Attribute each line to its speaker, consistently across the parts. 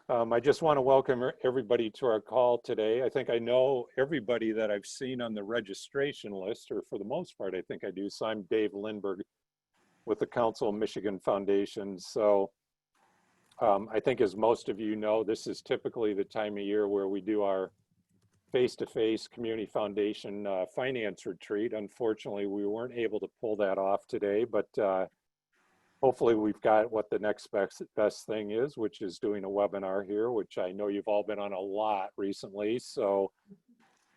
Speaker 1: I just want to welcome everybody to our call today. I think I know everybody that I've seen on the registration list, or for the most part, I think I do. So I'm Dave Lindberg with the Council of Michigan Foundation. So I think as most of you know, this is typically the time of year where we do our face-to-face community foundation finance retreat. Unfortunately, we weren't able to pull that off today, but hopefully we've got what the next best thing is, which is doing a webinar here, which I know you've all been on a lot recently. So,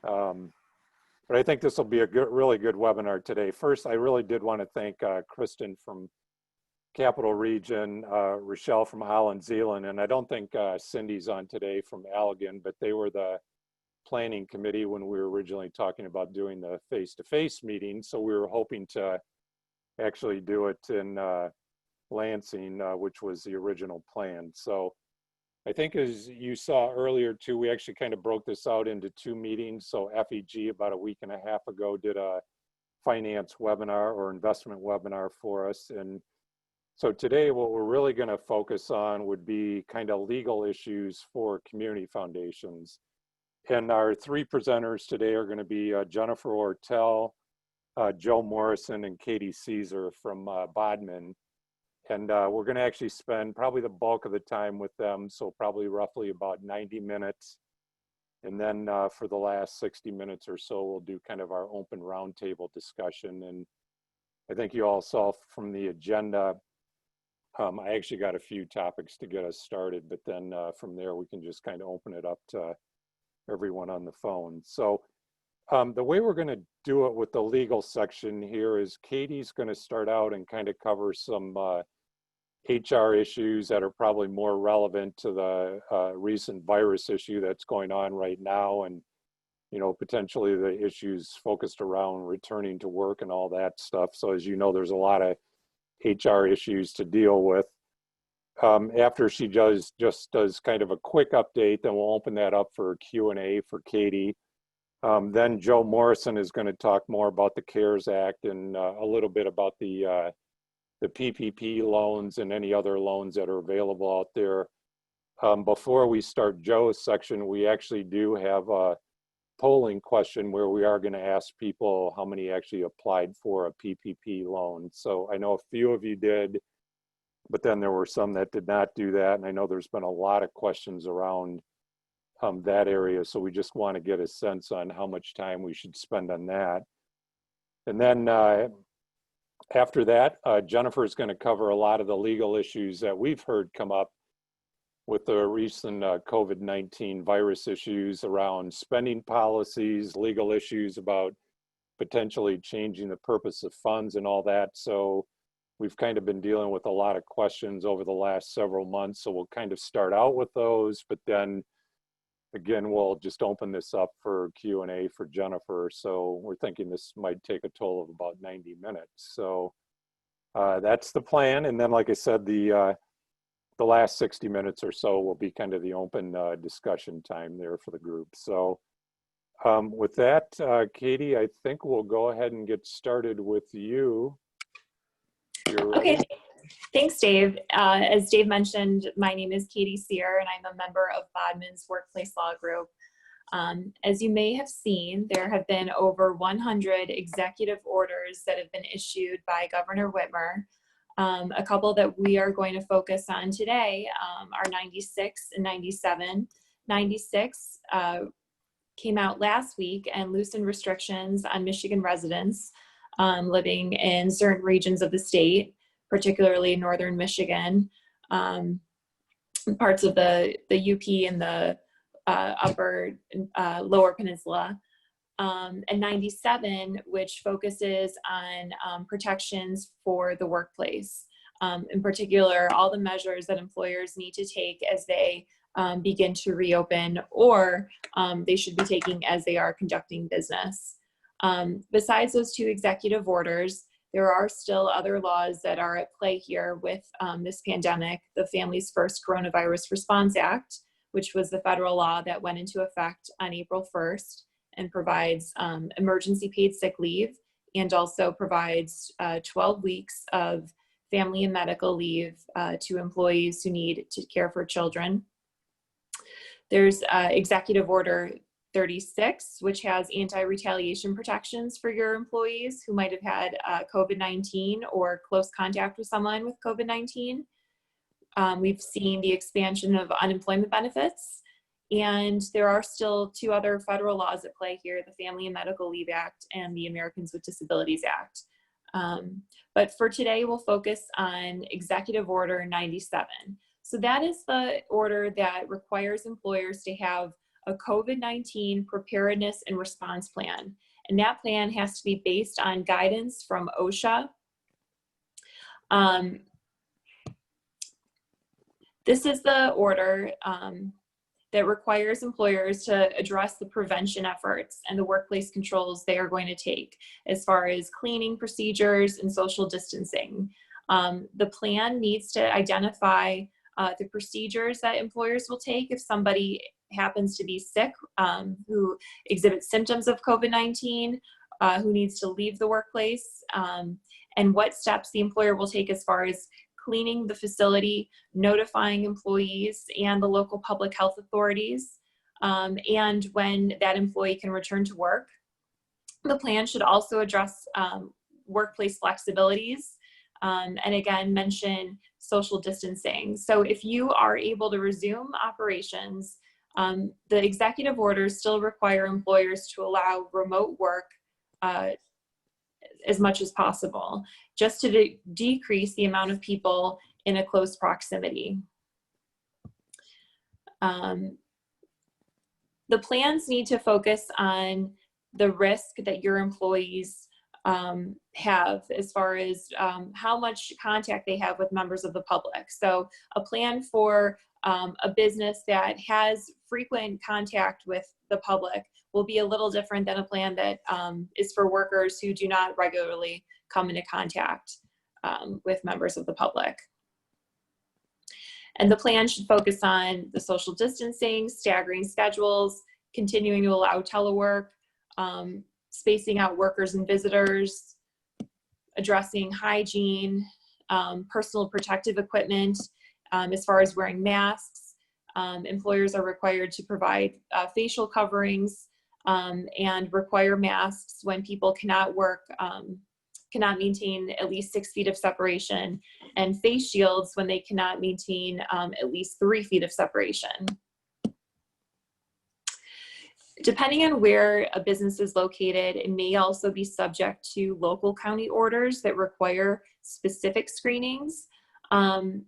Speaker 1: but I think this will be a really good webinar today. First, I really did want to thank Kristen from Capital Region, Rochelle from Holland Zealand, and I don't think Cindy's on today from Allegan, but they were the planning committee when we were originally talking about doing the face-to-face meeting. So we were hoping to actually do it in Lansing, which was the original plan. So I think as you saw earlier too, we actually kind of broke this out into two meetings. So FEG about a week and a half ago did a finance webinar or investment webinar for us. And so today what we're really going to focus on would be kind of legal issues for community foundations. And our three presenters today are going to be Jennifer Ortel, Joe Morrison, and Katie Caesar from Bodman. And we're going to actually spend probably the bulk of the time with them, so probably roughly about 90 minutes. And then for the last 60 minutes or so, we'll do kind of our open roundtable discussion. And I think you all saw from the agenda, I actually got a few topics to get us started, but then from there we can just kind of open it up to everyone on the phone. So the way we're going to do it with the legal section here is Katie's going to start out and kind of cover some HR issues that are probably more relevant to the recent virus issue that's going on right now, and you know, potentially the issues focused around returning to work and all that stuff. So as you know, there's a lot of HR issues to deal with. After she just does kind of a quick update, then we'll open that up for Q&A for Katie. Then Joe Morrison is going to talk more about the CARES Act and a little bit about the PPP loans and any other loans that are available out there. Before we start Joe's section, we actually do have a polling question where we are going to ask people how many actually applied for a PPP loan. So I know a few of you did, but then there were some that did not do that. And I know there's been a lot of questions around that area. So we just want to get a sense on how much time we should spend on that. And then after that, Jennifer is going to cover a lot of the legal issues that we've heard come up with the recent COVID-19 virus issues around spending policies, legal issues about potentially changing the purpose of funds and all that. So we've kind of been dealing with a lot of questions over the last several months. So we'll kind of start out with those, but then again, we'll just open this up for Q&A for Jennifer. So we're thinking this might take a total of about 90 minutes. So that's the plan. And then, like I said, the last 60 minutes or so will be kind of the open discussion time there for the group. So with that, Katie, I think we'll go ahead and get started with you.
Speaker 2: Okay, thanks, Dave. As Dave mentioned, my name is Katie Sear, and I'm a member of Bodman's Workplace Law Group. As you may have seen, there have been over 100 executive orders that have been issued by Governor Whitmer. A couple that we are going to focus on today are 96 and 97. 96 came out last week and loosened restrictions on Michigan residents living in certain regions of the state, particularly northern Michigan, parts of the UP and the lower peninsula. And 97, which focuses on protections for the workplace. In particular, all the measures that employers need to take as they begin to reopen, or they should be taking as they are conducting business. Besides those two executive orders, there are still other laws that are at play here with this pandemic. The Families First Coronavirus Response Act, which was the federal law that went into effect on April 1st and provides emergency paid sick leave, and also provides 12 weeks of family and medical leave to employees who need to care for children. There's Executive Order 36, which has anti-retaliation protections for your employees who might have had COVID-19 or close contact with someone with COVID-19. We've seen the expansion of unemployment benefits, and there are still two other federal laws at play here, the Family and Medical Leave Act and the Americans with Disabilities Act. But for today, we'll focus on Executive Order 97. So that is the order that requires employers to have a COVID-19 preparedness and response plan. And that plan has to be based on guidance from OSHA. This is the order that requires employers to address the prevention efforts and the workplace controls they are going to take as far as cleaning procedures and social distancing. The plan needs to identify the procedures that employers will take if somebody happens to be sick, who exhibits symptoms of COVID-19, who needs to leave the workplace, and what steps the employer will take as far as cleaning the facility, notifying employees and the local public health authorities, and when that employee can return to work. The plan should also address workplace flexibilities, and again, mention social distancing. So if you are able to resume operations, the executive orders still require employers to allow remote work as much as possible, just to decrease the amount of people in a close proximity. The plans need to focus on the risk that your employees have as far as how much contact they have with members of the public. So a plan for a business that has frequent contact with the public will be a little different than a plan that is for workers who do not regularly come into contact with members of the public. And the plan should focus on the social distancing, staggering schedules, continuing to allow telework, spacing out workers and visitors, addressing hygiene, personal protective equipment, as far as wearing masks. Employers are required to provide facial coverings and require masks when people cannot work, cannot maintain at least 6 feet of separation, and face shields when they cannot maintain at least 3 feet of separation. Depending on where a business is located, it may also be subject to local county orders that require specific screenings. The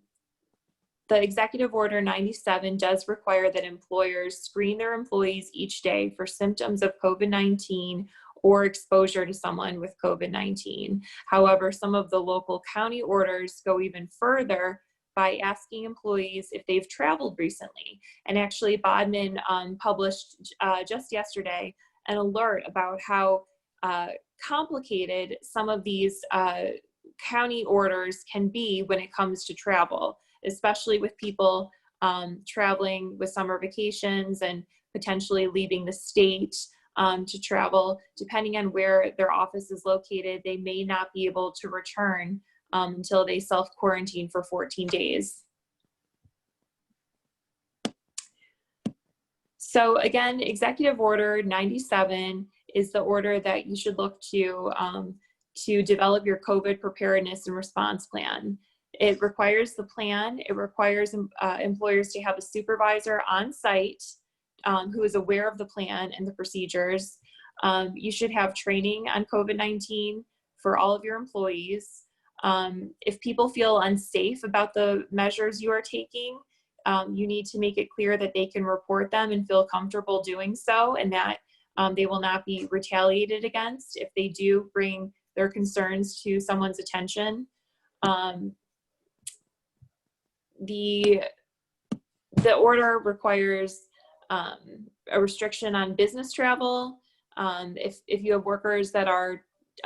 Speaker 2: Executive Order 97 does require that employers screen their employees each day for symptoms of COVID-19 or exposure to someone with COVID-19. However, some of the local county orders go even further by asking employees if they've traveled recently. And actually, Bodman published just yesterday an alert about how complicated some of these county orders can be when it comes to travel, especially with people traveling with summer vacations and potentially leaving the state to travel. Depending on where their office is located, they may not be able to return until they self-quarantine for 14 days. So again, Executive Order 97 is the order that you should look to develop your COVID preparedness and response plan. It requires the plan. It requires employers to have a supervisor on site who is aware of the plan and the procedures. You should have training on COVID-19 for all of your employees. If people feel unsafe about the measures you are taking, you need to make it clear that they can report them and feel comfortable doing so, and that they will not be retaliated against if they do bring their concerns to someone's attention. The order requires a restriction on business travel. If you have workers that are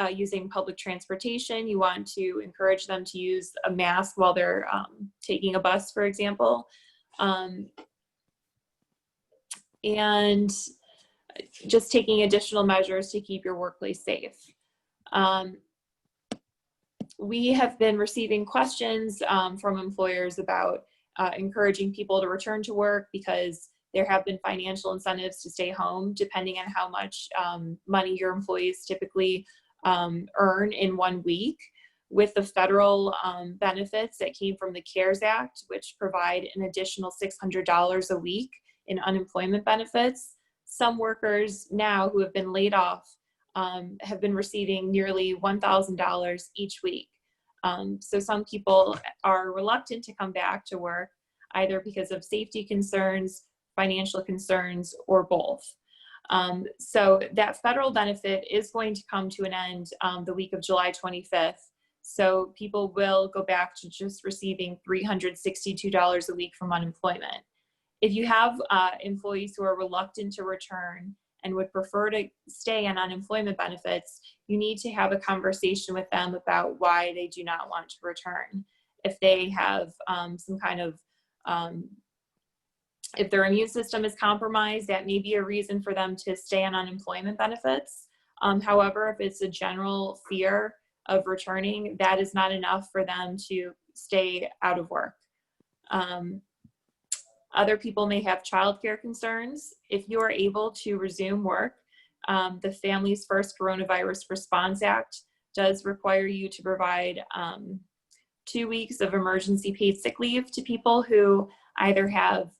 Speaker 2: using public transportation, you want to encourage them to use a mask while they're taking a bus, for example. And just taking additional measures to keep your workplace safe. We have been receiving questions from employers about encouraging people to return to work because there have been financial incentives to stay home, depending on how much money your employees typically earn in 1 week. With the federal benefits that came from the CARES Act, which provide an additional $600 a week in unemployment benefits, some workers now who have been laid off have been receiving nearly $1,000 each week. So some people are reluctant to come back to work, either because of safety concerns, financial concerns, or both. So that federal benefit is going to come to an end the week of July 25th. So people will go back to just receiving $362 a week from unemployment. If you have employees who are reluctant to return and would prefer to stay on unemployment benefits, you need to have a conversation with them about why they do not want to return. If they have some kind of, if their immune system is compromised, that may be a reason for them to stay on unemployment benefits. However, if it's a general fear of returning, that is not enough for them to stay out of work. Other people may have childcare concerns. If you are able to resume work, the Families First Coronavirus Response Act does require you to provide 2 weeks of emergency paid sick leave to people who either have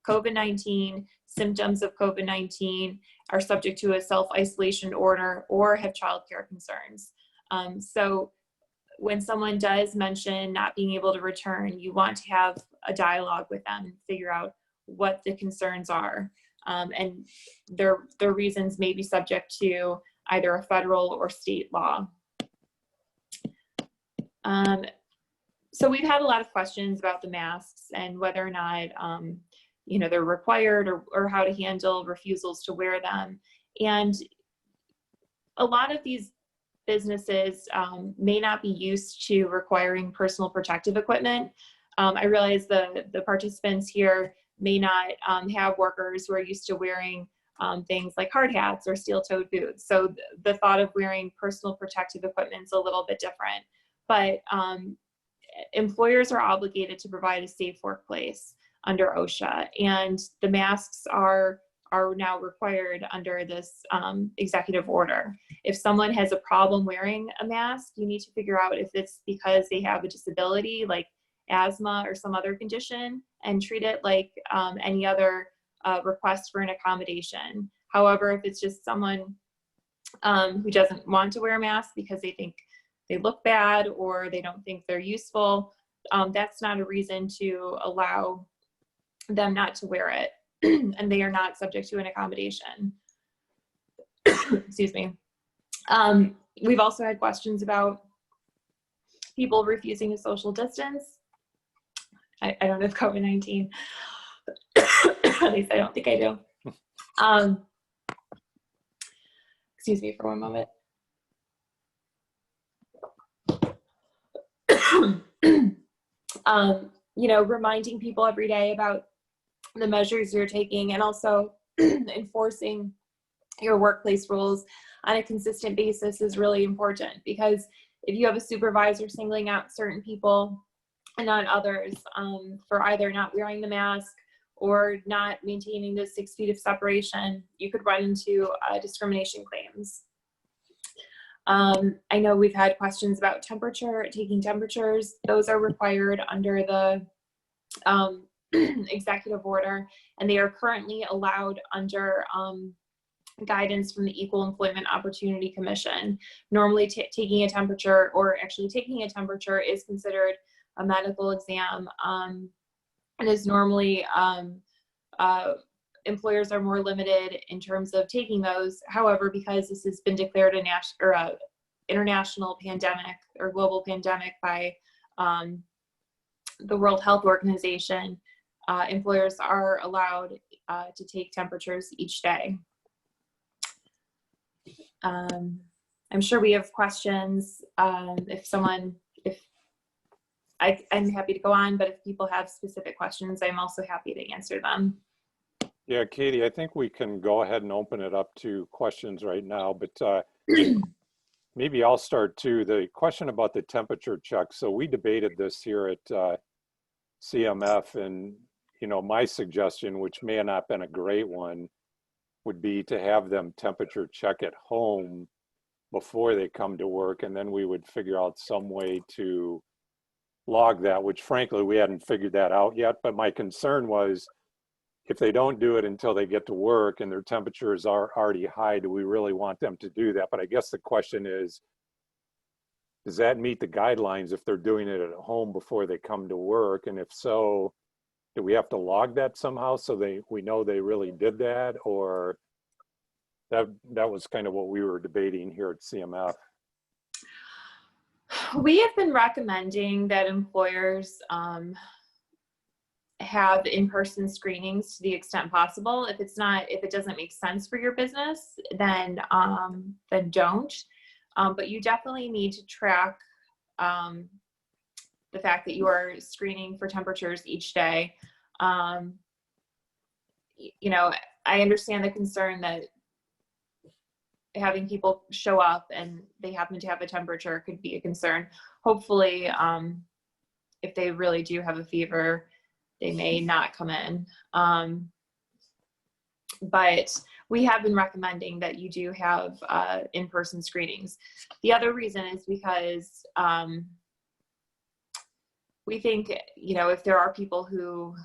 Speaker 2: COVID-19, symptoms of COVID-19, are subject to a self-isolation order, or have childcare concerns. So when someone does mention not being able to return, you want to have a dialogue with them and figure out what the concerns are. And their reasons may be subject to either a federal or state law. So we've had a lot of questions about the masks and whether or not they're required, or how to handle refusals to wear them. And a lot of these businesses may not be used to requiring personal protective equipment. I realize the participants here may not have workers who are used to wearing things like hard hats or steel-toed boots. So the thought of wearing personal protective equipment is a little bit different. But employers are obligated to provide a safe workplace under OSHA, and the masks are now required under this executive order. If someone has a problem wearing a mask, you need to figure out if it's because they have a disability like asthma or some other condition, and treat it like any other request for an accommodation. However, if it's just someone who doesn't want to wear a mask because they think they look bad or they don't think they're useful, that's not a reason to allow them not to wear it. And they are not subject to an accommodation. Excuse me. We've also had questions about people refusing to social distance. I don't have COVID-19. At least I don't think I do. Excuse me for one moment. Reminding people every day about the measures you're taking, and also enforcing your workplace rules on a consistent basis is really important, because if you have a supervisor singling out certain people and not others for either not wearing the mask or not maintaining the 6 feet of separation, you could run into discrimination claims. I know we've had questions about taking temperatures. Those are required under the executive order, and they are currently allowed under guidance from the Equal Employment Opportunity Commission. Normally taking a temperature, or actually taking a temperature, is considered a medical exam, and is normally employers are more limited in terms of taking those. However, because this has been declared a international pandemic or global pandemic by the World Health Organization, employers are allowed to take temperatures each day. I'm sure we have questions. I'm happy to go on, but if people have specific questions, I'm also happy to answer them.
Speaker 1: Yeah, Katie, I think we can go ahead and open it up to questions right now, but maybe I'll start too. The question about the temperature check. So we debated this here at CMF, and you know, my suggestion, which may have not been a great one, would be to have them temperature check at home before they come to work, and then we would figure out some way to log that, which frankly, we hadn't figured that out yet. But my concern was, if they don't do it until they get to work and their temperatures are already high, do we really want them to do that? But I guess the question is, does that meet the guidelines if they're doing it at home before they come to work? And if so, do we have to log that somehow so we know they really did that? Or that was kind of what we were debating here at CMF.
Speaker 2: We have been recommending that employers have in-person screenings to the extent possible. If it doesn't make sense for your business, then don't. But you definitely need to track the fact that you are screening for temperatures each day. You know, I understand the concern that having people show up and they happen to have a temperature could be a concern. Hopefully, if they really do have a fever, they may not come in. But we have been recommending that you do have in-person screenings. The other reason is because we think, you know, if there are people who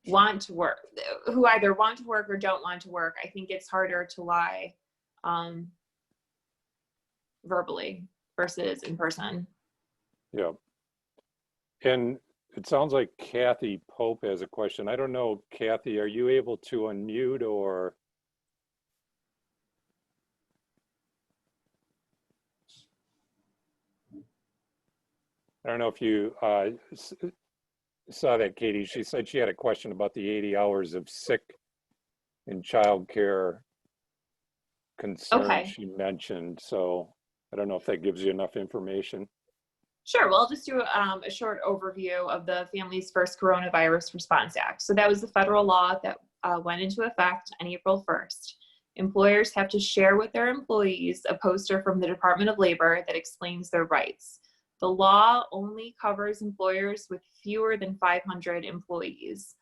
Speaker 2: want to work, who either want to work or don't want to work, I think it's harder to lie verbally versus in person.
Speaker 1: Yeah. And it sounds like Kathy Pope has a question. I don't know, Kathy, are you able to unmute or? I don't know if you saw that, Katie. She said she had a question about the 80 hours of sick and childcare concern she mentioned. So I don't know if that gives you enough information.
Speaker 2: Sure. Well, I'll just do a short overview of the Families First Coronavirus Response Act. So that was the federal law that went into effect on April 1st. Employers have to share with their employees a poster from the Department of Labor that explains their rights. The law only covers employers with fewer than 500 employees.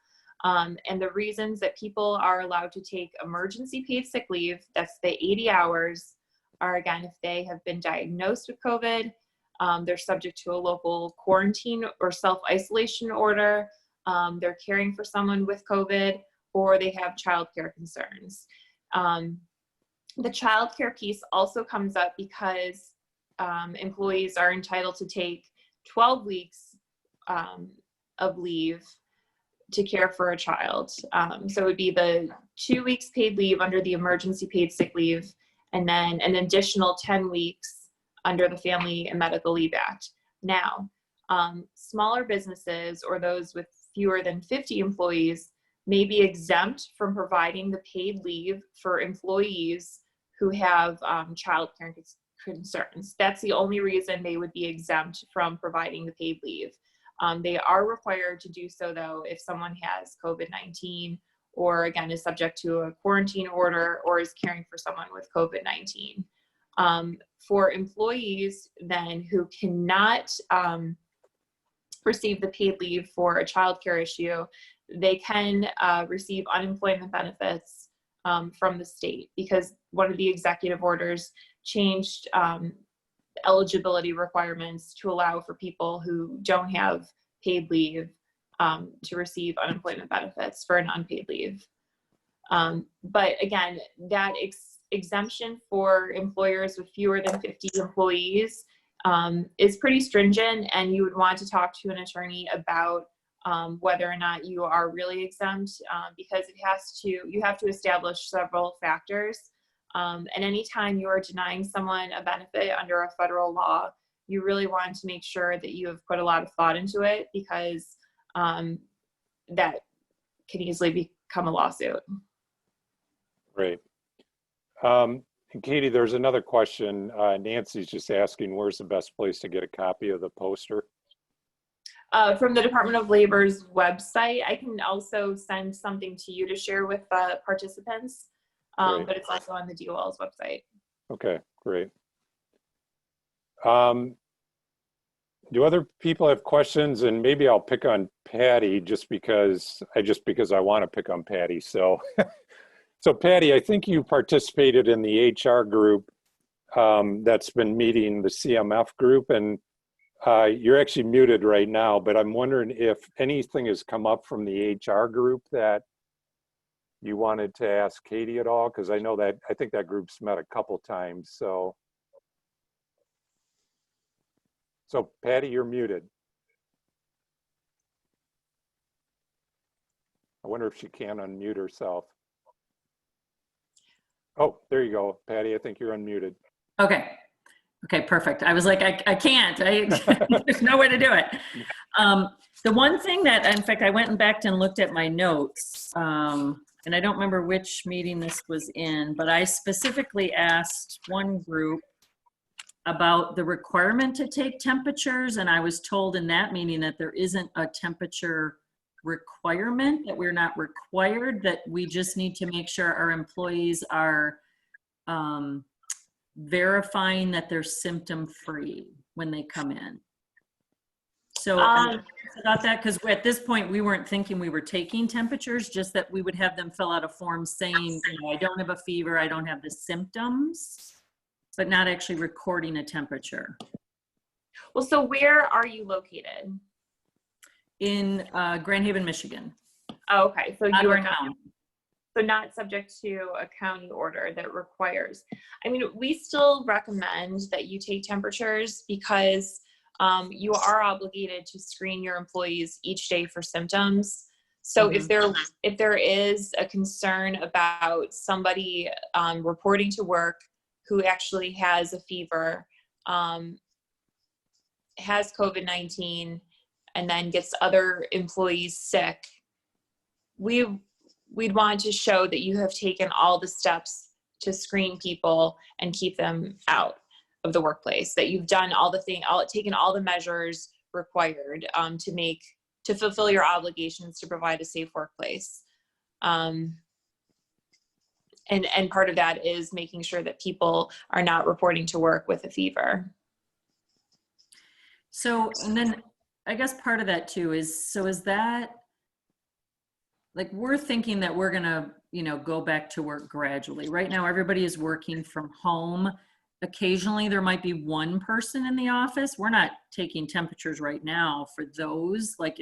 Speaker 2: And the reasons that people are allowed to take emergency paid sick leave, that's the 80 hours, are again, if they have been diagnosed with COVID, they're subject to a local quarantine or self-isolation order, they're caring for someone with COVID, or they have childcare concerns. The childcare piece also comes up because employees are entitled to take 12 weeks of leave to care for a child. So it would be the 2 weeks paid leave under the emergency paid sick leave, and then an additional 10 weeks under the Family and Medical Leave Act. Now, smaller businesses or those with fewer than 50 employees may be exempt from providing the paid leave for employees who have childcare concerns. That's the only reason they would be exempt from providing the paid leave. They are required to do so, though, if someone has COVID-19 or, again, is subject to a quarantine order or is caring for someone with COVID-19. For employees then who cannot receive the paid leave for a childcare issue, they can receive unemployment benefits from the state, because one of the executive orders changed eligibility requirements to allow for people who don't have paid leave to receive unemployment benefits for an unpaid leave. But again, that exemption for employers with fewer than 50 employees is pretty stringent, and you would want to talk to an attorney about whether or not you are really exempt, because you have to establish several factors. And anytime you are denying someone a benefit under a federal law, you really want to make sure that you have put a lot of thought into it, because that can easily become a lawsuit.
Speaker 1: Great. And Katie, there's another question. Nancy's just asking, where's the best place to get a copy of the poster?
Speaker 2: From the Department of Labor's website. I can also send something to you to share with participants, but it's also on the DOL's website.
Speaker 1: Okay, great. do other people have questions? And maybe I'll pick on Patty just because I want to pick on Patty. So, so Patty, I think you participated in the HR group that's been meeting, the CMF group, and you're actually muted right now, but I'm wondering if anything has come up from the HR group that you wanted to ask Katie at all, because I think that group's met a couple times. So Patty, you're muted. I wonder if she can unmute herself. Oh, there you go, Patty. I think you're unmuted.
Speaker 3: Okay. Okay, perfect. I was like, I can't. There's no way to do it. The one thing that, in fact, I went back and looked at my notes, and I don't remember which meeting this was in, but I specifically asked one group about the requirement to take temperatures, and I was told in that meeting that there isn't a temperature requirement, that we're not required, that we just need to make sure our employees are verifying that they're symptom free when they come in. So about that, because at this point we weren't thinking we were taking temperatures, just that we would have them fill out a form saying, you know, I don't have a fever, I don't have the symptoms, but not actually recording a temperature.
Speaker 2: Well, so where are you located?
Speaker 3: In Grand Haven, Michigan.
Speaker 2: Oh, okay, so you are not.
Speaker 3: County.
Speaker 2: So not subject to a county order that requires. I mean, we still recommend that you take temperatures because you are obligated to screen your employees each day for symptoms. So if there is a concern about somebody reporting to work who actually has a fever, has COVID-19, and then gets other employees sick, we'd want to show that you have taken all the steps to screen people and keep them out of the workplace, that you've done taken all the measures required to fulfill your obligations to provide a safe workplace. And part of that is making sure that people are not reporting to work with a fever.
Speaker 3: So, and then I guess part of that too is that, like, we're thinking that we're gonna, you know, go back to work gradually. Right now, everybody is working from home. Occasionally, there might be one person in the office. We're not taking temperatures right now for those. Like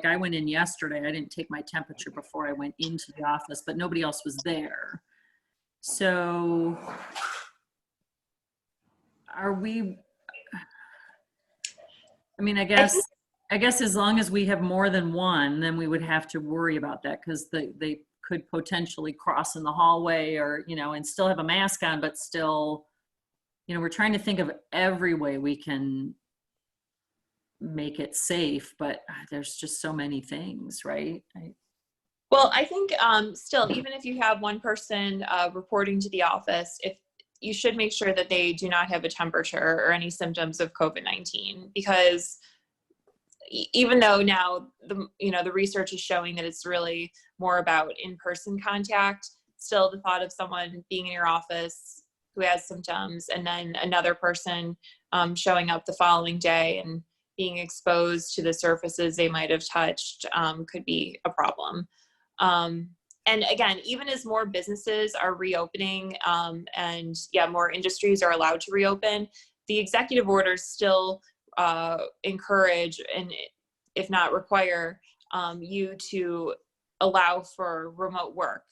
Speaker 3: I went in yesterday, I didn't take my temperature before I went into the office, but nobody else was there. So are we, I mean, I guess as long as we have more than one, then we would have to worry about that, because they could potentially cross in the hallway, or, you know, and still have a mask on, but still, you know, we're trying to think of every way we can make it safe, but there's just so many things, right?
Speaker 2: Well, I think still, even if you have one person reporting to the office, if you should make sure that they do not have a temperature or any symptoms of COVID-19, because even though now the research is showing that it's really more about in-person contact, still the thought of someone being in your office who has symptoms and then another person showing up the following day and being exposed to the surfaces they might have touched could be a problem. And again, even as more businesses are reopening and more industries are allowed to reopen, the executive orders still encourage, and if not require, you to allow for remote work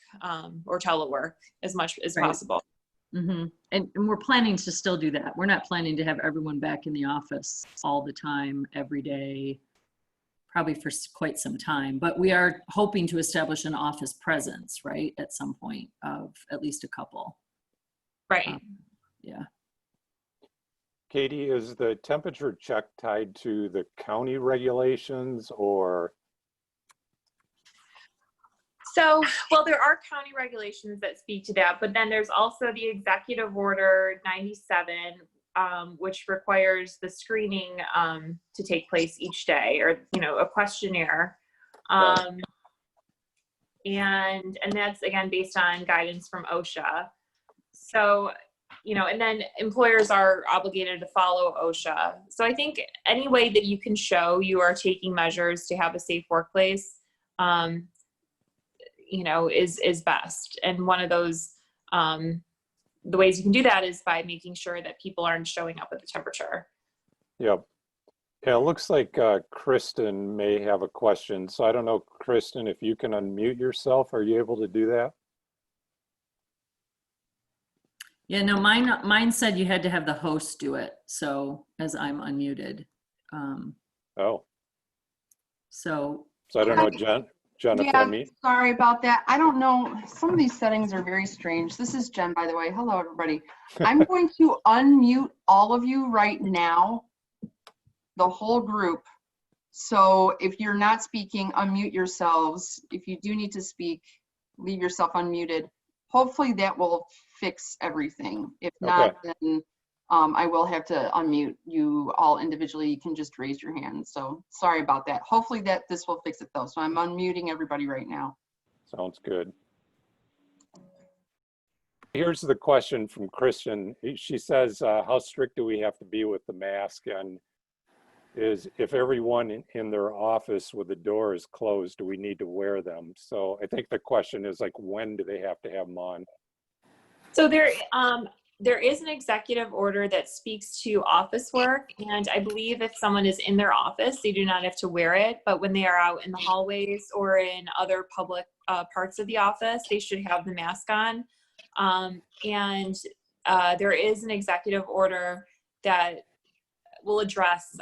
Speaker 2: or telework as much as possible.
Speaker 3: Mm-hmm. And we're planning to still do that. We're not planning to have everyone back in the office all the time, every day, probably for quite some time, but we are hoping to establish an office presence, right, at some point, of at least a couple.
Speaker 2: Right.
Speaker 3: Yeah.
Speaker 1: Katie, is the temperature check tied to the county regulations, or?
Speaker 2: So, well, there are county regulations that speak to that, but then there's also the Executive Order 97, which requires the screening to take place each day, or, you know, a questionnaire. And that's, again, based on guidance from OSHA. So and then employers are obligated to follow OSHA. So I think any way that you can show you are taking measures to have a safe workplace, is best. And one of those, the ways you can do that is by making sure that people aren't showing up at the temperature.
Speaker 1: Yep. Yeah, it looks like Kristen may have a question. So I don't know, Kristen, if you can unmute yourself, are you able to do that?
Speaker 3: Yeah, no, mine said you had to have the host do it. So as I'm unmuted.
Speaker 1: Oh,
Speaker 3: So
Speaker 1: so I don't know, Jennifer,
Speaker 4: Yeah,
Speaker 1: unmute?
Speaker 4: sorry about that. I don't know. Some of these settings are very strange. This is Jen, by the way. Hello, everybody. I'm going to unmute all of you right now, the whole group. So if you're not speaking, unmute yourselves. If you do need to speak, leave yourself unmuted. Hopefully that will fix everything. If not, then I will have to unmute you all individually. You can just raise your hand. So sorry about that. Hopefully this will fix it though. So I'm unmuting everybody right now.
Speaker 1: Sounds good. Here's the question from Kristen. She says, how strict do we have to be with the mask? And is if everyone in their office with the door is closed, do we need to wear them? So I think the question is like, when do they have to have them on?
Speaker 2: So there is an executive order that speaks to office work, and I believe if someone is in their office, they do not have to wear it, but when they are out in the hallways or in other public parts of the office, they should have the mask on. There is an executive order that will address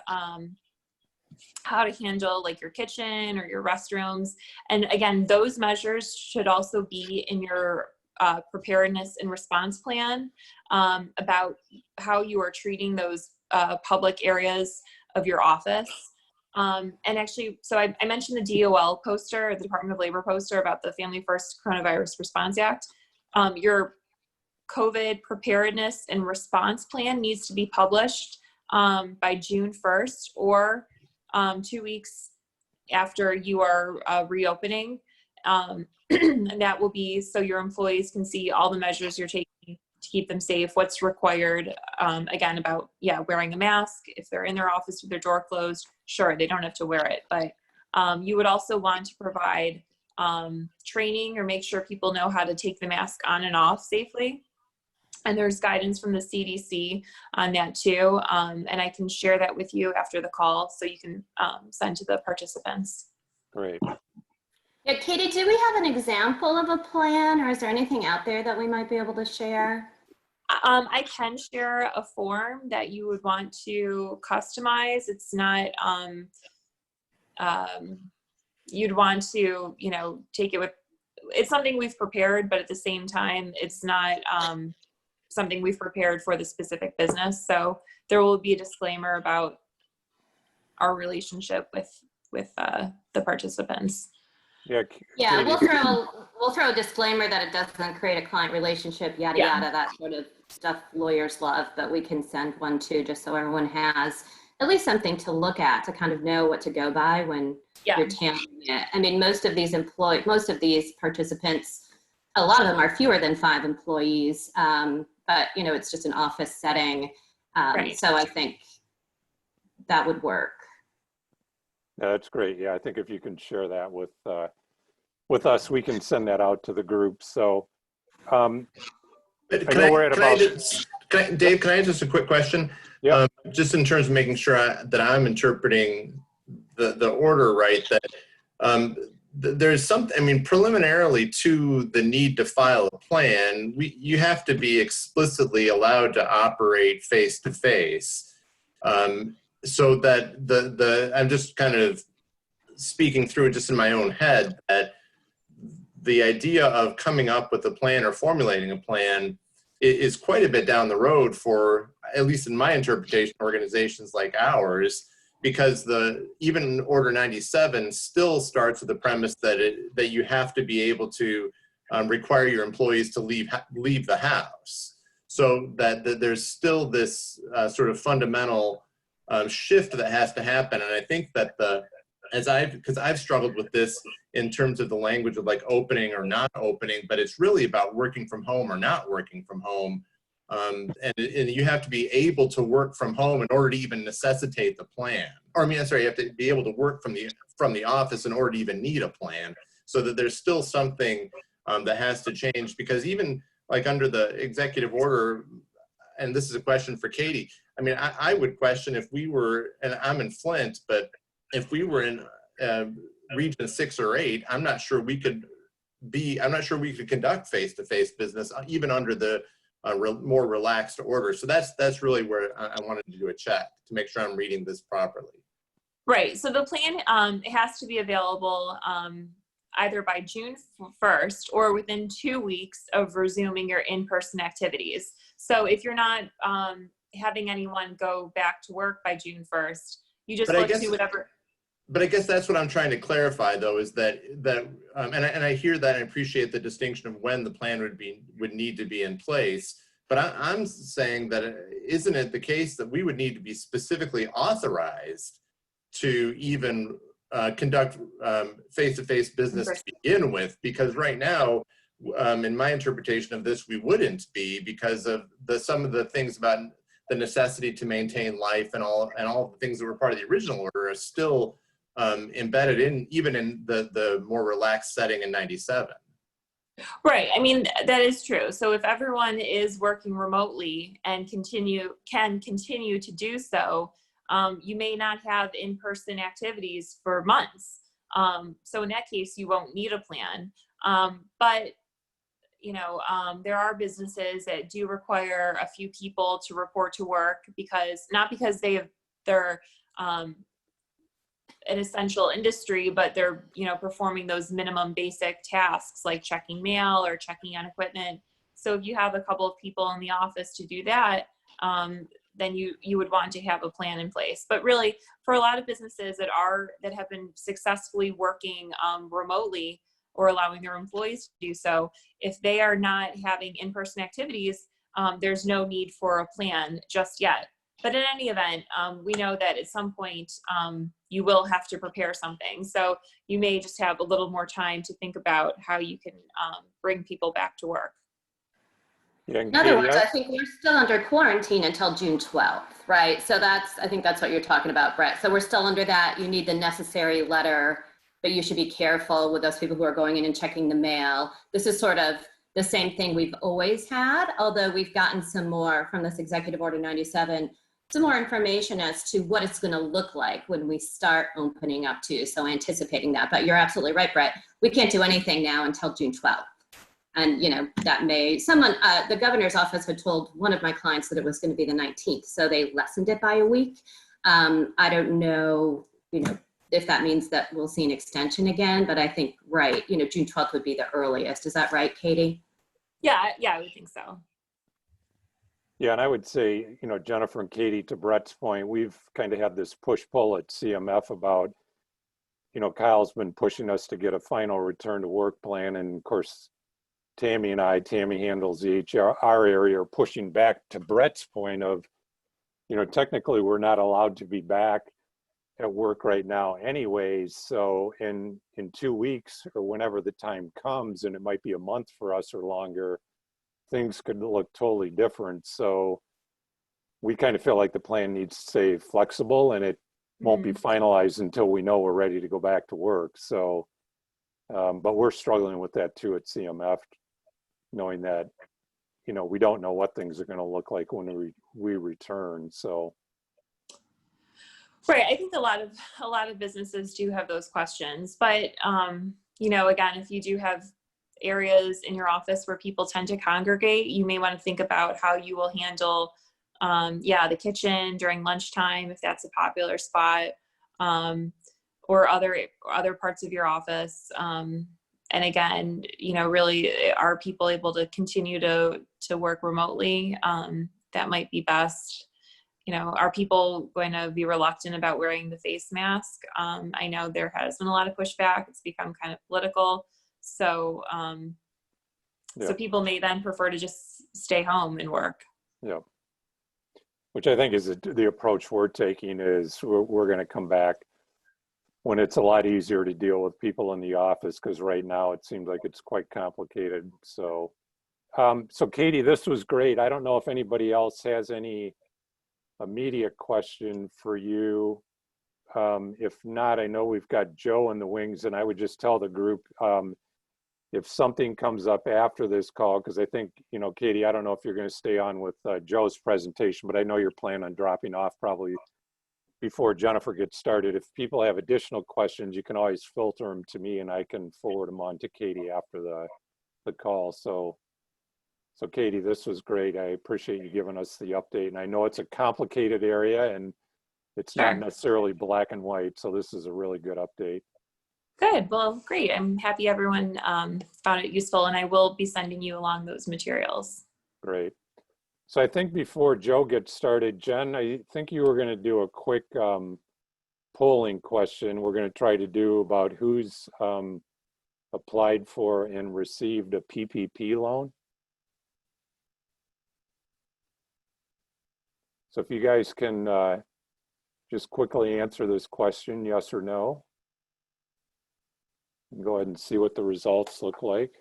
Speaker 2: how to handle like your kitchen or your restrooms. And again, those measures should also be in your preparedness and response plan about how you are treating those public areas of your office. And actually, so I mentioned the DOL poster, the Department of Labor poster about the Family First Coronavirus Response Act. Your COVID preparedness and response plan needs to be published by June 1st or 2 weeks after you are reopening. And that will be so your employees can see all the measures you're taking to keep them safe, what's required, again, about, wearing a mask. If they're in their office with their door closed, sure, they don't have to wear it. But you would also want to provide training or make sure people know how to take the mask on and off safely. And there's guidance from the CDC on that too. And I can share that with you after the call so you can send to the participants.
Speaker 1: Great.
Speaker 5: Yeah, Katie, do we have an example of a plan, or is there anything out there that we might be able to share?
Speaker 2: I can share a form that you would want to customize. It's not, you'd want to, take it with, it's something we've prepared, but at the same time, it's not something we've prepared for the specific business. So there will be a disclaimer about our relationship with the participants.
Speaker 5: Yeah, we'll throw a disclaimer that it doesn't create a client relationship, yada yada, that sort of stuff lawyers love, but we can send one too, just so everyone has at least something to look at to kind of know what to go by when you're tampering it. I mean, most of these participants, a lot of them are fewer than 5 employees, but it's just an office setting.
Speaker 2: Right.
Speaker 5: So I think that would work.
Speaker 1: That's great. Yeah, I think if you can share that with us, we can send that out to the group. So
Speaker 6: Dave, can I ask just a quick question?
Speaker 1: Yeah.
Speaker 6: Just in terms of making sure that I'm interpreting the order right, that there's something, I mean, preliminarily to the need to file a plan, you have to be explicitly allowed to operate face-to-face. So that I'm just kind of speaking through it just in my own head, that the idea of coming up with a plan or formulating a plan is quite a bit down the road for, at least in my interpretation, organizations like ours, because even Order 97 still starts with the premise that you have to be able to require your employees to leave the house. So that there's still this sort of fundamental shift that has to happen. And I think that because I've struggled with this in terms of the language of like opening or not opening, but it's really about working from home or not working from home. And you have to be able to work from home in order to even necessitate the plan. Or I mean, I'm sorry, you have to be able to work from the office in order to even need a plan. So that there's still something that has to change, because even like under the executive order, and this is a question for Katie. I mean, I would question if we were, and I'm in Flint, but if we were in region 6 or 8, I'm not sure we could conduct face-to-face business even under the more relaxed order. So that's really where I wanted to do a check to make sure I'm reading this properly.
Speaker 2: Right. So the plan it has to be available either by June 1st or within 2 weeks of resuming your in-person activities. So if you're not having anyone go back to work by June 1st, you just look to whatever.
Speaker 6: But I guess that's what I'm trying to clarify, though, is that and I hear that and appreciate the distinction of when the plan would need to be in place. But I'm saying that isn't it the case that we would need to be specifically authorized to even conduct face-to-face business to begin with? Because right now, in my interpretation of this, we wouldn't be, because of some of the things about the necessity to maintain life and all the things that were part of the original order are still embedded even in the more relaxed setting in 97.
Speaker 2: Right. I mean, that is true. So if everyone is working remotely and can continue to do so, you may not have in-person activities for months. So in that case, you won't need a plan. But there are businesses that do require a few people to report to work, not because they're an essential industry, but they're performing those minimum basic tasks like checking mail or checking on equipment. So if you have a couple of people in the office to do that, then you would want to have a plan in place. But really, for a lot of businesses that have been successfully working remotely or allowing their employees to do so, if they are not having in-person activities, there's no need for a plan just yet. But in any event, we know that at some point you will have to prepare something. So you may just have a little more time to think about how you can bring people back to work.
Speaker 1: Yeah,
Speaker 5: In other words, I think we're still under quarantine until June 12th, right? So I think that's what you're talking about, Brett. So we're still under that. You need the necessary letter, but you should be careful with those people who are going in and checking the mail. This is sort of the same thing we've always had, although we've gotten some more from this Executive Order 97, some more information as to what it's going to look like when we start opening up too. So anticipating that, but you're absolutely right, Brett. We can't do anything now until June 12th. And the governor's office had told one of my clients that it was going to be the 19th. So they lessened it by a week. I don't know, if that means that we'll see an extension again, but I think, right, June 12th would be the earliest. Is that right, Katie?
Speaker 2: Yeah, I would think so.
Speaker 1: Yeah, and I would say, Jennifer and Katie, to Brett's point, we've kind of had this push-pull at CMF about, Kyle's been pushing us to get a final return to work plan. And of course, Tammy handles the HR area, are pushing back to Brett's point of, technically we're not allowed to be back at work right now anyways. So in 2 weeks or whenever the time comes, and it might be a month for us or longer, things could look totally different. So we kind of feel like the plan needs to stay flexible, and it won't be finalized until we know we're ready to go back to work. So, but we're struggling with that too at CMF, knowing that, we don't know what things are going to look like when we return. So.
Speaker 2: Right. I think a lot of businesses do have those questions, but, again, if you do have areas in your office where people tend to congregate, you may want to think about how you will handle, the kitchen during lunchtime, if that's a popular spot, or other parts of your office. And again, really, are people able to continue to work remotely? That might be best. Are people going to be reluctant about wearing the face mask? I know there has been a lot of pushback. It's become kind of political. So, so people may then prefer to just stay home and work.
Speaker 1: Yeah. Which I think is the approach we're taking is we're going to come back when it's a lot easier to deal with people in the office, because right now it seems like it's quite complicated. So So Katie, this was great. I don't know if anybody else has any immediate question for you. If not, I know we've got Joe in the wings, and I would just tell the group, if something comes up after this call, because I think, you know, Katie, I don't know if you're going to stay on with Joe's presentation, but I know you're planning on dropping off probably before Jennifer gets started. If people have additional questions, you can always filter them to me and I can forward them on to Katie after the call. So Katie, this was great. I appreciate you giving us the update. And I know it's a complicated area and it's not
Speaker 3: Sure.
Speaker 1: necessarily black and white. So this is a really good update.
Speaker 2: Good. Well, great. I'm happy everyone found it useful, and I will be sending you along those materials.
Speaker 1: Great. So I think before Joe gets started, Jen, I think you were going to do a quick polling question. We're going to try to do about who's applied for and received a PPP loan. So if you guys can just quickly answer this question, yes or no. And go ahead and see what the results look like.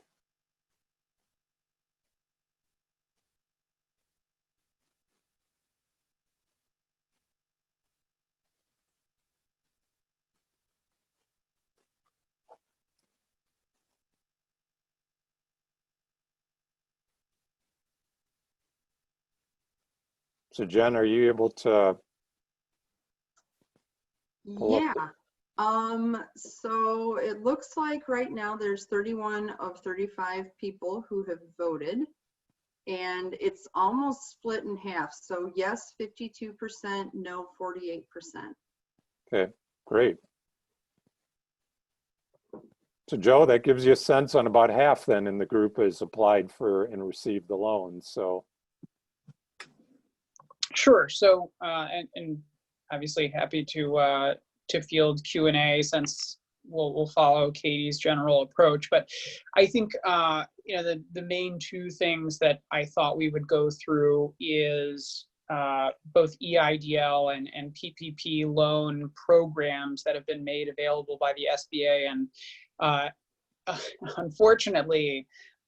Speaker 1: So Jen, are you able to? pull up
Speaker 4: Yeah. So it looks like right now there's 31 of 35 people who have voted, and it's almost split in half. So yes, 52%, no, 48%.
Speaker 1: Okay, great. So Joe, that gives you a sense on about half then in the group has applied for and received the loan. So
Speaker 7: Sure. So, and obviously happy to field Q&A since we'll follow Katie's general approach. But I think you know, the main two things that I thought we would go through is both EIDL and PPP loan programs that have been made available by the SBA. And unfortunately,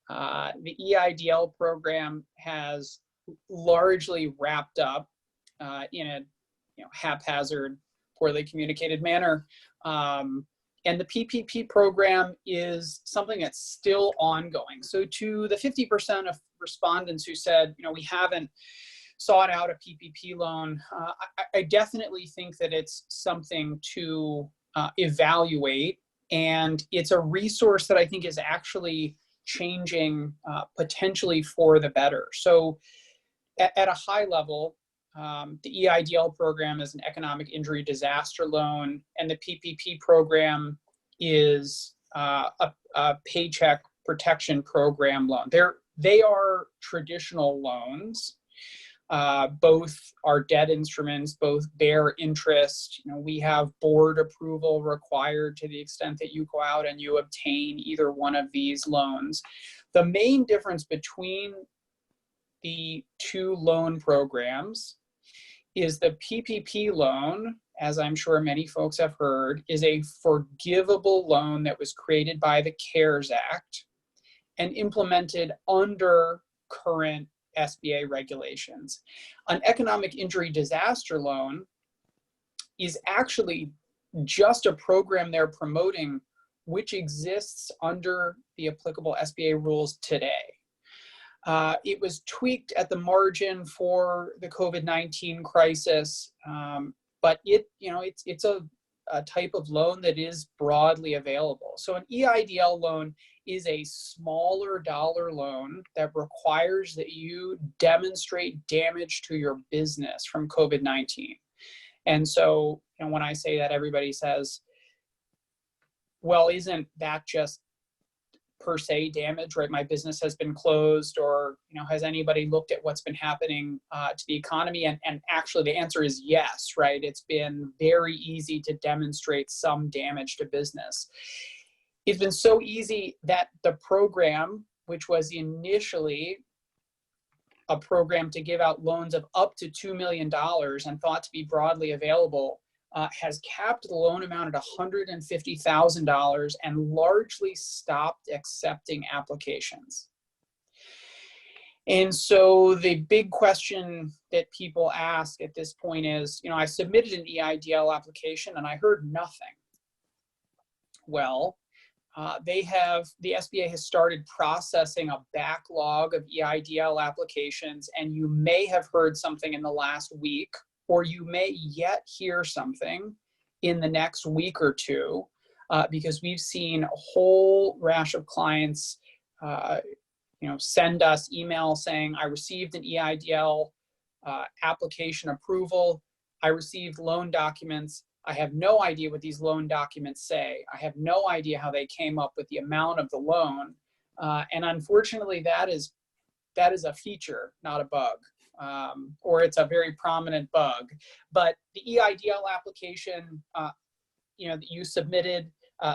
Speaker 7: the EIDL program has largely wrapped up in a haphazard, poorly communicated manner. And the PPP program is something that's still ongoing. So to the 50% of respondents who said, we haven't sought out a PPP loan, I definitely think that it's something to evaluate. And it's a resource that I think is actually changing potentially for the better. So at a high level, the EIDL program is an economic injury disaster loan, and the PPP program is a paycheck protection program loan. They are traditional loans. Both are debt instruments, both bear interest. We have board approval required to the extent that you go out and you obtain either one of these loans. The main difference between the two loan programs is the PPP loan, as I'm sure many folks have heard, is a forgivable loan that was created by the CARES Act and implemented under current SBA regulations. An economic injury disaster loan is actually just a program they're promoting which exists under the applicable SBA rules today. It was tweaked at the margin for the COVID-19 crisis, but it's a type of loan that is broadly available. So an EIDL loan is a smaller dollar loan that requires that you demonstrate damage to your business from COVID-19. And so, when I say that, everybody says, well, isn't that just per se damage, right? My business has been closed, or has anybody looked at what's been happening to the economy? And actually the answer is yes, right? It's been very easy to demonstrate some damage to business. It's been so easy that the program, which was initially a program to give out loans of up to $2 million and thought to be broadly available, has capped the loan amount at $150,000 and largely stopped accepting applications. And so the big question that people ask at this point is, I submitted an EIDL application and I heard nothing. Well, the SBA has started processing a backlog of EIDL applications, and you may have heard something in the last week, or you may yet hear something in the next week or two, because we've seen a whole rash of clients send us email saying, I received an EIDL application approval. I received loan documents. I have no idea what these loan documents say. I have no idea how they came up with the amount of the loan. And unfortunately, that is a feature, not a bug, or it's a very prominent bug. But the EIDL application that you submitted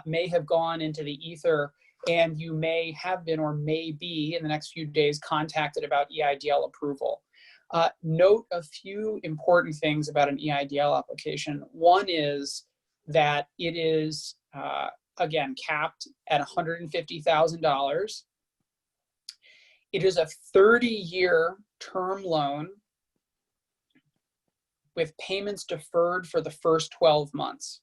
Speaker 7: may have gone into the ether, and you may have been or may be in the next few days contacted about EIDL approval. Note a few important things about an EIDL application. One is that it is, again, capped at $150,000. It is a 30-year term loan with payments deferred for the first 12 months.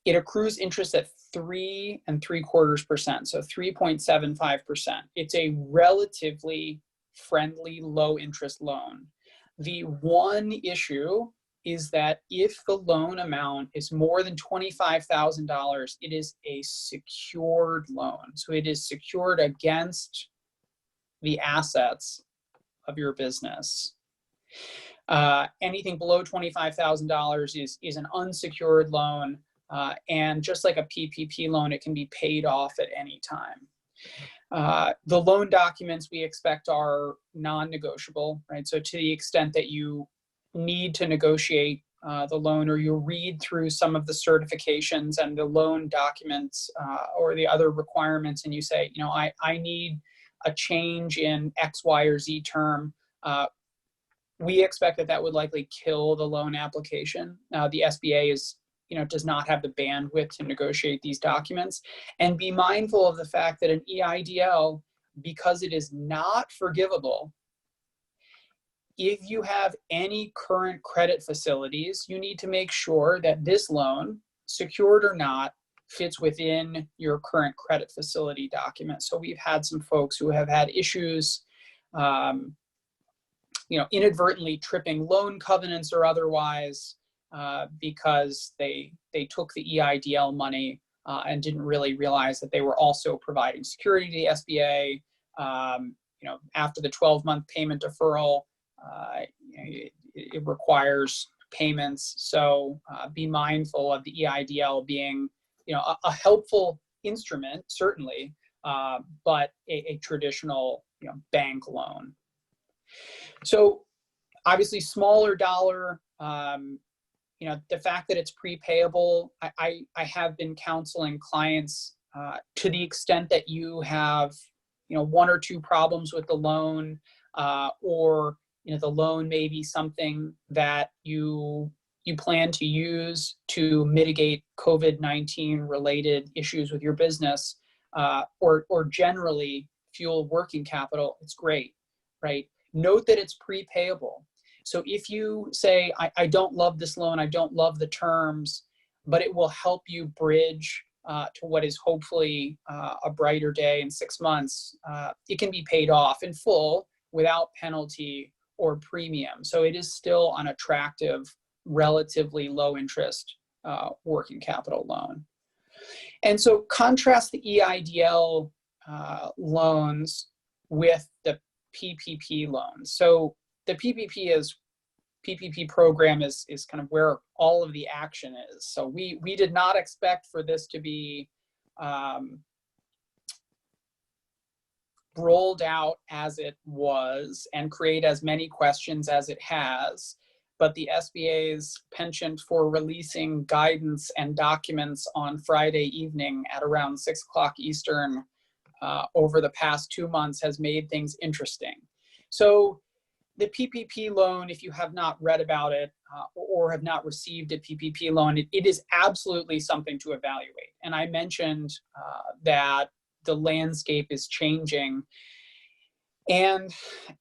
Speaker 7: It accrues interest at 3 3/4%, so 3.75%. It's a relatively friendly, low interest loan. The one issue is that if the loan amount is more than $25,000, it is a secured loan. So it is secured against the assets of your business. Anything below $25,000 is an unsecured loan. And just like a PPP loan, it can be paid off at any time. The loan documents we expect are non-negotiable, right? So to the extent that you need to negotiate the loan, or you read through some of the certifications and the loan documents or the other requirements, and you say, I need a change in X, Y, or Z term, we expect that would likely kill the loan application. The SBA does not have the bandwidth to negotiate these documents. And be mindful of the fact that an EIDL, because it is not forgivable, if you have any current credit facilities, you need to make sure that this loan, secured or not, fits within your current credit facility document. So we've had some folks who have had issues, inadvertently tripping loan covenants or otherwise, because they took the EIDL money and didn't really realize that they were also providing security to the SBA. After the 12-month payment deferral, it requires payments. So be mindful of the EIDL being, a helpful instrument, certainly, but a traditional, bank loan. So obviously smaller dollar, the fact that it's prepayable, I have been counseling clients to the extent that you have, 1 or 2 problems with the loan, or, the loan may be something that you plan to use to mitigate COVID-19 related issues with your business, or generally fuel working capital, it's great, right? Note that it's prepayable. So if you say, I don't love this loan, I don't love the terms, but it will help you bridge to what is hopefully a brighter day in 6 months, it can be paid off in full without penalty or premium. So it is still an attractive, relatively low interest working capital loan. And so contrast the EIDL loans with the PPP loans. So the PPP program is kind of where all of the action is. So we did not expect for this to be rolled out as it was and create as many questions as it has. But the SBA's penchant for releasing guidance and documents on Friday evening at around 6 o'clock Eastern over the past 2 months has made things interesting. So the PPP loan, if you have not read about it or have not received a PPP loan, it is absolutely something to evaluate. And I mentioned that the landscape is changing. And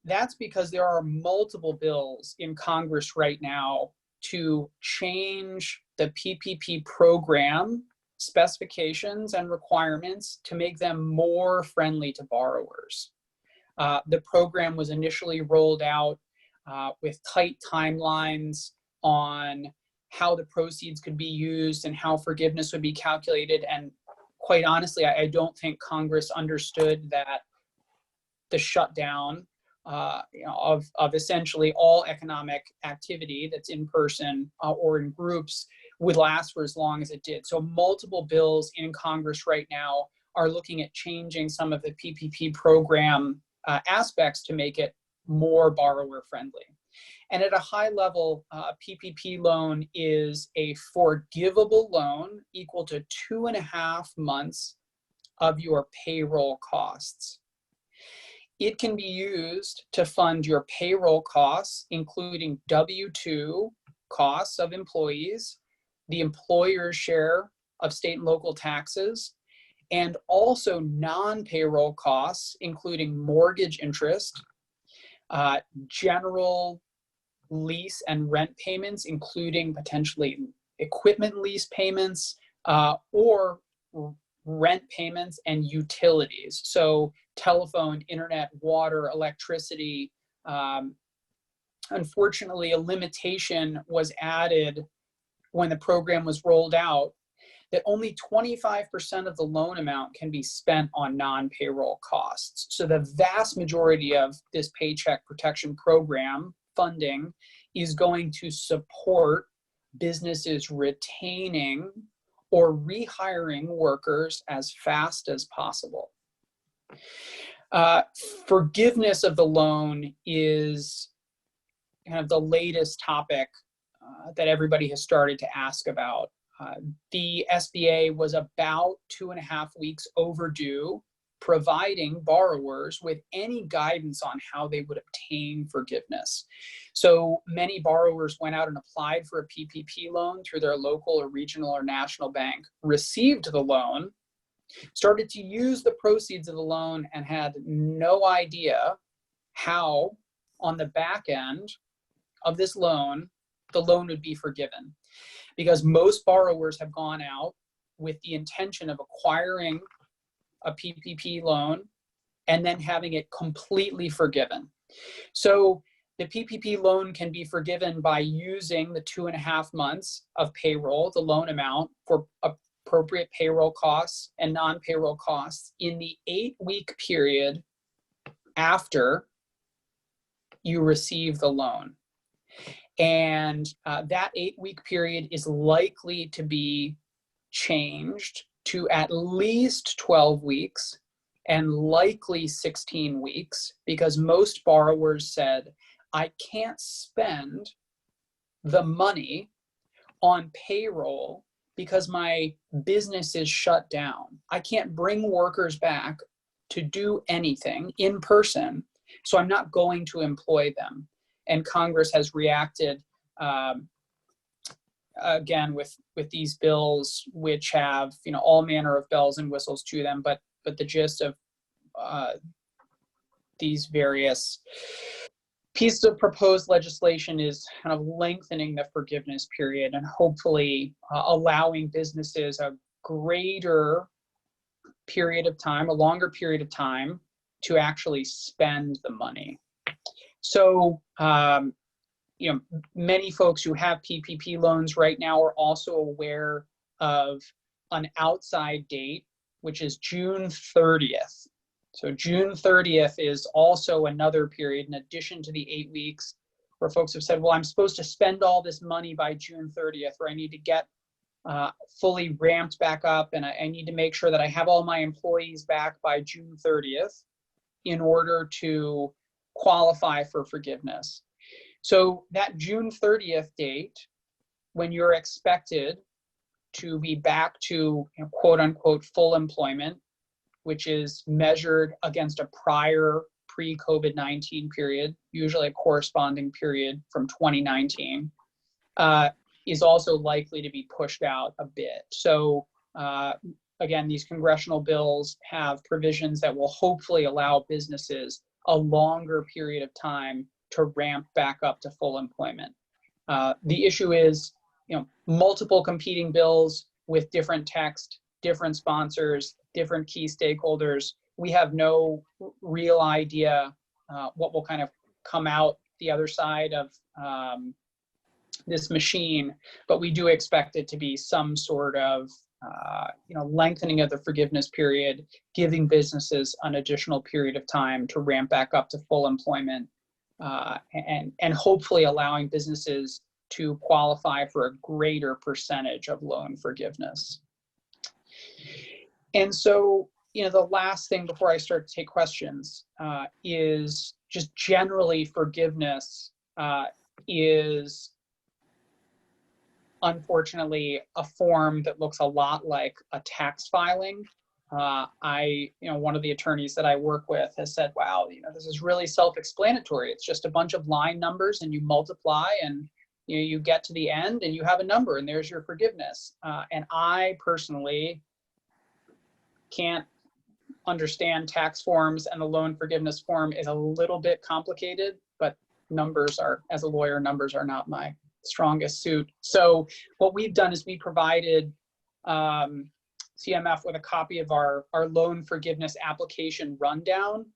Speaker 7: that's because there are multiple bills in Congress right now to change the PPP program specifications and requirements to make them more friendly to borrowers. The program was initially rolled out with tight timelines on how the proceeds could be used and how forgiveness would be calculated. And quite honestly, I don't think Congress understood that the shutdown of essentially all economic activity that's in person or in groups would last for as long as it did. So multiple bills in Congress right now are looking at changing some of the PPP program aspects to make it more borrower friendly. And at a high level, PPP loan is a forgivable loan equal to 2.5 months of your payroll costs. It can be used to fund your payroll costs, including W-2 costs of employees, the employer's share of state and local taxes, and also non-payroll costs, including mortgage interest, general lease and rent payments, including potentially equipment lease payments, or rent payments and utilities. So telephone, internet, water, electricity. Unfortunately, a limitation was added when the program was rolled out that only 25% of the loan amount can be spent on non-payroll costs. So the vast majority of this Paycheck Protection Program funding is going to support businesses retaining or rehiring workers as fast as possible. Forgiveness of the loan is kind of the latest topic that everybody has started to ask about. The SBA was about 2.5 weeks overdue providing borrowers with any guidance on how they would obtain forgiveness. So many borrowers went out and applied for a PPP loan through their local or regional or national bank, received the loan, started to use the proceeds of the loan, and had no idea how on the back end of this loan, the loan would be forgiven. Because most borrowers have gone out with the intention of acquiring a PPP loan and then having it completely forgiven. So the PPP loan can be forgiven by using the 2.5 months of payroll, the loan amount, for appropriate payroll costs and non-payroll costs in the 8-week period after you receive the loan. And that 8-week period is likely to be changed to at least 12 weeks and likely 16 weeks, because most borrowers said, I can't spend the money on payroll because my business is shut down. I can't bring workers back to do anything in person, so I'm not going to employ them. And Congress has reacted again with these bills, which have all manner of bells and whistles to them. But the gist of these various pieces of proposed legislation is kind of lengthening the forgiveness period and hopefully allowing businesses a greater period of time, a longer period of time, to actually spend the money. So, many folks who have PPP loans right now are also aware of an outside date, which is June 30th. So June 30th is also another period in addition to the 8 weeks where folks have said, well, I'm supposed to spend all this money by June 30th, or I need to get fully ramped back up, and I need to make sure that I have all my employees back by June 30th in order to qualify for forgiveness. So that June 30th date, when you're expected to be back to quote unquote full employment, which is measured against a prior pre-COVID-19 period, usually a corresponding period from 2019, is also likely to be pushed out a bit. So again, these congressional bills have provisions that will hopefully allow businesses a longer period of time to ramp back up to full employment. The issue is, multiple competing bills with different text, different sponsors, different key stakeholders. We have no real idea what will kind of come out the other side of this machine, but we do expect it to be some sort of lengthening of the forgiveness period, giving businesses an additional period of time to ramp back up to full employment, and hopefully allowing businesses to qualify for a greater percentage of loan forgiveness. And so, the last thing before I start to take questions is just generally forgiveness is unfortunately a form that looks a lot like a tax filing. One of the attorneys that I work with has said, wow, this is really self-explanatory. It's just a bunch of line numbers and you multiply and you get to the end and you have a number and there's your forgiveness. And I personally can't understand tax forms, and the loan forgiveness form is a little bit complicated, but as a lawyer, numbers are not my strongest suit. So what we've done is we provided CMF with a copy of our loan forgiveness application rundown,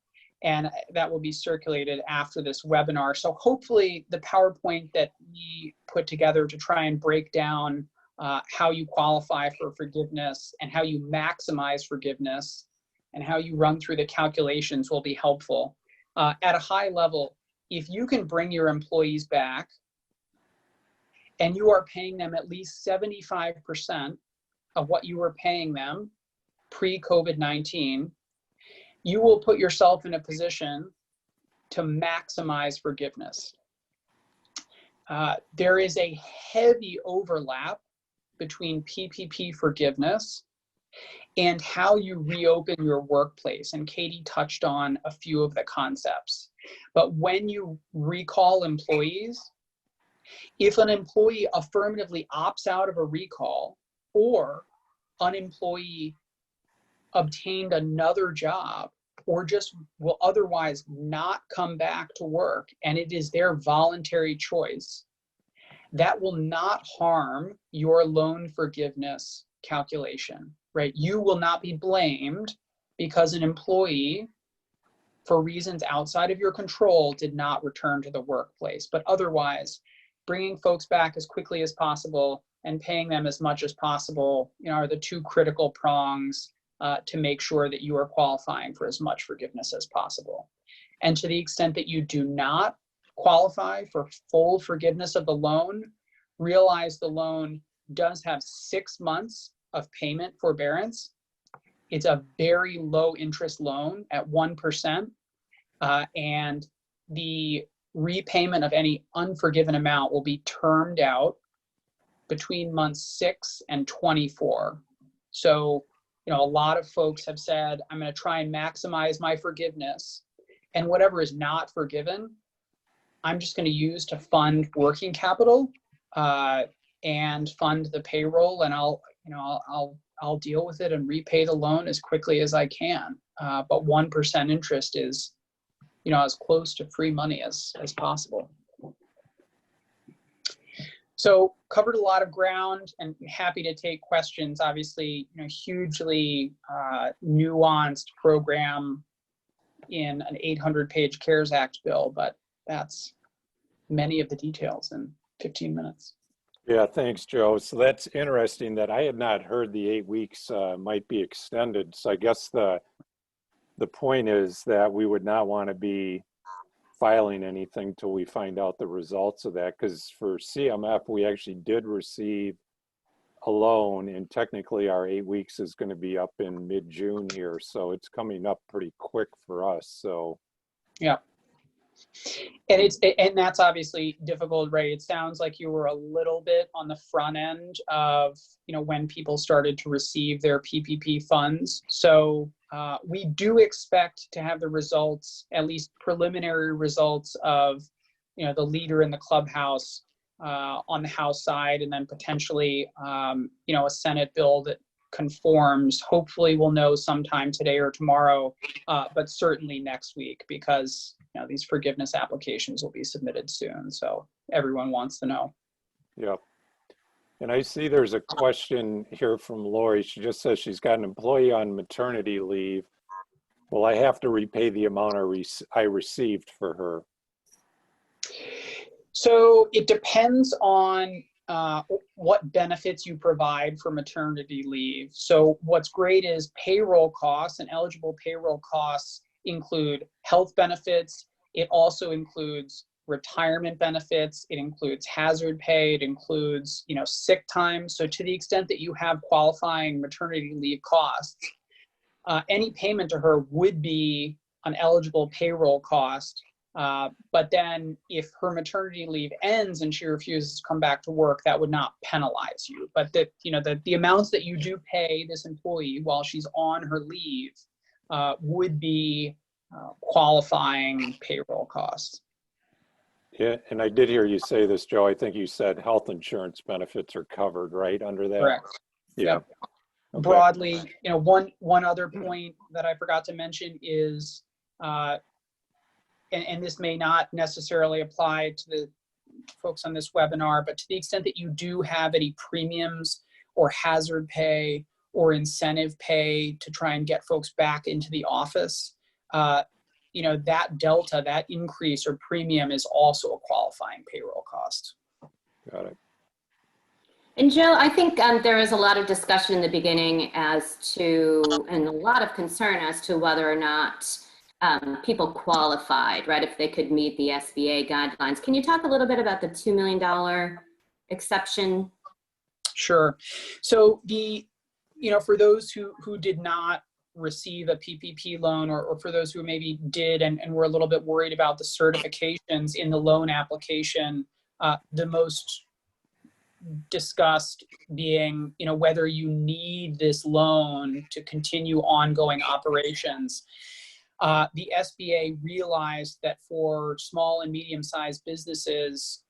Speaker 7: and that will be circulated after this webinar. So hopefully the PowerPoint that we put together to try and break down how you qualify for forgiveness and how you maximize forgiveness and how you run through the calculations will be helpful. At a high level, if you can bring your employees back and you are paying them at least 75% of what you were paying them pre-COVID-19, you will put yourself in a position to maximize forgiveness. There is a heavy overlap between PPP forgiveness and how you reopen your workplace. And Katie touched on a few of the concepts. But when you recall employees, if an employee affirmatively opts out of a recall, or an employee obtained another job, or just will otherwise not come back to work, and it is their voluntary choice, that will not harm your loan forgiveness calculation, right? You will not be blamed because an employee, for reasons outside of your control, did not return to the workplace. But otherwise, bringing folks back as quickly as possible and paying them as much as possible, are the two critical prongs to make sure that you are qualifying for as much forgiveness as possible. And to the extent that you do not qualify for full forgiveness of the loan, realize the loan does have 6 months of payment forbearance. It's a very low interest loan at 1%, and the repayment of any unforgiven amount will be termed out between months 6 and 24. So, a lot of folks have said, I'm going to try and maximize my forgiveness, and whatever is not forgiven, I'm just going to use to fund working capital and fund the payroll, and I'll deal with it and repay the loan as quickly as I can. But 1% interest is, as close to free money as possible. So covered a lot of ground, and happy to take questions. Obviously, hugely nuanced program in an 800-page CARES Act bill, but that's many of the details in 15 minutes.
Speaker 1: Yeah, thanks, Joe. So that's interesting that I had not heard the 8 weeks might be extended. So I guess the point is that we would not want to be filing anything till we find out the results of that, because for CMF, we actually did receive a loan, and technically our 8 weeks is going to be up in mid-June here. So it's coming up pretty quick for us. So
Speaker 7: yeah. And that's obviously difficult, right? It sounds like you were a little bit on the front end of, when people started to receive their PPP funds. So we do expect to have the results, at least preliminary results of, the leader in the clubhouse on the House side, and then potentially, a Senate bill that conforms. Hopefully we'll know sometime today or tomorrow, but certainly next week, because these forgiveness applications will be submitted soon. So everyone wants to know.
Speaker 1: Yep. And I see there's a question here from Lori. She just says she's got an employee on maternity leave. Will I have to repay the amount I received for her?
Speaker 7: So it depends on what benefits you provide for maternity leave. So what's great is payroll costs, and eligible payroll costs include health benefits. It also includes retirement benefits. It includes hazard pay. It includes, sick time. So to the extent that you have qualifying maternity leave costs, any payment to her would be an eligible payroll cost. But then if her maternity leave ends and she refuses to come back to work, that would not penalize you. But the amounts that you do pay this employee while she's on her leave would be qualifying payroll costs.
Speaker 1: Yeah, and I did hear you say this, Joe. I think you said health insurance benefits are covered, right, under that?
Speaker 7: Correct.
Speaker 1: Yeah.
Speaker 7: Yep.
Speaker 1: Okay.
Speaker 7: Broadly, one other point that I forgot to mention is, and this may not necessarily apply to the folks on this webinar, but to the extent that you do have any premiums or hazard pay or incentive pay to try and get folks back into the office, that delta, that increase or premium is also a qualifying payroll cost.
Speaker 1: Got it.
Speaker 5: And Joe, I think there was a lot of discussion in the beginning and a lot of concern as to whether or not people qualified, right? If they could meet the SBA guidelines. Can you talk a little bit about the $2 million exception?
Speaker 7: Sure. So for those who did not receive a PPP loan, or for those who maybe did and were a little bit worried about the certifications in the loan application, the most discussed being, whether you need this loan to continue ongoing operations. The SBA realized that for small and medium-sized businesses,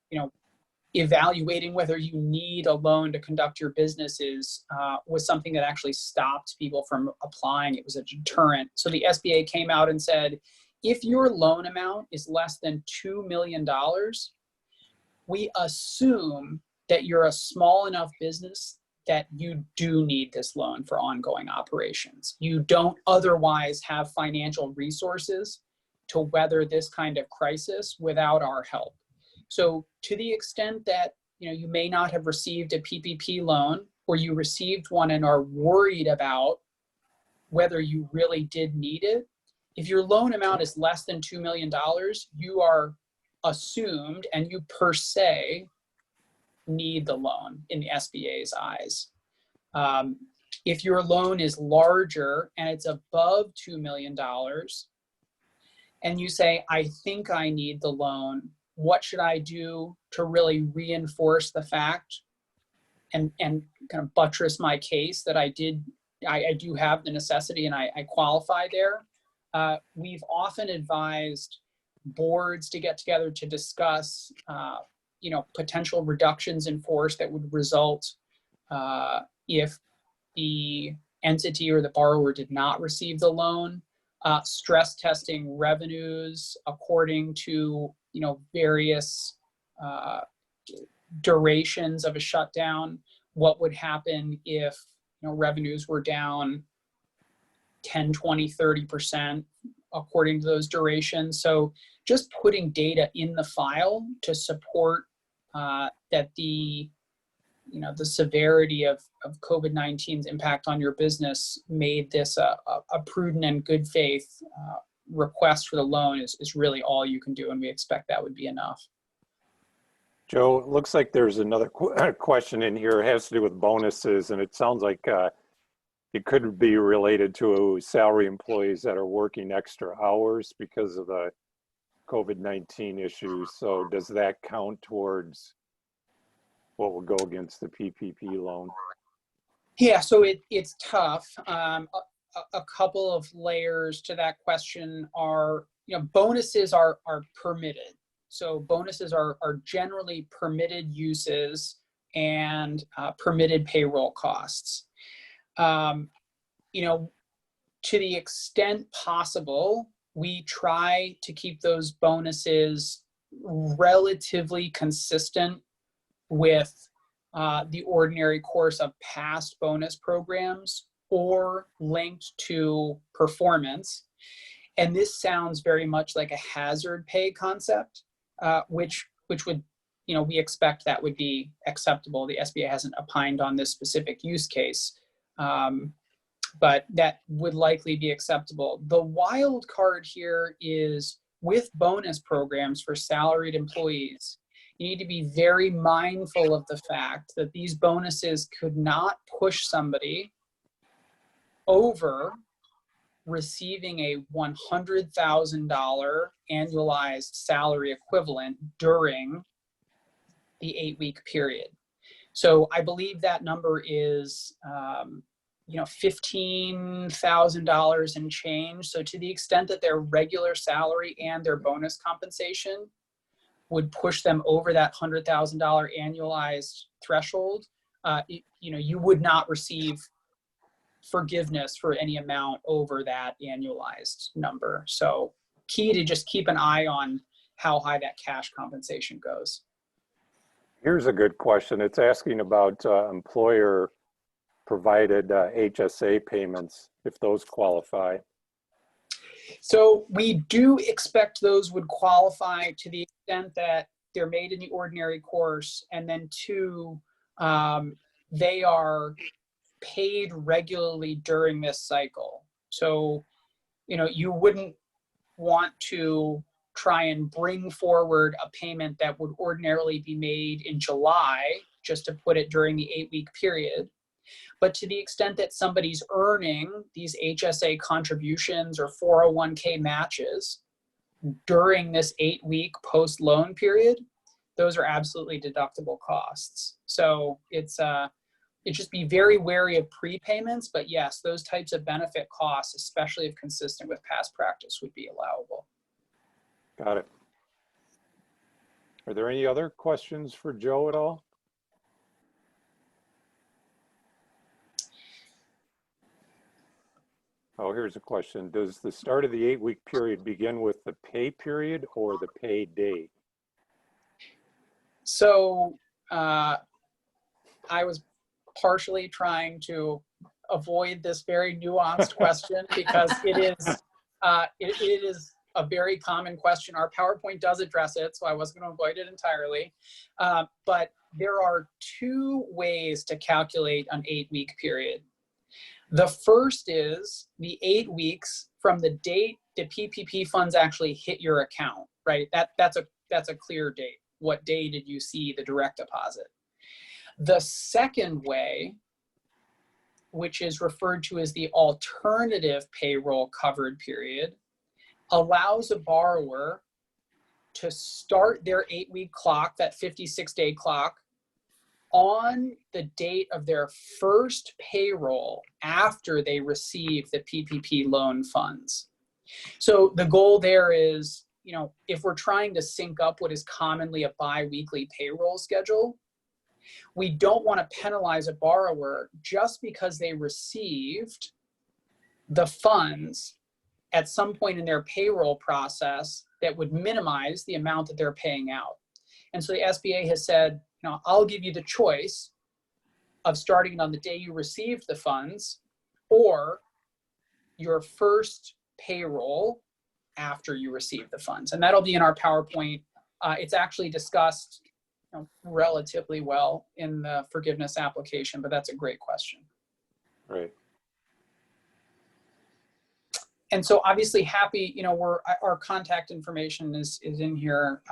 Speaker 7: evaluating whether you need a loan to conduct your businesses was something that actually stopped people from applying. It was a deterrent. So the SBA came out and said, if your loan amount is less than $2 million, we assume that you're a small enough business that you do need this loan for ongoing operations. You don't otherwise have financial resources to weather this kind of crisis without our help. So to the extent that you may not have received a PPP loan, or you received one and are worried about whether you really did need it, if your loan amount is less than $2 million, you are assumed and you per se need the loan in the SBA's eyes. If your loan is larger and it's above $2 million, and you say, I think I need the loan, what should I do to really reinforce the fact and kind of buttress my case that I do have the necessity and I qualify there? We've often advised boards to get together to discuss potential reductions in force that would result if the entity or the borrower did not receive the loan, stress testing revenues according to various durations of a shutdown. What would happen if revenues were down 10, 20, 30% according to those durations? So just putting data in the file to support that the severity of COVID-19's impact on your business made this a prudent and good faith request for the loan is really all you can do, and we expect that would be enough.
Speaker 1: Joe, it looks like there's another question in here. It has to do with bonuses, and it sounds like it could be related to salary employees that are working extra hours because of the COVID-19 issues. So does that count towards what will go against the PPP loan?
Speaker 7: Yeah, so it's tough. A couple of layers to that question are, bonuses are permitted. So bonuses are generally permitted uses and permitted payroll costs. you know, to the extent possible, we try to keep those bonuses relatively consistent with the ordinary course of past bonus programs or linked to performance. And this sounds very much like a hazard pay concept, which would, you know, we expect that would be acceptable. The SBA hasn't opined on this specific use case, but that would likely be acceptable. The wild card here is with bonus programs for salaried employees, you need to be very mindful of the fact that these bonuses could not push somebody over receiving a $100,000 annualized salary equivalent during the 8-week period. So I believe that number is, you know, $15,000 and change. So to the extent that their regular salary and their bonus compensation would push them over that $100,000 annualized threshold, you know, you would not receive forgiveness for any amount over that annualized number. So key to just keep an eye on how high that cash compensation goes.
Speaker 1: Here's a good question. It's asking about employer provided HSA payments, if those qualify.
Speaker 7: So we do expect those would qualify to the extent that they're made in the ordinary course, and then two, they are paid regularly during this cycle. So, you know, you wouldn't want to try and bring forward a payment that would ordinarily be made in July just to put it during the 8-week period. But to the extent that somebody's earning these HSA contributions or 401k matches during this 8-week post-loan period, those are absolutely deductible costs. So it's just be very wary of prepayments, but yes, those types of benefit costs, especially if consistent with past practice, would be allowable.
Speaker 1: Got it. Are there any other questions for Joe at all? Oh, here's a question. Does the start of the 8-week period begin with the pay period or the pay day?
Speaker 7: So I was partially trying to avoid this very nuanced question because it is a very common question. Our PowerPoint does address it, so I wasn't going to avoid it entirely. But there are two ways to calculate an 8-week period. The first is the 8 weeks from the date the PPP funds actually hit your account, right? That's a clear date. What day did you see the direct deposit? The second way, which is referred to as the alternative payroll covered period, allows a borrower to start their 8-week clock, that 56-day clock, on the date of their first payroll after they receive the PPP loan funds. So the goal there is, you know, if we're trying to sync up what is commonly a bi-weekly payroll schedule, we don't want to penalize a borrower just because they received the funds at some point in their payroll process that would minimize the amount that they're paying out. And so the SBA has said, you know, I'll give you the choice of starting it on the day you received the funds or your first payroll after you receive the funds. And that'll be in our PowerPoint. It's actually discussed, you know, relatively well in the forgiveness application, but that's a great question.
Speaker 1: Right.
Speaker 7: And so obviously happy, you know, our contact information is in here.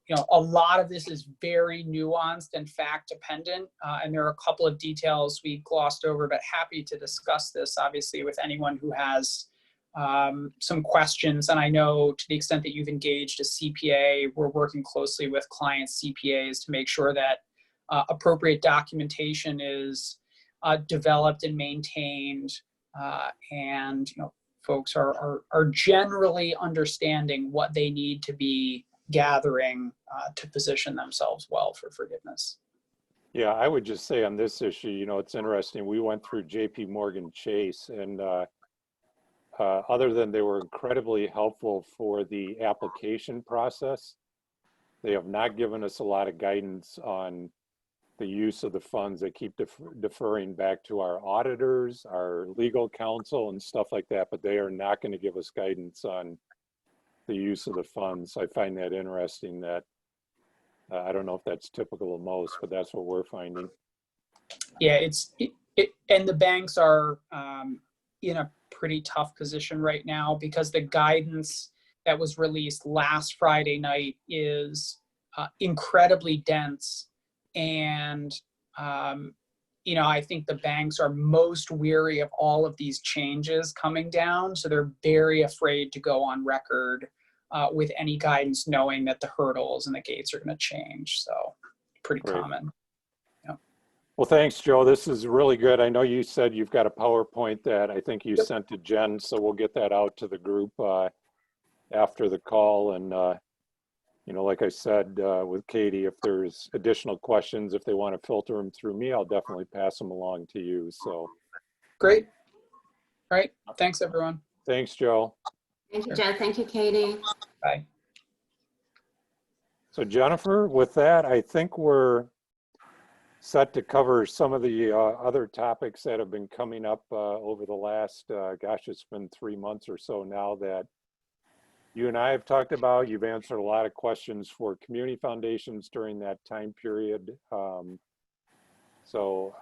Speaker 7: You know, a lot of this is very nuanced and fact dependent. And there are a couple of details we glossed over, but happy to discuss this obviously with anyone who has some questions. And I know to the extent that you've engaged a CPA, we're working closely with client CPAs to make sure that appropriate documentation is developed and maintained. And, you know, folks are generally understanding what they need to be gathering to position themselves well for forgiveness.
Speaker 1: Yeah, I would just say on this issue, you know, it's interesting. We went through JP Morgan Chase, and other than they were incredibly helpful for the application process, they have not given us a lot of guidance on the use of the funds. They keep deferring back to our auditors, our legal counsel, and stuff like that, but they are not going to give us guidance on the use of the funds. I find that interesting that I don't know if that's typical of most, but that's what we're finding.
Speaker 7: Yeah, and the banks are in a pretty tough position right now because the guidance that was released last Friday night is incredibly dense. And, you know, I think the banks are most weary of all of these changes coming down. So they're very afraid to go on record with any guidance, knowing that the hurdles and the gates are going to change. So pretty
Speaker 1: Great.
Speaker 7: common.
Speaker 1: Well, thanks, Joe. This is really good. I know you said you've got a PowerPoint that I think you
Speaker 7: Yep.
Speaker 1: sent to Jen, so we'll get that out to the group after the call. And, you know, like I said with Katie, if there's additional questions, if they want to filter them through me, I'll definitely pass them along to you. So
Speaker 7: Great. All right. Thanks, everyone.
Speaker 1: thanks, Joe.
Speaker 5: Thank you, Joe. Thank you, Katie.
Speaker 7: Bye.
Speaker 1: So Jennifer, with that, I think we're set to cover some of the other topics that have been coming up over the last, gosh, it's been 3 months or so now that you and I have talked about. You've answered a lot of questions for community foundations during that time period. So,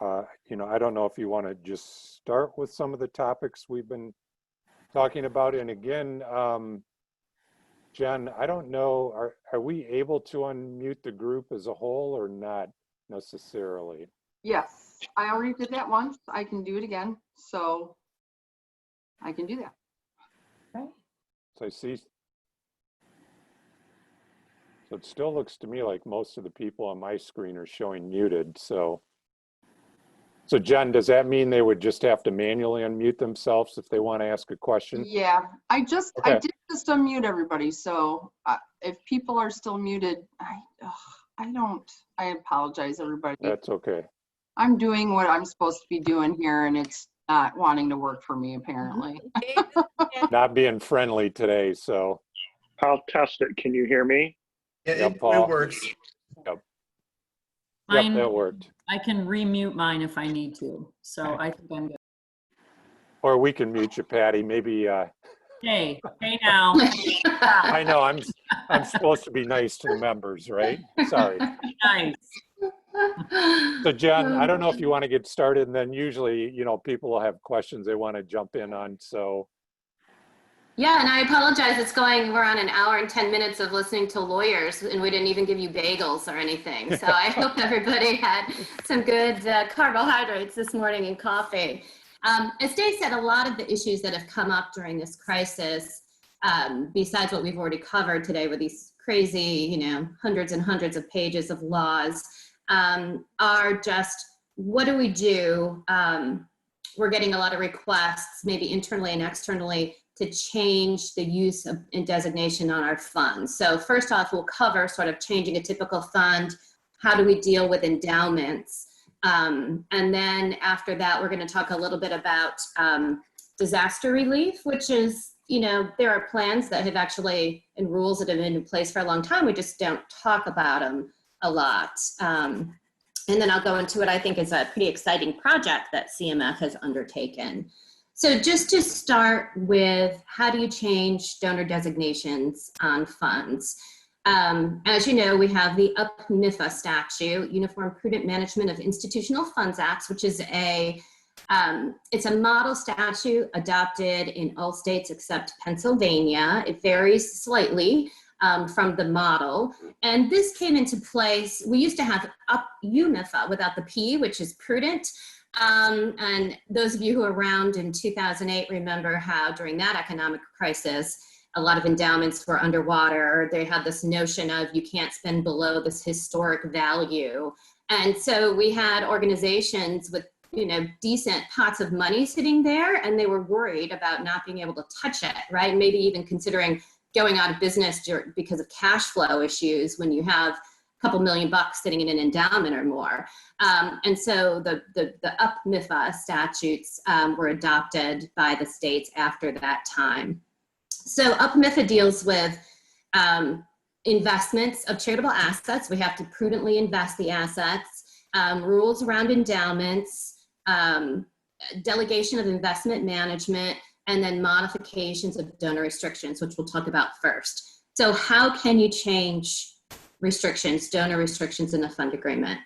Speaker 1: you know, I don't know if you want to just start with some of the topics we've been talking about. And again, Jen, I don't know, are we able to unmute the group as a whole or not necessarily?
Speaker 4: Yes, I already did that once. I can do it again. So I can do that.
Speaker 1: So I see. So it still looks to me like most of the people on my screen are showing muted. So Jen, does that mean they would just have to manually unmute themselves if they want to ask a question?
Speaker 4: Yeah, I did
Speaker 1: Okay.
Speaker 4: just unmute everybody. So if people are still muted, I apologize, everybody.
Speaker 1: That's okay.
Speaker 4: I'm doing what I'm supposed to be doing here, and it's not wanting to work for me, apparently.
Speaker 1: Not being friendly today, so.
Speaker 8: I'll test it. Can you hear me?
Speaker 6: Yeah,
Speaker 1: Yep,
Speaker 6: it
Speaker 1: Paul.
Speaker 6: works.
Speaker 1: Yep,
Speaker 3: Mine,
Speaker 1: that worked.
Speaker 3: I can remute mine if I need to. So I think I'm good.
Speaker 1: Or we can mute you, Patty. Maybe,
Speaker 3: Hey now.
Speaker 1: I know I'm supposed to be nice to the members, right? Sorry.
Speaker 3: Nice.
Speaker 1: So Jen, I don't know if you want to get started, and then usually, you know, people will have questions they want to jump in on. So
Speaker 5: Yeah, and I apologize. We're on an hour and 10 minutes of listening to lawyers, and we didn't even give you bagels or anything. So I hope everybody had some good carbohydrates this morning and coffee. As Dave said, a lot of the issues that have come up during this crisis, besides what we've already covered today with these crazy, you know, hundreds and hundreds of pages of laws, are just, what do we do? We're getting a lot of requests, maybe internally and externally, to change the use of and designation on our funds. So first off, we'll cover sort of changing a typical fund. How do we deal with endowments? And then after that, we're going to talk a little bit about disaster relief, which is, you know, there are plans that have actually, and rules that have been in place for a long time. We just don't talk about them a lot. And then I'll go into what I think is a pretty exciting project that CMF has undertaken. So just to start with, how do you change donor designations on funds? As you know, we have the UPMIFA statute, Uniform Prudent Management of Institutional Funds Act, which is it's a model statute adopted in all states except Pennsylvania. It varies slightly from the model. And this came into place, we used to have UMIFA without the P, which is prudent. And those of you who were around in 2008 remember how during that economic crisis, a lot of endowments were underwater. They had this notion of you can't spend below this historic value. And so we had organizations with, you know, decent pots of money sitting there, and they were worried about not being able to touch it, right? Maybe even considering going out of business because of cash flow issues when you have couple $1 million sitting in an endowment or more. And so the UP-MIFA statutes were adopted by the states after that time. So UP-MIFA deals with investments of charitable assets. We have to prudently invest the assets, rules around endowments, delegation of investment management, and then modifications of donor restrictions, which we'll talk about first. So how can you change restrictions, donor restrictions in a fund agreement?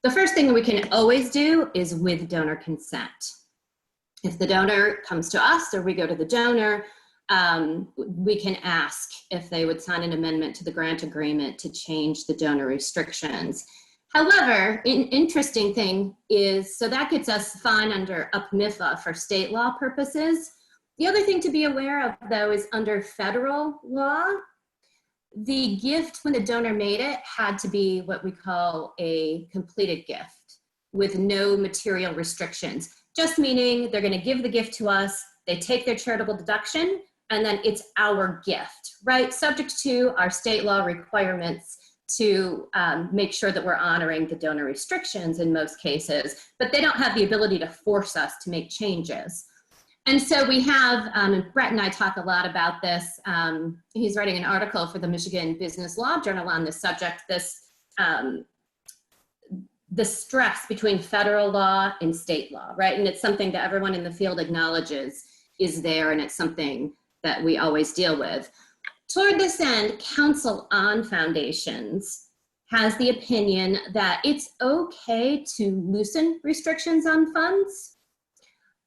Speaker 5: The first thing we can always do is with donor consent. If the donor comes to us or we go to the donor, we can ask if they would sign an amendment to the grant agreement to change the donor restrictions. However, an interesting thing is, so that gets us fine under UP-MIFA for state law purposes. The other thing to be aware of, though, is under federal law, the gift when the donor made it had to be what we call a completed gift with no material restrictions, just meaning they're going to give the gift to us, they take their charitable deduction, and then it's our gift, right? Subject to our state law requirements to make sure that we're honoring the donor restrictions in most cases, but they don't have the ability to force us to make changes. And so we have, and Brett and I talk a lot about this. He's writing an article for the Michigan Business Law Journal on this subject, the stress between federal law and state law, right? And it's something that everyone in the field acknowledges is there, and it's something that we always deal with. Toward this end, Council on Foundations has the opinion that it's okay to loosen restrictions on funds,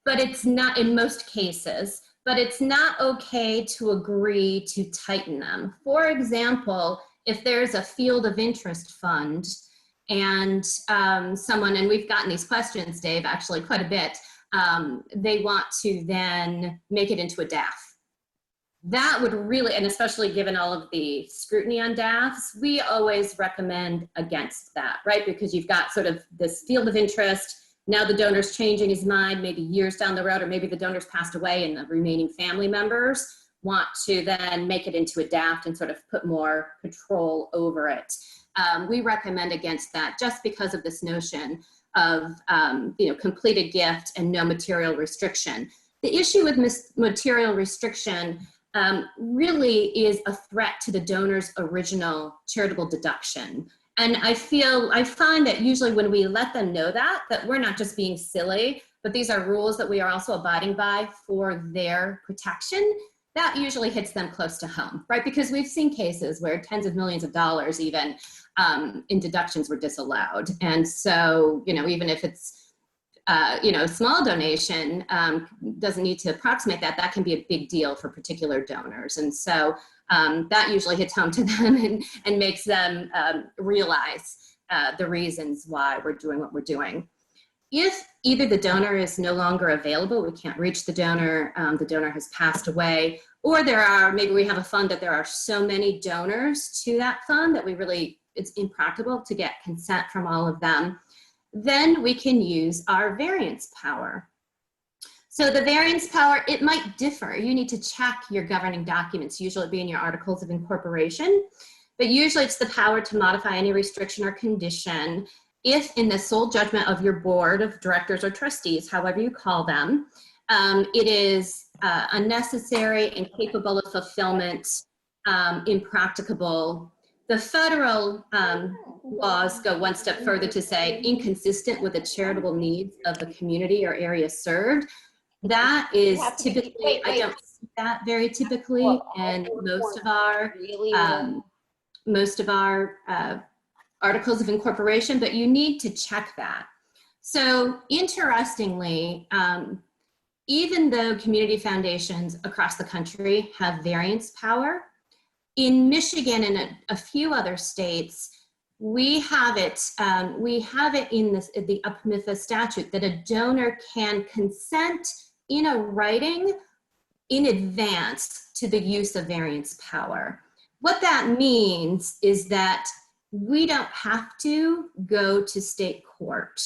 Speaker 5: but it's not in most cases, but it's not okay to agree to tighten them. For example, if there's a field of interest fund and someone, and we've gotten these questions, Dave, actually quite a bit, they want to then make it into a DAF. That would really, and especially given all of the scrutiny on DAFs, we always recommend against that, right? Because you've got sort of this field of interest. Now the donor's changing his mind, maybe years down the road, or maybe the donor's passed away and the remaining family members want to then make it into a DAF and sort of put more control over it. We recommend against that just because of this notion of completed gift and no material restriction. The issue with material restriction really is a threat to the donor's original charitable deduction. And I find that usually when we let them know that we're not just being silly, but these are rules that we are also abiding by for their protection, that usually hits them close to home, right? Because we've seen cases where tens of millions of dollars even in deductions were disallowed. And so, even if it's a small donation, doesn't need to approximate that. That can be a big deal for particular donors. And so that usually hits home to them and makes them realize the reasons why we're doing what we're doing. If either the donor is no longer available, we can't reach the donor has passed away, or maybe we have a fund that there are so many donors to that fund that it's impractical to get consent from all of them, then we can use our variance power. So the variance power, it might differ. You need to check your governing documents, usually it'd be in your articles of incorporation, but usually it's the power to modify any restriction or condition if in the sole judgment of your board of directors or trustees, however you call them, it is unnecessary, incapable of fulfillment, impracticable. The federal laws go one step further to say inconsistent with the charitable needs of the community or area served. That is typically, I don't see that very typically, and most of our articles of incorporation, but you need to check that. So interestingly, even though community foundations across the country have variance power, in Michigan and a few other states, we have it in the UP-MIFA statute that a donor can consent in a writing in advance to the use of variance power. What that means is that we don't have to go to state court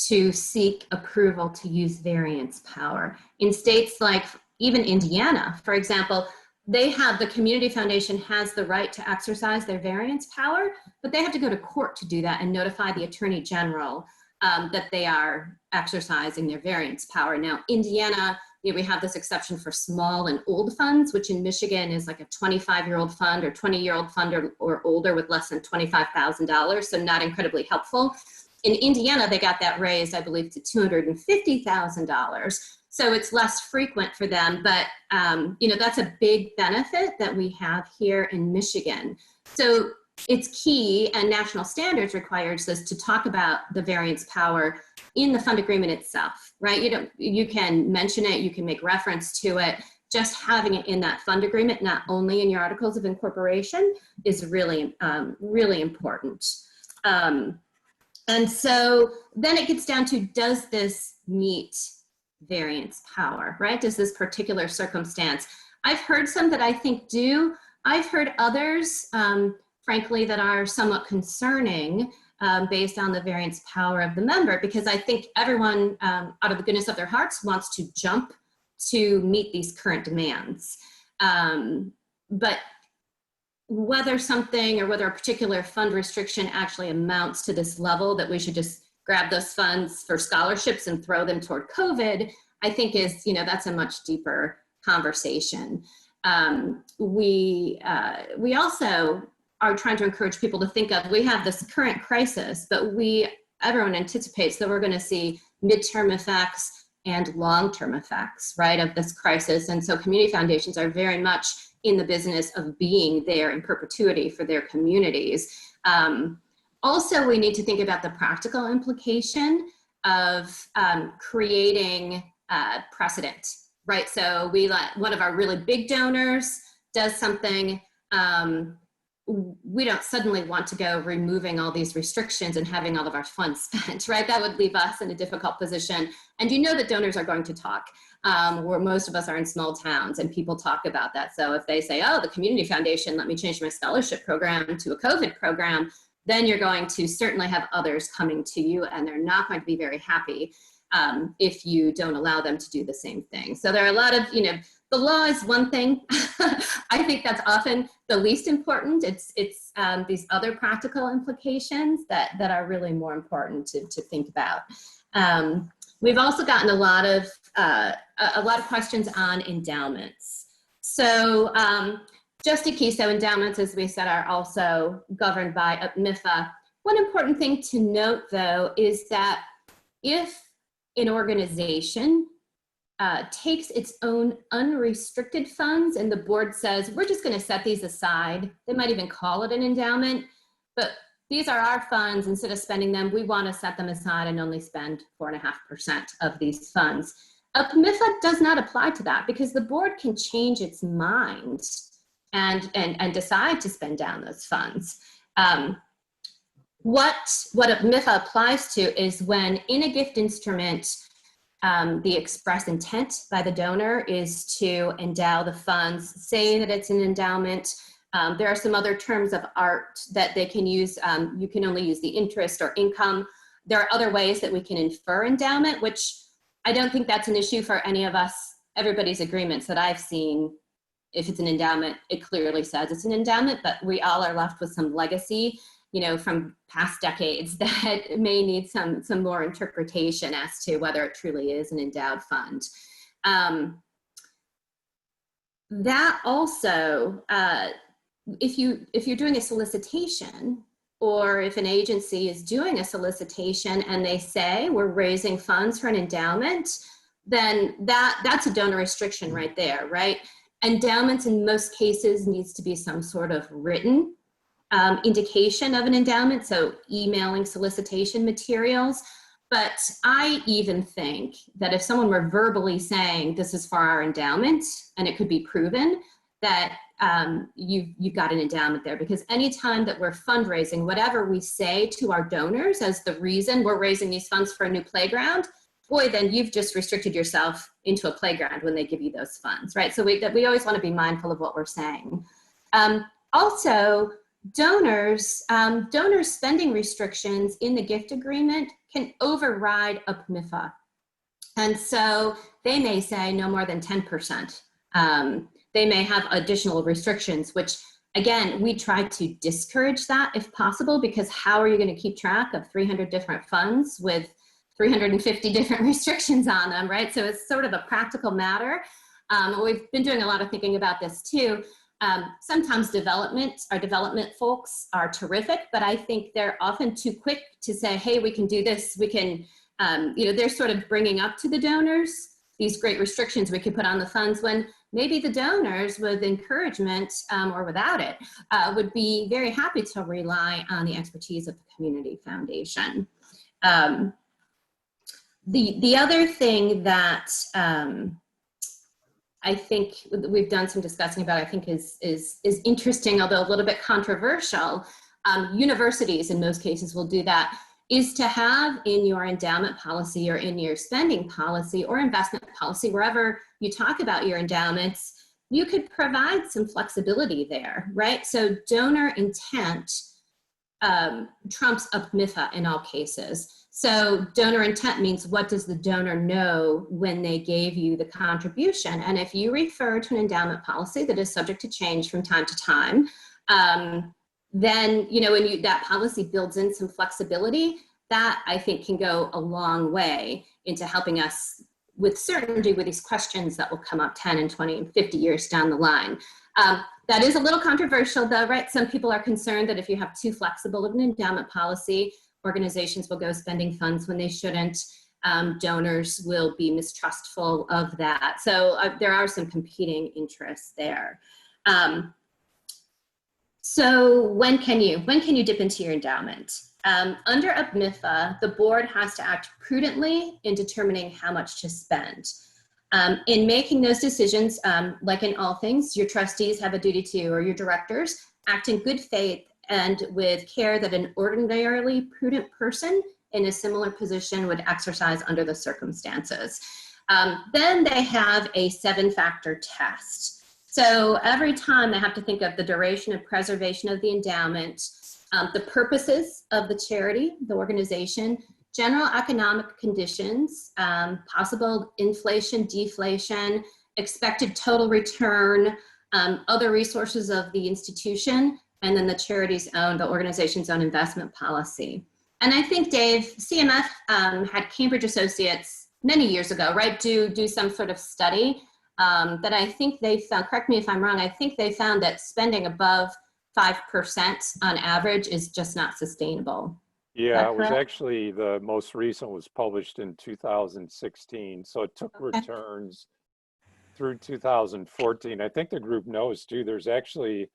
Speaker 5: to seek approval to use variance power. In states like even Indiana, for example, the Community Foundation has the right to exercise their variance power, but they have to go to court to do that and notify the Attorney General that they are exercising their variance power. Now, Indiana, we have this exception for small and old funds, which in Michigan is like a 25-year-old fund or 20-year-old fund or older with less than $25,000, so not incredibly helpful. In Indiana, they got that raised, I believe, to $250,000. So it's less frequent for them, but that's a big benefit that we have here in Michigan. So it's key, and national standards requires us to talk about the variance power in the fund agreement itself, right? You can mention it, you can make reference to it. Just having it in that fund agreement, not only in your articles of incorporation, is really, really important. And so then it gets down to, does this meet variance power, right? Does this particular circumstance? I've heard some that I think do. I've heard others, frankly, that are somewhat concerning based on the variance power of the member, because I think everyone, out of the goodness of their hearts, wants to jump to meet these current demands. But whether something or whether a particular fund restriction actually amounts to this level that we should just grab those funds for scholarships and throw them toward COVID, I think is, that's a much deeper conversation. We also are trying to encourage people to think of, we have this current crisis, but everyone anticipates that we're going to see midterm effects and long-term effects, right, of this crisis. And so community foundations are very much in the business of being there in perpetuity for their communities. Also, we need to think about the practical implication of creating precedent, right? So we let one of our really big donors does something, we don't suddenly want to go removing all these restrictions and having all of our funds spent, right? That would leave us in a difficult position. And that donors are going to talk, where most of us are in small towns and people talk about that. So if they say, oh, the Community Foundation let me change my scholarship program to a COVID program, then you're going to certainly have others coming to you, and they're not going to be very happy if you don't allow them to do the same thing. So there are a lot of, the law is one thing. I think that's often the least important. It's these other practical implications that are really more important to think about. We've also gotten a lot of questions on endowments. So just a key, so endowments, as we said, are also governed by MIFA. One important thing to note, though, is that if an organization takes its own unrestricted funds and the board says, we're just going to set these aside, they might even call it an endowment, but these are our funds, instead of spending them, we want to set them aside and only spend 4.5% of these funds. MIFA does not apply to that, because the board can change its mind and decide to spend down those funds. What MIFA applies to is when in a gift instrument, the express intent by the donor is to endow the funds, say that it's an endowment. There are some other terms of art that they can use. You can only use the interest or income. There are other ways that we can infer endowment, which I don't think that's an issue for any of us. Everybody's agreements that I've seen, if it's an endowment, it clearly says it's an endowment, but we all are left with some legacy, from past decades that may need some more interpretation as to whether it truly is an endowed fund. That also, if you're doing a solicitation, or if an agency is doing a solicitation and they say we're raising funds for an endowment, then that's a donor restriction right there, right? Endowments in most cases needs to be some sort of written indication of an endowment, so emailing solicitation materials. But I even think that if someone were verbally saying this is for our endowment, and it could be proven, that you've got an endowment there, because anytime that we're fundraising, whatever we say to our donors as the reason we're raising these funds for a new playground, boy, then you've just restricted yourself into a playground when they give you those funds, right? So we always want to be mindful of what we're saying. Also, donors spending restrictions in the gift agreement can override a PMIFA. And so they may say no more than 10%. they may have additional restrictions, which again, we try to discourage that if possible, because how are you going to keep track of 300 different funds with 350 different restrictions on them, right? So it's sort of a practical matter. We've been doing a lot of thinking about this too. Sometimes our development folks are terrific, but I think they're often too quick to say, hey, we can do this. We can, they're sort of bringing up to the donors these great restrictions we could put on the funds, when maybe the donors, with encouragement or without it, would be very happy to rely on the expertise of the community foundation. The other thing that I think we've done some discussing about, I think is interesting, although a little bit controversial, universities in most cases will do that, is to have in your endowment policy or in your spending policy or investment policy, wherever you talk about your endowments, you could provide some flexibility there, right? So donor intent trumps UPMIFA in all cases. So donor intent means, what does the donor know when they gave you the contribution? And if you refer to an endowment policy that is subject to change from time to time, then, when that policy builds in some flexibility, that I think can go a long way into helping us with certainty with these questions that will come up 10 and 20 and 50 years down the line. That is a little controversial though, right? Some people are concerned that if you have too flexible of an endowment policy, organizations will go spending funds when they shouldn't. Donors will be mistrustful of that. So there are some competing interests there. So when can you dip into your endowment? Under UPMIFA, the board has to act prudently in determining how much to spend. In making those decisions, like in all things, your trustees have a duty to, or your directors, act in good faith and with care that an ordinarily prudent person in a similar position would exercise under the circumstances. Then they have a 7-factor test. So every time they have to think of the duration of preservation of the endowment, the purposes of the charity, the organization, general economic conditions, possible inflation, deflation, expected total return, other resources of the institution, and then the organization's own investment policy. And I think, Dave, CMF had Cambridge Associates many years ago, right, do some sort of study that I think they found, correct me if I'm wrong, I think they found that spending above 5% on average is just not sustainable.
Speaker 1: Yeah, it was actually, the most recent was published in 2016. So it took returns through 2014. I think the group knows too, there's actually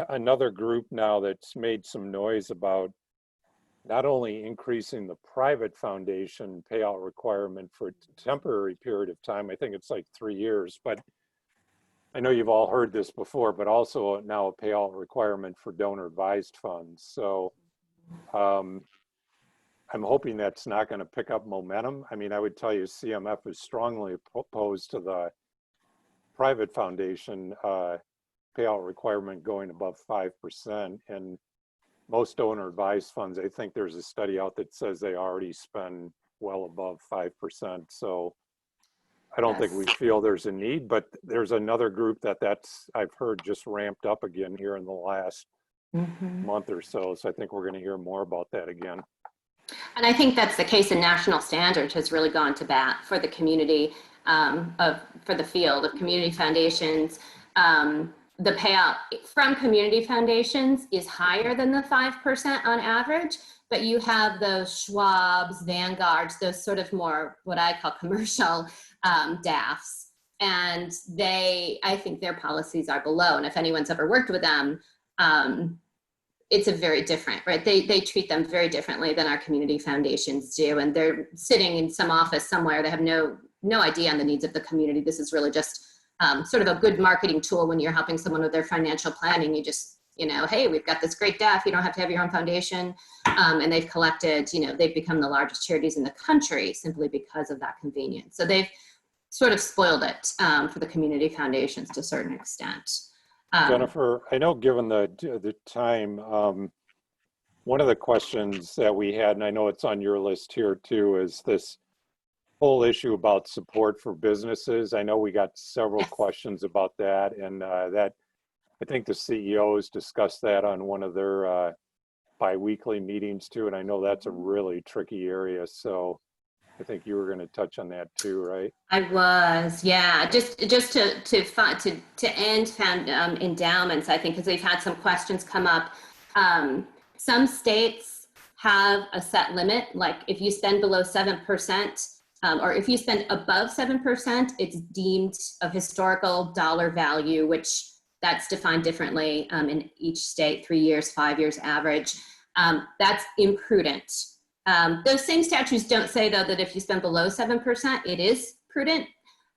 Speaker 1: another group now that's made some noise about not only increasing the private foundation payout requirement for a temporary period of time, I think it's like 3 years, but I know you've all heard this before, but also now a payout requirement for donor advised funds. So I'm hoping that's not going to pick up momentum. I mean, I would tell you CMF is strongly opposed to the private foundation payout requirement going above 5%. And most donor advised funds, I think there's a study out that says they already spend well above 5%. So I don't think we feel there's a need, but there's another group that's I've heard just ramped up again here in the last month or so. So I think we're going to hear more about that again.
Speaker 5: And I think that's the case. In National Standard has really gone to bat for the community, for the field of community foundations. The payout from community foundations is higher than the 5% on average, but you have those Schwabs, Vanguards, those sort of more what I call commercial DAFs. And I think their policies are below. And if anyone's ever worked with them, it's a very different, right? They treat them very differently than our community foundations do. And they're sitting in some office somewhere. They have no idea on the needs of the community. This is really just sort of a good marketing tool when you're helping someone with their financial planning. You just, hey, we've got this great DAF. You don't have to have your own foundation. And they've collected, they've become the largest charities in the country simply because of that convenience. So they've sort of spoiled it for the community foundations to a certain extent.
Speaker 1: Jennifer, I know given the time, one of the questions that we had, and I know it's on your list here too, is this whole issue about support for businesses. I know we got several
Speaker 5: Yes.
Speaker 1: questions about that, and that I think the CEOs discussed that on one of their bi-weekly meetings too, and I know that's a really tricky area. So I think you were going to touch on that too, right?
Speaker 5: I was, yeah. Just to end endowments, I think, because we've had some questions come up. Some states have a set limit, like if you spend below 7%, or if you spend above 7%, it's deemed of historical dollar value, which that's defined differently in each state, 3 years, 5 years average. That's imprudent. Those same statutes don't say, though, that if you spend below 7%, it is prudent.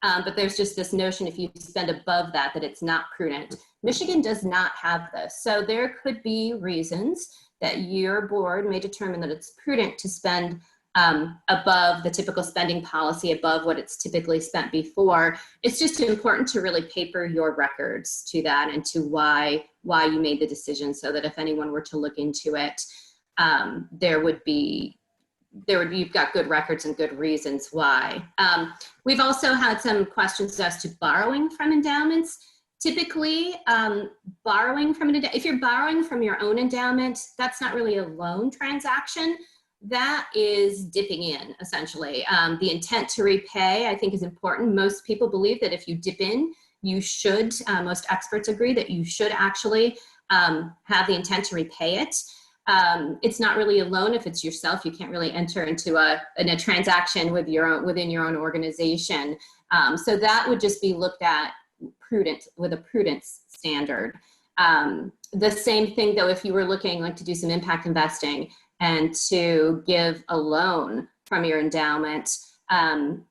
Speaker 5: But there's just this notion if you spend above that, that it's not prudent. Michigan does not have this. So there could be reasons that your board may determine that it's prudent to spend above the typical spending policy, above what it's typically spent before. It's just important to really paper your records to that and to why you made the decision, so that if anyone were to look into it, you've got good records and good reasons why. We've also had some questions as to borrowing from endowments. Typically, if you're borrowing from your own endowment, that's not really a loan transaction. That is dipping in, essentially. The intent to repay, I think, is important. Most people believe that if you dip in, you should, most experts agree that you should actually have the intent to repay it. It's not really a loan if it's yourself. You can't really enter into a transaction within your own organization. So that would just be looked at with a prudence standard. The same thing, though, if you were looking like to do some impact investing and to give a loan from your endowment,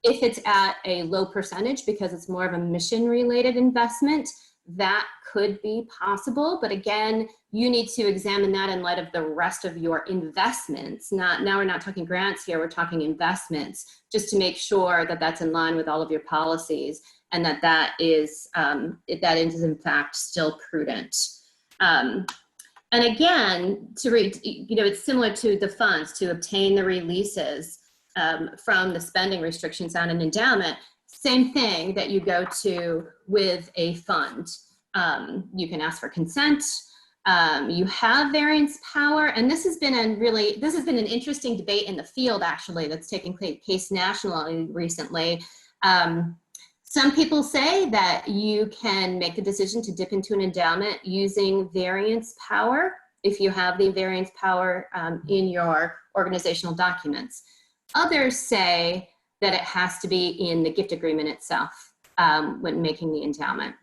Speaker 5: if it's at a low percentage because it's more of a mission-related investment, that could be possible. But again, you need to examine that in light of the rest of your investments. Now we're not talking grants here, we're talking investments, just to make sure that that's in line with all of your policies and that is in fact still prudent. And again, it's similar to the funds. To obtain the releases from the spending restrictions on an endowment, same thing that you go to with a fund. You can ask for consent. You have variance power, and this has been an interesting debate in the field, actually, that's taking place nationally recently. Some people say that you can make the decision to dip into an endowment using variance power if you have the variance power in your organizational documents. Others say that it has to be in the gift agreement itself when making the endowment.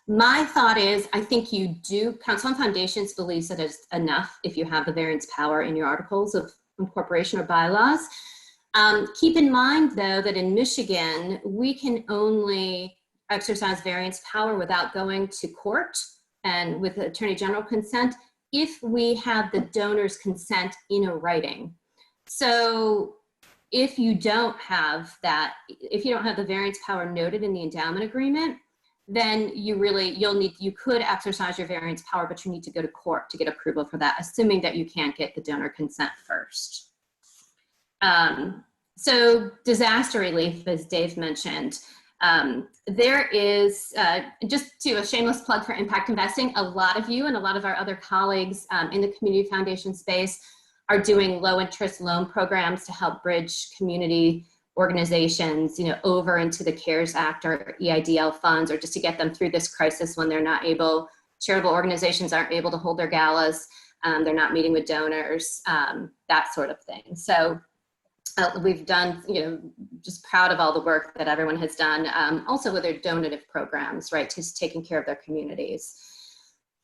Speaker 5: My thought is, I think you do, Council on Foundations believes that it's enough if you have the variance power in your articles of incorporation or bylaws. Keep in mind, though, that in Michigan, we can only exercise variance power without going to court and with Attorney General consent if we have the donor's consent in a writing. So if you don't have that, if you don't have the variance power noted in the endowment agreement, then you could exercise your variance power, but you need to go to court to get approval for that, assuming that you can't get the donor consent first. So disaster relief, as Dave mentioned, there is, just a shameless plug for impact investing, a lot of you and a lot of our other colleagues in the community foundation space are doing low interest loan programs to help bridge community organizations, over into the CARES Act or EIDL funds, or just to get them through this crisis when they're not able, charitable organizations aren't able to hold their galas, they're not meeting with donors, that sort of thing. So we've done, just proud of all the work that everyone has done, also with their donative programs, right, just taking care of their communities.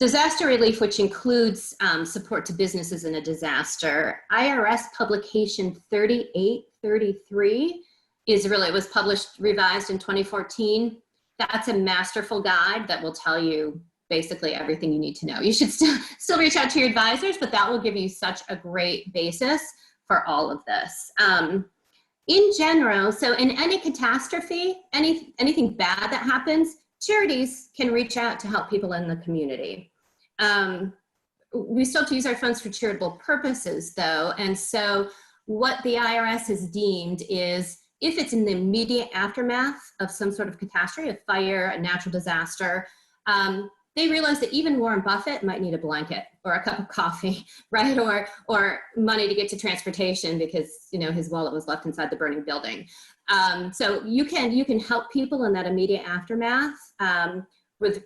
Speaker 5: Disaster relief, which includes support to businesses in a disaster. IRS publication 3833 it was revised in 2014. That's a masterful guide that will tell you basically everything you need to know. You should still reach out to your advisors, but that will give you such a great basis for all of this. In general, so in any catastrophe, anything bad that happens, charities can reach out to help people in the community. We still have to use our funds for charitable purposes, though, and so what the IRS has deemed is if it's in the immediate aftermath of some sort of catastrophe, a fire, a natural disaster, they realize that even Warren Buffett might need a blanket or a cup of coffee, right? Or money to get to transportation because, you know, his wallet was left inside the burning building. So you can help people in that immediate aftermath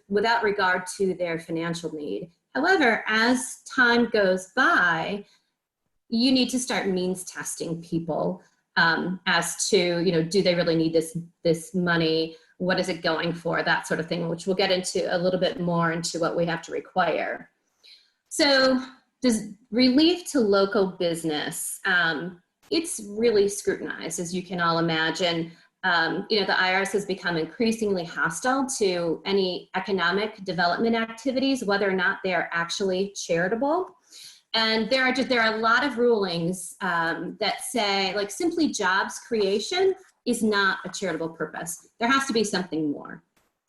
Speaker 5: without regard to their financial need. However, as time goes by, you need to start means testing people as to, you know, do they really need this money? What is it going for? That sort of thing, which we'll get into a little bit more into what we have to require. So does relief to local business, it's really scrutinized, as you can all imagine. You know, the IRS has become increasingly hostile to any economic development activities, whether or not they are actually charitable. And there are a lot of rulings that say, like, simply jobs creation is not a charitable purpose. There has to be something more.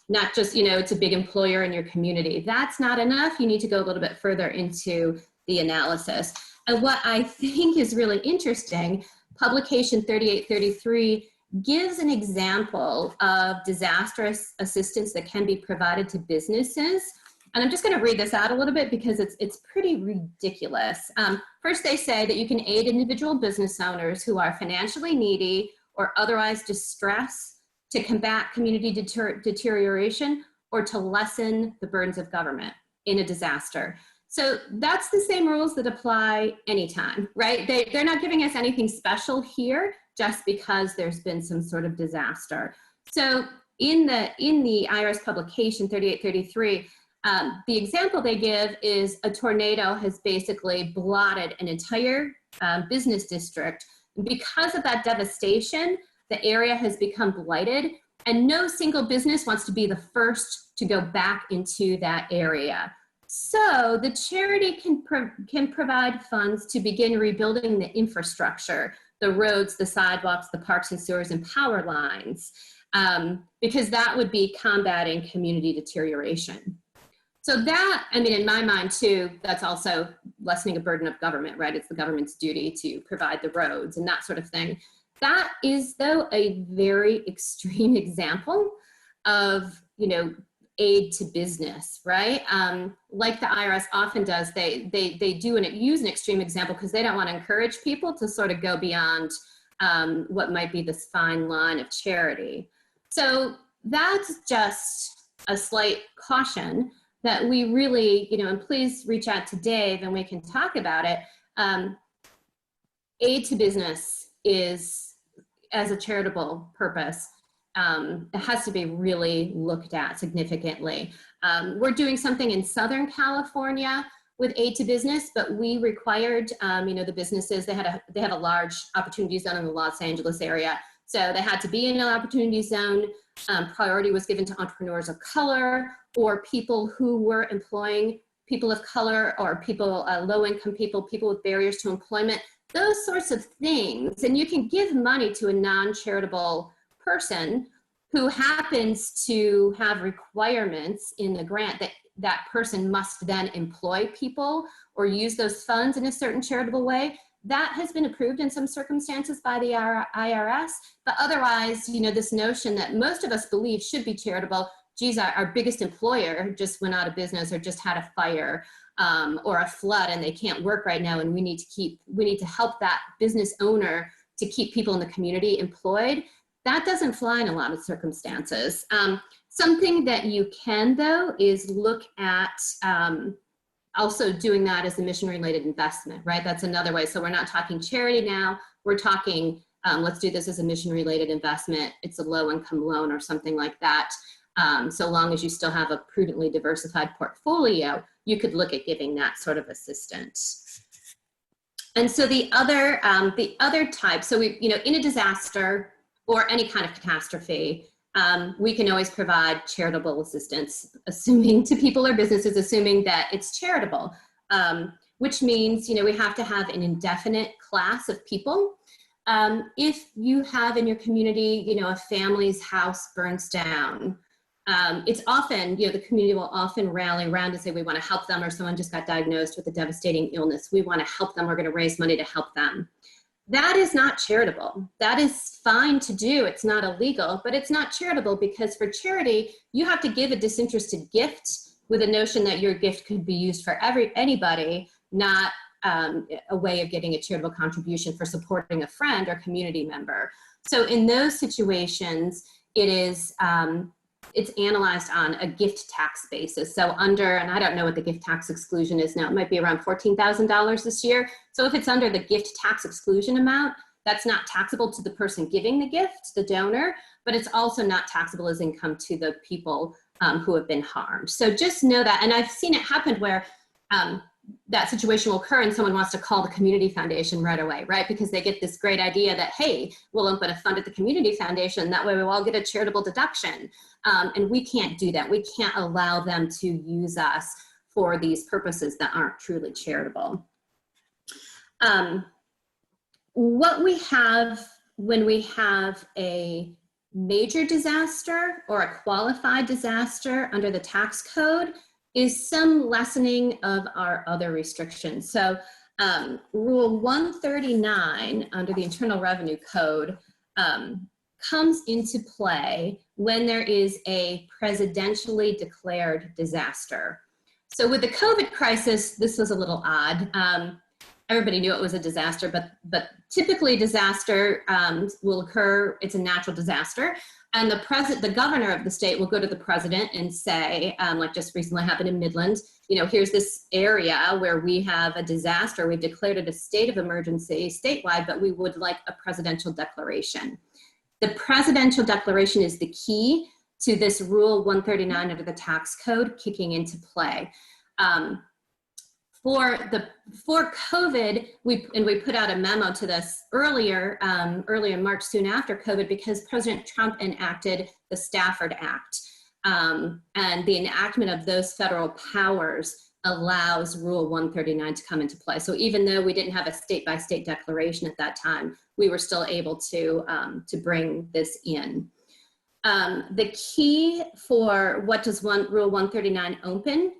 Speaker 5: Not just, you know, it's a big employer in your community. That's not enough. You need to go a little bit further into the analysis. And what I think is really interesting, publication 3833 gives an example of disaster assistance that can be provided to businesses. And I'm just going to read this out a little bit because it's pretty ridiculous. First, they say that you can aid individual business owners who are financially needy or otherwise distressed to combat community deterioration or to lessen the burdens of government in a disaster. So that's the same rules that apply anytime, right? They're not giving us anything special here just because there's been some sort of disaster. So in the IRS publication 3833, the example they give is a tornado has basically blotted an entire business district. Because of that devastation, the area has become blighted, and no single business wants to be the first to go back into that area. So the charity can provide funds to begin rebuilding the infrastructure, the roads, the sidewalks, the parks and sewers, and power lines, because that would be combating community deterioration. So that, I mean, in my mind too, that's also lessening a burden of government, right? It's the government's duty to provide the roads and that sort of thing. That is, though, a very extreme example of, you know, aid to business, right? Like the IRS often does, they do use an extreme example because they don't want to encourage people to sort of go beyond what might be this fine line of charity. So that's just a slight caution that we really, you know, and please reach out to Dave and we can talk about it. Aid to business is, as a charitable purpose, it has to be really looked at significantly. We're doing something in Southern California with aid to business, but we required, you know, the businesses, they have a large opportunity zone in the Los Angeles area. So they had to be in an opportunity zone. Priority was given to entrepreneurs of color or people who were employing people of color or people, low-income people, people with barriers to employment, those sorts of things. And you can give money to a non-charitable person who happens to have requirements in the grant that that person must then employ people or use those funds in a certain charitable way. That has been approved in some circumstances by the IRS, but otherwise, you know, this notion that most of us believe should be charitable, geez, our biggest employer just went out of business or just had a fire or a flood and they can't work right now, and we need to help that business owner to keep people in the community employed. That doesn't fly in a lot of circumstances. Something that you can, though, is look at also doing that as a mission-related investment, right? That's another way. So we're not talking charity now. We're talking, let's do this as a mission-related investment. It's a low-income loan or something like that. So long as you still have a prudently diversified portfolio, you could look at giving that sort of assistance. And so the other type, so we, you know, in a disaster or any kind of catastrophe, we can always provide charitable assistance, assuming to people or businesses, assuming that it's charitable, which means, you know, we have to have an indefinite class of people. If you have in your community, you know, a family's house burns down, it's often, you know, the community will often rally around and say, we want to help them, or someone just got diagnosed with a devastating illness. We want to help them. We're going to raise money to help them. that is not charitable. That is fine to do. It's not illegal, but it's not charitable because for charity, you have to give a disinterested gift with a notion that your gift could be used for anybody, not a way of getting a charitable contribution for supporting a friend or community member. So in those situations, it is, it's analyzed on a gift tax basis. So under, and I don't know what the gift tax exclusion is now, it might be around $14,000 this year. So if it's under the gift tax exclusion amount, that's not taxable to the person giving the gift, the donor, but it's also not taxable as income to the people who have been harmed. So just know that, and I've seen it happen where that situation will occur and someone wants to call the community foundation right away, right? Because they get this great idea that, hey, we'll open a fund at the community foundation. That way we'll all get a charitable deduction. And we can't do that. We can't allow them to use us for these purposes that aren't truly charitable. What we have when we have a major disaster or a qualified disaster under the tax code is some lessening of our other restrictions. So Rule 139 under the Internal Revenue Code comes into play when there is a presidentially declared disaster. So with the COVID crisis, this was a little odd. Everybody knew it was a disaster, but typically disaster will occur, it's a natural disaster. And the governor of the state will go to the president and say, like just recently happened in Midland, you know, here's this area where we have a disaster. We've declared it a state of emergency statewide, but we would like a presidential declaration. The presidential declaration is the key to this Rule 139 under the tax code kicking into play. For COVID, we put out a memo to this earlier in March, soon after COVID, because President Trump enacted the Stafford Act. And the enactment of those federal powers allows Rule 139 to come into play. So even though we didn't have a state-by-state declaration at that time, we were still able to bring this in. The key for what does Rule 139 open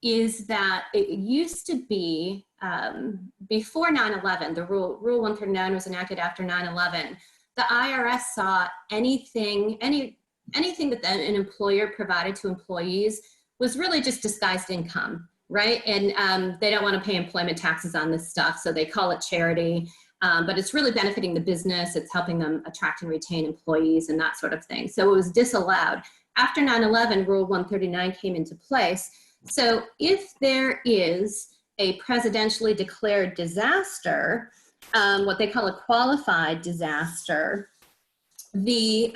Speaker 5: is that it used to be, before 9/11, the Rule 139 was enacted after 9/11, the IRS saw anything that an employer provided to employees was really just disguised income, right? And they don't want to pay employment taxes on this stuff, so they call it charity, but it's really benefiting the business, it's helping them attract and retain employees and that sort of thing. So it was disallowed. After 9/11, Rule 139 came into place. So if there is a presidentially declared disaster, what they call a qualified disaster, the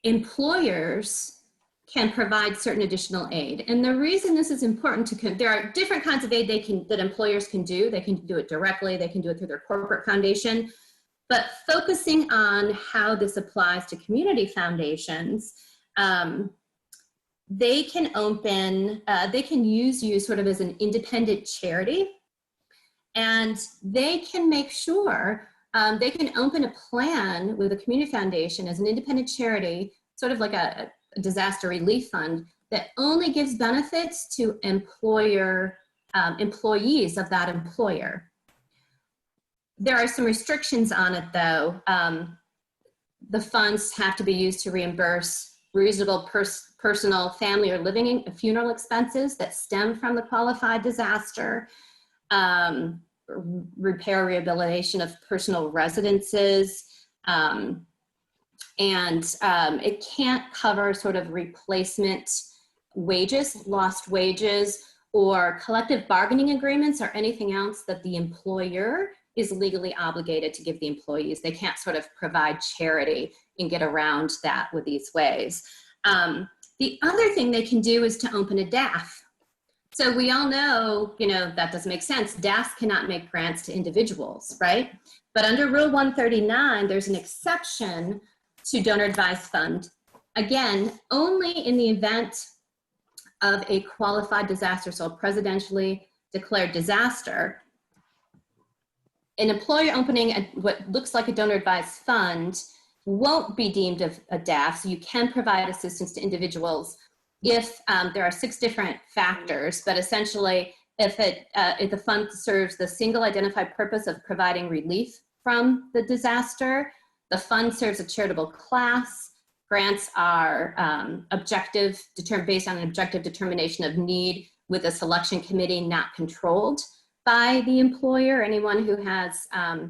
Speaker 5: employers can provide certain additional aid. And the reason this is important there are different kinds of aid that employers can do. They can do it directly, they can do it through their corporate foundation, but focusing on how this applies to community foundations, they can use you sort of as an independent charity, and they can make sure they can open a plan with a community foundation as an independent charity, sort of like a disaster relief fund that only gives benefits to employees of that employer. There are some restrictions on it though. The funds have to be used to reimburse reasonable personal, family, or living funeral expenses that stem from the qualified disaster, repair, rehabilitation of personal residences, and it can't cover sort of replacement wages, lost wages, or collective bargaining agreements or anything else that the employer is legally obligated to give the employees. They can't sort of provide charity and get around that with these ways. The other thing they can do is to open a DAF. So we all know, that doesn't make sense. DAFs cannot make grants to individuals, right? But under Rule 139, there's an exception to donor advised fund. Again, only in the event of a qualified disaster, so a presidentially declared disaster, an employer opening what looks like a donor advised fund won't be deemed a DAF, so you can provide assistance to individuals if there are 6 different factors, but essentially if the fund serves the single identified purpose of providing relief from the disaster. The fund serves a charitable class. Grants are based on an objective determination of need with a selection committee not controlled by the employer, anyone who has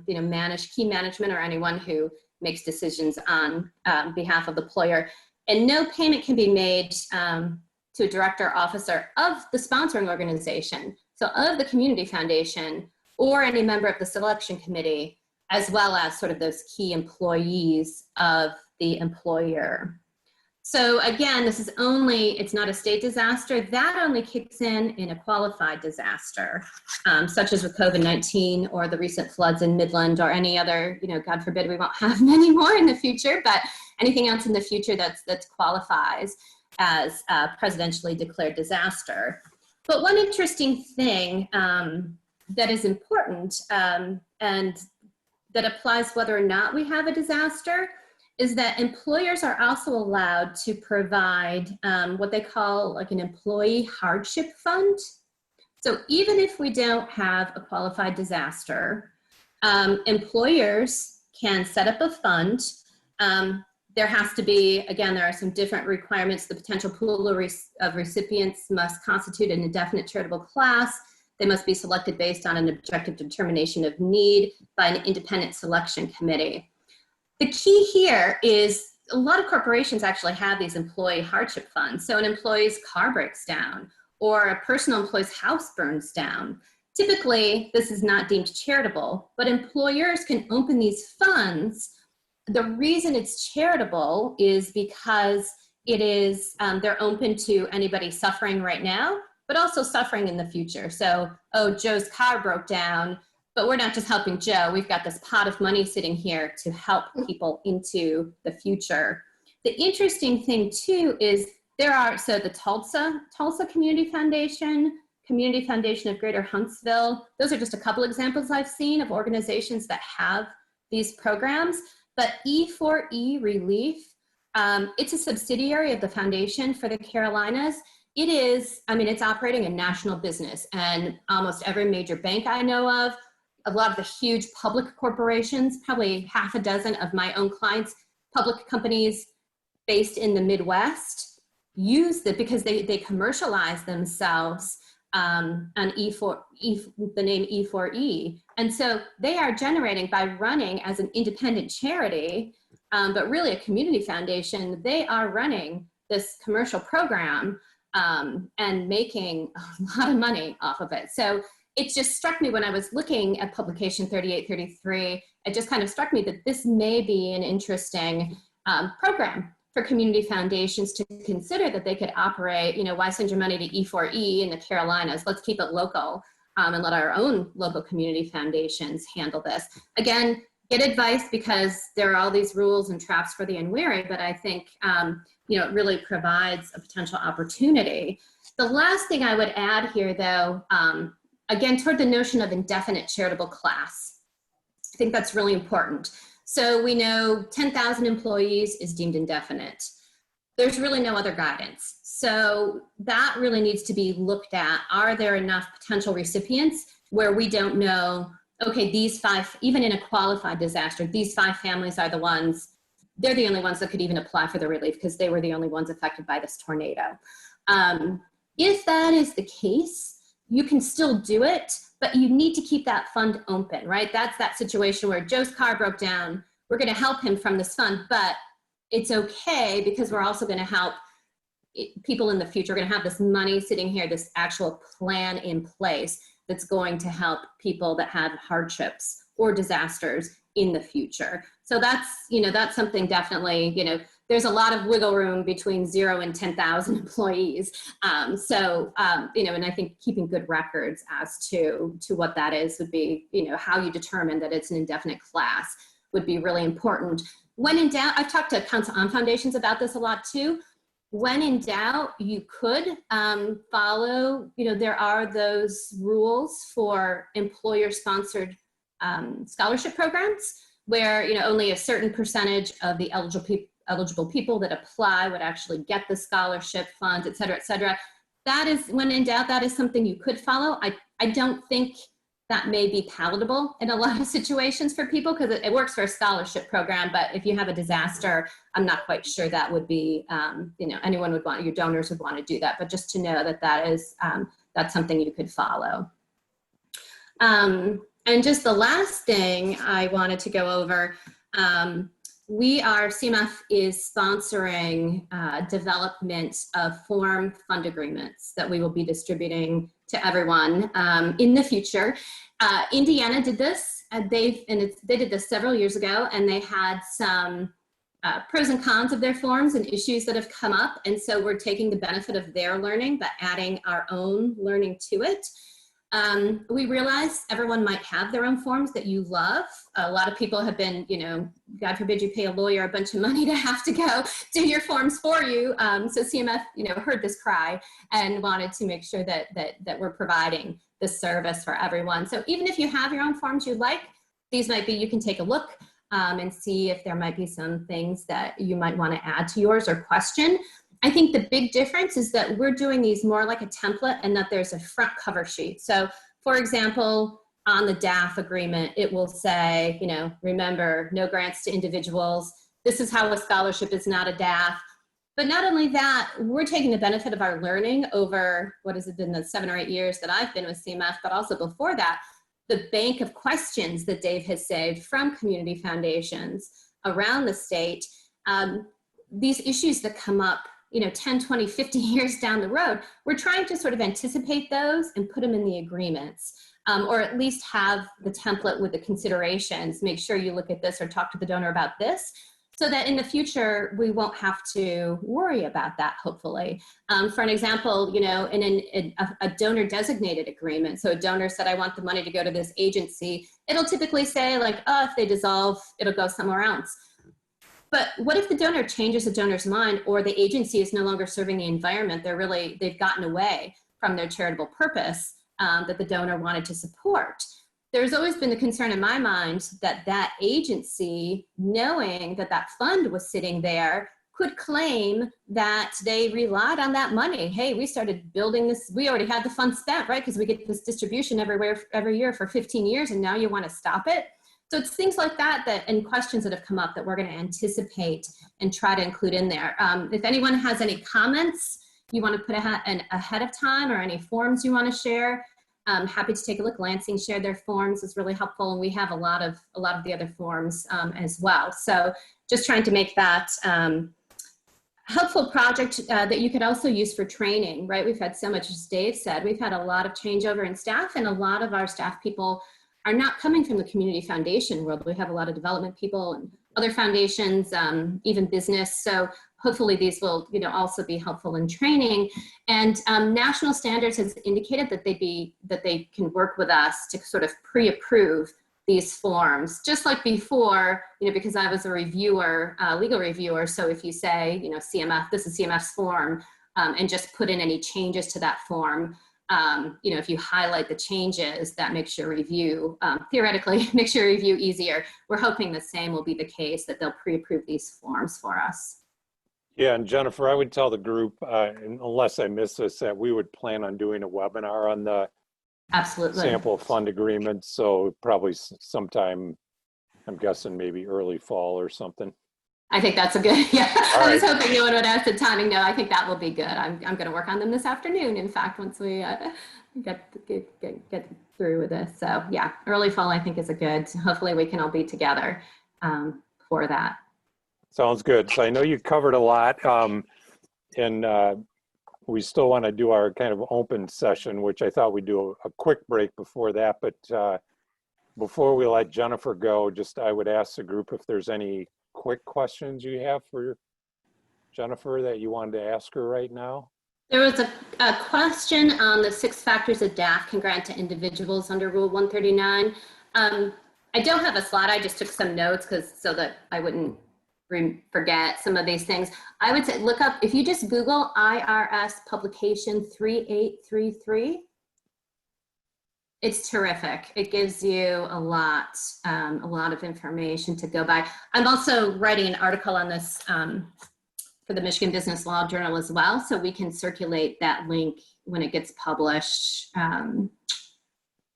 Speaker 5: managed key management, or anyone who makes decisions on behalf of the employer. And no payment can be made to a director or officer of the sponsoring organization, so of the community foundation, or any member of the selection committee, as well as sort of those key employees of the employer. So again, it's not a state disaster. That only kicks in a qualified disaster, such as with COVID-19 or the recent floods in Midland, or any other, God forbid we won't have many more in the future, but anything else in the future that qualifies as a presidentially declared disaster. But one interesting thing that is important and that applies whether or not we have a disaster is that employers are also allowed to provide what they call like an employee hardship fund. So even if we don't have a qualified disaster, employers can set up a fund. There has to be, again, there are some different requirements. The potential pool of recipients must constitute an indefinite charitable class. They must be selected based on an objective determination of need by an independent selection committee. The key here is a lot of corporations actually have these employee hardship funds. So an employee's car breaks down, or a personal employee's house burns down. Typically, this is not deemed charitable, but employers can open these funds. The reason it's charitable is because it is, they're open to anybody suffering right now, but also suffering in the future. So, oh, Joe's car broke down, but we're not just helping Joe. We've got this pot of money sitting here to help people into the future. The interesting thing too is so the Tulsa Community Foundation of Greater Huntsville, those are just a couple examples I've seen of organizations that have these programs. But E4E Relief, it's a subsidiary of the Foundation for the Carolinas. It is, it's operating a national business, and almost every major bank I know of, a lot of the huge public corporations, probably half a dozen of my own clients, public companies based in the Midwest, use it because they commercialize themselves on the name E4E. And so they are generating, by running as an independent charity, but really a community foundation, they are running this commercial program and making a lot of money off of it. So it just struck me when I was looking at publication 3833, it just kind of struck me that this may be an interesting program for community foundations to consider, that they could operate. Why send your money to E4E in the Carolinas? Let's keep it local and let our own local community foundations handle this. Again, get advice, because there are all these rules and traps for the unwary, but I think it really provides a potential opportunity. The last thing I would add here, though, again, toward the notion of indefinite charitable class, I think that's really important. So we know 10,000 employees is deemed indefinite. There's really no other guidance. So that really needs to be looked at. Are there enough potential recipients where we don't know, okay, these 5, even in a qualified disaster, these 5 families are the ones, they're the only ones that could even apply for the relief because they were the only ones affected by this tornado. If that is the case, you can still do it, but you need to keep that fund open, right? That's that situation where Joe's car broke down. We're going to help him from this fund, but it's okay because we're also going to help people in the future. We're going to have this money sitting here, this actual plan in place that's going to help people that have hardships or disasters in the future. So that's, that's something definitely, there's a lot of wiggle room between 0 and 10,000 employees. And I think keeping good records as to what that is would be, how you determine that it's an indefinite class would be really important. When in doubt, I've talked to Council on Foundations about this a lot too. When in doubt, you could follow, there are those rules for employer-sponsored scholarship programs where, only a certain percentage of the eligible people that apply would actually get the scholarship funds, et cetera, et cetera. that is, when in doubt, that is something you could follow. I don't think that may be palatable in a lot of situations for people because it works for a scholarship program, but if you have a disaster, I'm not quite sure that would be, anyone would want, your donors would want to do that, but just to know that that is, that's something you could follow. And just the last thing I wanted to go over, CMF is sponsoring development of form fund agreements that we will be distributing to everyone in the future. Indiana did this, and they did this several years ago, and they had some pros and cons of their forms and issues that have come up, and so we're taking the benefit of their learning but adding our own learning to it. We realize everyone might have their own forms that you love. A lot of people have been, God forbid you pay a lawyer a bunch of money to have to go do your forms for you. So CMF, heard this cry and wanted to make sure that we're providing this service for everyone. So even if you have your own forms you like, these might be, you can take a look and see if there might be some things that you might want to add to yours or question. I think the big difference is that we're doing these more like a template and that there's a front cover sheet. So for example, on the DAF agreement, it will say, remember, no grants to individuals. This is how a scholarship is not a DAF. But not only that, we're taking the benefit of our learning over, what has it been, the 7 or 8 years that I've been with CMF, but also before that, the bank of questions that Dave has saved from community foundations around the state. These issues that come up 10, 20, 50 years down the road, we're trying to sort of anticipate those and put them in the agreements, or at least have the template with the considerations. Make sure you look at this or talk to the donor about this, so that in the future, we won't have to worry about that, hopefully. For an example, in a donor designated agreement, so a donor said, I want the money to go to this agency, it'll typically say like, oh, if they dissolve, it'll go somewhere else. But what if the donor changes the donor's mind, or the agency is no longer serving the environment? They've gotten away from their charitable purpose that the donor wanted to support. There's always been the concern in my mind that that agency, knowing that that fund was sitting there, could claim that they relied on that money. Hey, we started building this, we already had the fund spent, right? Because we get this distribution every year for 15 years, and now you want to stop it? So it's things like that and questions that have come up that we're going to anticipate and try to include in there. If anyone has any comments you want to put ahead of time, or any forms you want to share, I'm happy to take a look. Lansing shared their forms. It's really helpful, and we have a lot of the other forms as well. So just trying to make that helpful project that you could also use for training, right? We've had so much, as Dave said, we've had a lot of changeover in staff, and a lot of our staff people are not coming from the community foundation world. We have a lot of development people and other foundations, even business. So hopefully these will, also be helpful in training. And National Standards has indicated that they can work with us to sort of pre-approve these forms, just like before, because I was a reviewer, legal reviewer. So if you say, CMF, this is CMF's form, and just put in any changes to that form, if you highlight the changes, that makes your review, theoretically, makes your review easier. We're hoping the same will be the case, that they'll pre-approve these forms for us.
Speaker 1: Yeah, and Jennifer, I would tell the group, unless I miss this, that we would plan on doing a webinar on the
Speaker 5: Absolutely.
Speaker 1: sample fund agreement. So probably sometime, I'm guessing maybe early fall or something.
Speaker 5: I think that's a good, yeah.
Speaker 1: All
Speaker 5: I was
Speaker 1: right.
Speaker 5: hoping you would ask the timing. No, I think that will be good. I'm going to work on them this afternoon. In fact, once we get through with this. So yeah, early fall, I think is a good, hopefully we can all be together for that.
Speaker 1: Sounds good. So I know you covered a lot, and we still want to do our kind of open session, which I thought we'd do a quick break before that. But before we let Jennifer go, I would ask the group if there's any quick questions you have for Jennifer that you wanted to ask her right now.
Speaker 5: There was a question on the 6 factors a DAF can grant to individuals under Rule 139. I don't have a slide. I just took some notes so that I wouldn't forget some of these things. I would say look up, if you just Google IRS publication 3833, it's terrific. It gives you a lot of information to go by. I'm also writing an article on this for the Michigan Business Law Journal as well. So we can circulate that link when it gets published,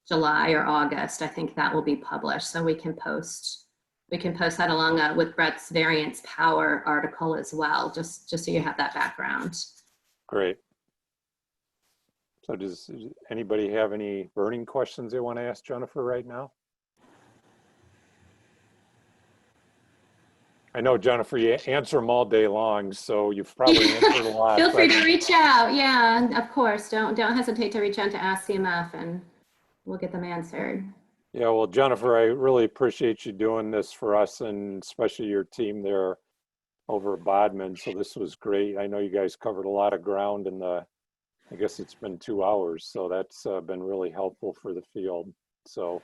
Speaker 5: July or August. I think that will be published. So we can post that along with Brett's Variance Power article as well, just so you have that background.
Speaker 1: Great. So does anybody have any burning questions they want to ask Jennifer right now? I know, Jennifer, you answer them all day long, so you've probably answered a lot.
Speaker 5: Feel free
Speaker 1: but-
Speaker 5: to reach out. Yeah, of course. Don't hesitate to reach out to Ask CMF and we'll get them answered.
Speaker 1: Yeah, well, Jennifer, I really appreciate you doing this for us and especially your team there over at Bodman. So this was great. I know you guys covered a lot of ground in I guess it's been 2 hours. So that's been really helpful for the field. So.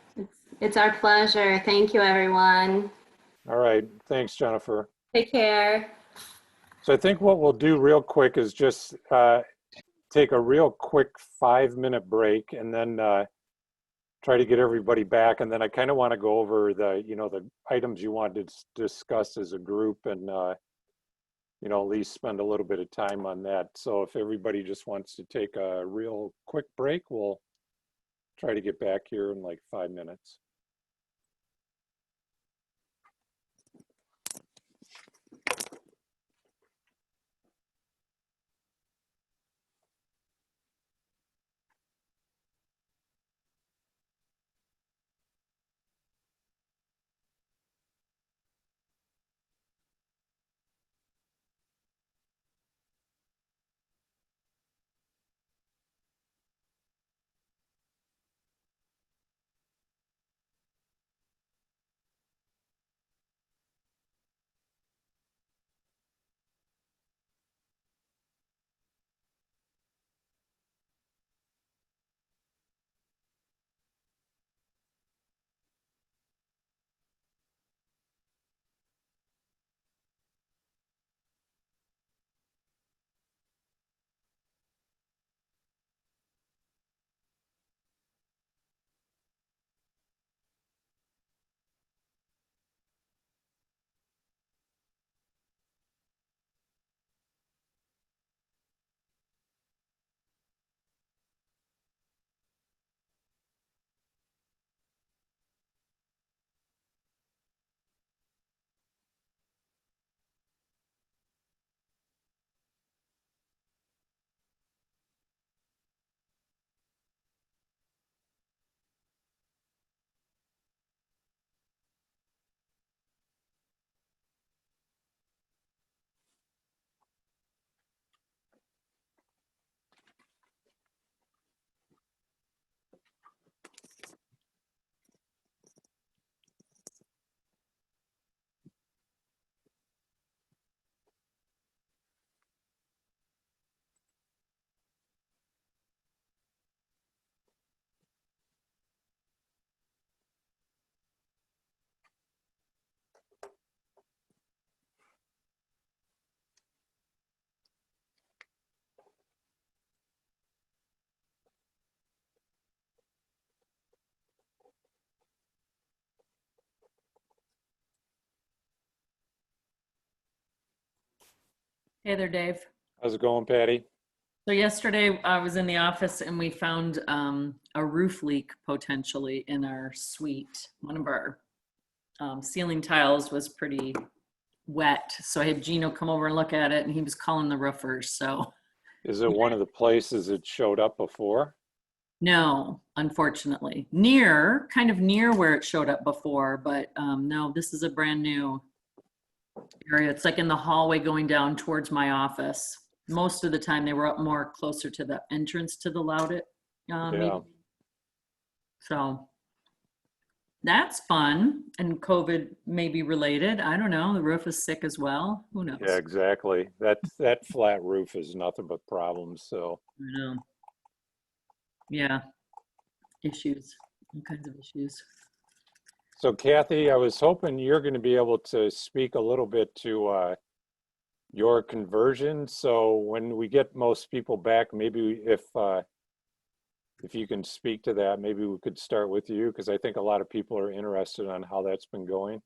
Speaker 5: It's our pleasure. Thank you, everyone.
Speaker 1: All right. Thanks, Jennifer.
Speaker 5: Take care.
Speaker 1: So I think what we'll do real quick is just take a real quick 5-minute break and then try to get everybody back. And then I kind of want to go over the items you wanted to discuss as a group and, at least spend a little bit of time on that. So if everybody just wants to take a real quick break, we'll try to get back here in like 5 minutes.
Speaker 3: Hey there, Dave.
Speaker 1: How's it going, Patty?
Speaker 3: So yesterday I was in the office and we found a roof leak potentially in our suite. One of our ceiling tiles was pretty wet. So I had Gino come over and look at it and he was calling the roofers. So
Speaker 1: Is it one of the places it showed up before?
Speaker 3: no, unfortunately. Kind of near where it showed up before, but no, this is a brand new area. It's like in the hallway going down towards my office. Most of the time they were up more closer to the entrance to the Loudit meeting. So that's fun. And COVID may be related. I don't know. The roof is sick as well. Who knows?
Speaker 1: Yeah, exactly. That flat roof is nothing but problems. So
Speaker 3: I know. Yeah. Issues. All kinds of issues.
Speaker 1: So Kathy, I was hoping you're going to be able to speak a little bit to your conversion. So when we get most people back, maybe if you can speak to that, maybe we could start with you because I think a lot of people are interested on how that's been going.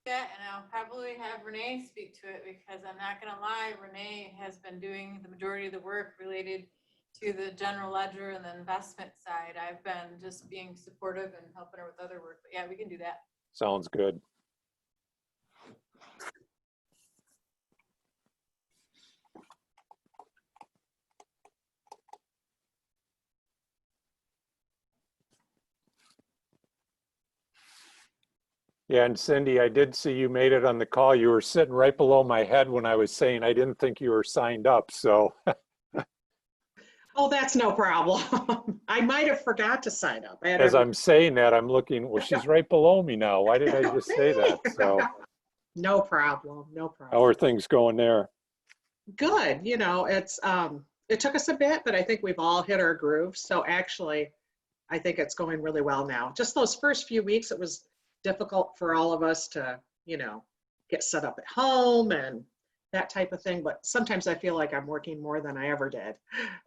Speaker 9: Yeah, and I'll probably have Renee speak to it because I'm not gonna lie, Renee has been doing the majority of the work related to the general ledger and the investment side. I've been just being supportive and helping her with other work, but yeah, we can do that.
Speaker 1: Sounds good. Yeah, and Cindy, I did see you made it on the call. You were sitting right below my head when I was saying I didn't think you were signed up. So
Speaker 10: Oh, that's no problem. I might have forgot to sign up. I had
Speaker 1: as
Speaker 10: every-
Speaker 1: I'm saying that, I'm looking, well, she's right below me now. Why did I just say that? So
Speaker 10: No problem. No
Speaker 1: how
Speaker 10: problem.
Speaker 1: are things going there?
Speaker 10: Good. You know, it took us a bit, but I think we've all hit our groove. So actually, I think it's going really well now. Just those first few weeks, it was difficult for all of us to, you know, get set up at home and that type of thing. But sometimes I feel like I'm working more than I ever did.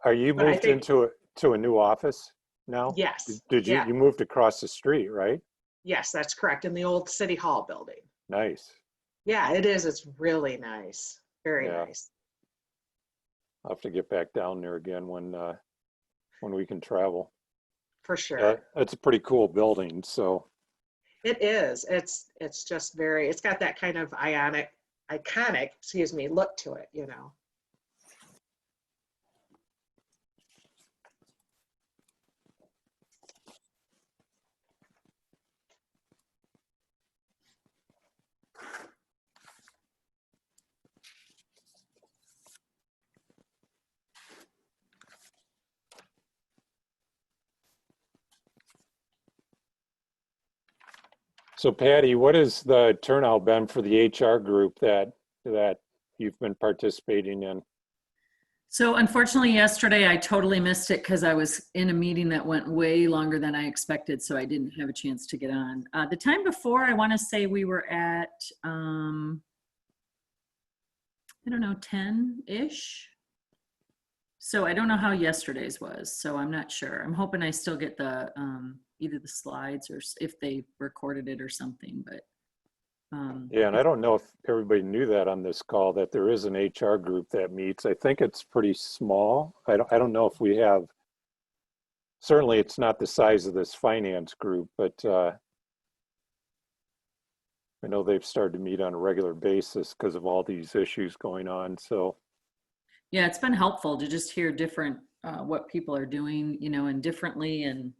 Speaker 1: Are you
Speaker 10: But I
Speaker 1: moved
Speaker 10: think,
Speaker 1: to a new office now?
Speaker 10: yes,
Speaker 1: Did you,
Speaker 10: yeah,
Speaker 1: you moved across the street, right?
Speaker 10: yes, that's correct. In the old City Hall building.
Speaker 1: Nice.
Speaker 10: Yeah, it is. It's really nice. Very
Speaker 1: Yeah.
Speaker 10: nice.
Speaker 1: I'll have to get back down there again when we can travel.
Speaker 10: For sure.
Speaker 1: Yeah, it's a pretty cool building. So
Speaker 10: It is. It's just very, it's got that kind of iconic, excuse me, look to it, you know.
Speaker 1: So Patty, what has the turnout been for the HR group that you've been participating in?
Speaker 3: So unfortunately, yesterday I totally missed it because I was in a meeting that went way longer than I expected, so I didn't have a chance to get on. The time before, I want to say we were at, I don't know, 10-ish. So I don't know how yesterday's was, so I'm not sure. I'm hoping I still get the either the slides or if they recorded it or something, but.
Speaker 1: Yeah, and I don't know if everybody knew that on this call, that there is an HR group that meets. I think it's pretty small. I don't know if we have, certainly it's not the size of this finance group, but I know they've started to meet on a regular basis because of all these issues going on. So
Speaker 3: Yeah, it's been helpful to just hear different, what people are doing, you know, and differently, and,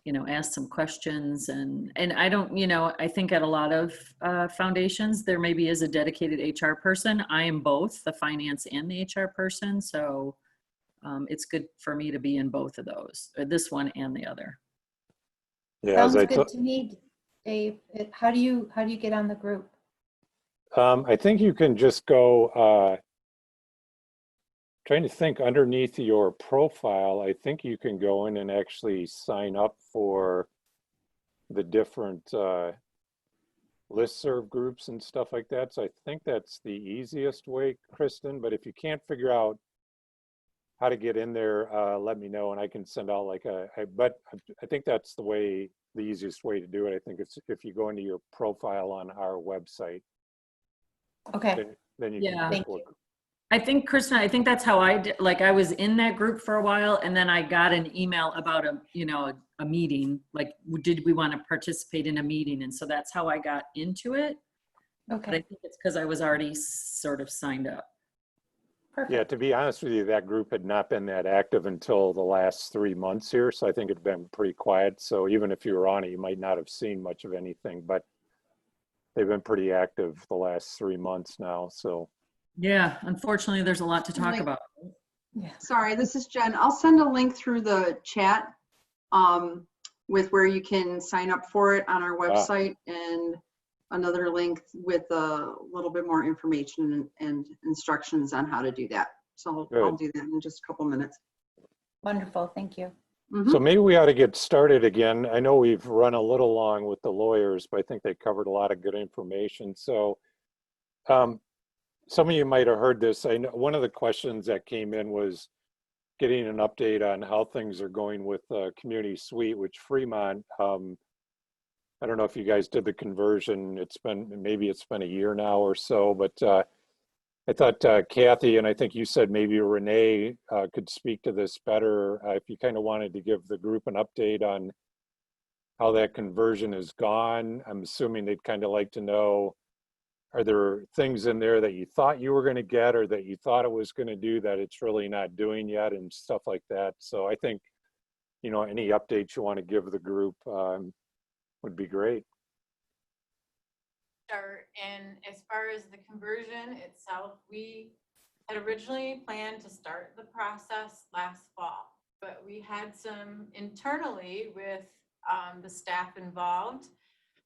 Speaker 3: you know, ask some questions. And I don't, you know, I think at a lot of foundations, there maybe is a dedicated HR person. I am both the finance and the HR person. So it's good for me to be in both of those, this one and the other.
Speaker 1: yeah, as
Speaker 11: Sounds
Speaker 1: I
Speaker 11: good to me, Dave. How do you get on the group?
Speaker 1: I think you can just go, trying to think underneath your profile, I think you can go in and actually sign up for the different listserv groups and stuff like that. So I think that's the easiest way, Kristen, but if you can't figure out how to get in there, let me know and I can send out like but I think that's the easiest way to do it. I think it's if you go into your profile on our website.
Speaker 11: Okay.
Speaker 1: Then you
Speaker 3: Yeah.
Speaker 1: can
Speaker 11: Thank
Speaker 1: work.
Speaker 11: you.
Speaker 3: I think, Kristen, I think that's how I did, like I was in that group for a while and then I got an email about a meeting, like did we want to participate in a meeting? And so that's how I got into it. But I
Speaker 11: Okay.
Speaker 3: think it's because I was already sort of signed up.
Speaker 11: Perfect.
Speaker 1: Yeah, to be honest with you, that group had not been that active until the last 3 months here. So I think it'd been pretty quiet. So even if you were on it, you might not have seen much of anything, but they've been pretty active the last 3 months now. So
Speaker 3: Yeah, unfortunately, there's a lot to talk
Speaker 4: Like-
Speaker 3: about.
Speaker 11: Yeah.
Speaker 4: Sorry, this is Jen. I'll send a link through the chat with where you can sign up for it on our website and another link with a little bit more information and instructions on how to do that. So I'll
Speaker 1: Good.
Speaker 4: do that in just a couple minutes.
Speaker 11: Wonderful. Thank you.
Speaker 4: Mhm.
Speaker 1: So maybe we ought to get started again. I know we've run a little long with the lawyers, but I think they covered a lot of good information. So some of you might have heard this. I know one of the questions that came in was getting an update on how things are going with Community Suite, which Fremont I don't know if you guys did the conversion. Maybe it's been a year now or so, but I thought Kathy, and I think you said maybe Renee could speak to this better if you kind of wanted to give the group an update on how that conversion has gone. I'm assuming they'd kind of like to know, are there things in there that you thought you were going to get or that you thought it was going to do that it's really not doing yet and stuff like that. So I think, you know, any updates you want to give the group would be great.
Speaker 9: Start. And as far as the conversion itself, we had originally planned to start the process last fall, but we had some internally with the staff involved.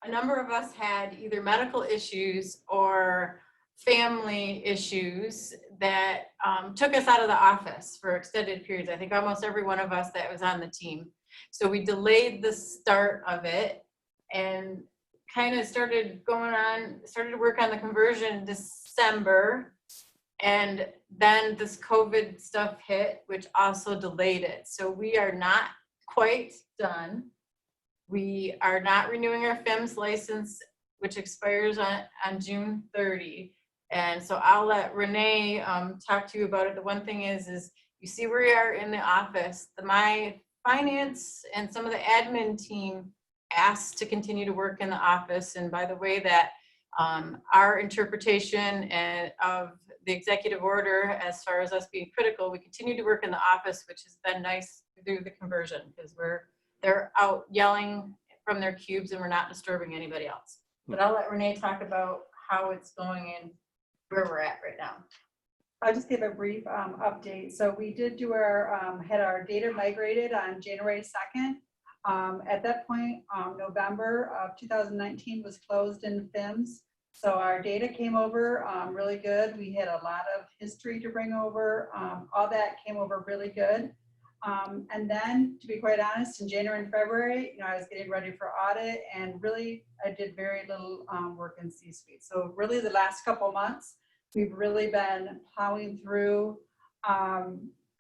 Speaker 9: A number of us had either medical issues or family issues that took us out of the office for extended periods. I think almost every one of us that was on the team. So we delayed the start of it and kind of started to work on the conversion December. And then this COVID stuff hit, which also delayed it. So we are not quite done. We are not renewing our FIMS license, which expires on June 30. And so I'll let Renee talk to you about it. The one thing is you see where we are in the office. My finance and some of the admin team asked to continue to work in the office. And by the way that our interpretation of the executive order, as far as us being critical, we continue to work in the office, which has been nice through the conversion because they're out yelling from their cubes and we're not disturbing anybody else. But I'll let Renee talk about how it's going and where we're at right now.
Speaker 12: I'll just give a brief update. So we did do had our data migrated on January 2nd. At that point, November of 2019 was closed in FIMS. So our data came over really good. We had a lot of history to bring over. All that came over really good. And then, to be quite honest, in January and February, I was getting ready for audit, and really, I did very little work in C-suite. So really, the last couple of months, we've really been plowing through.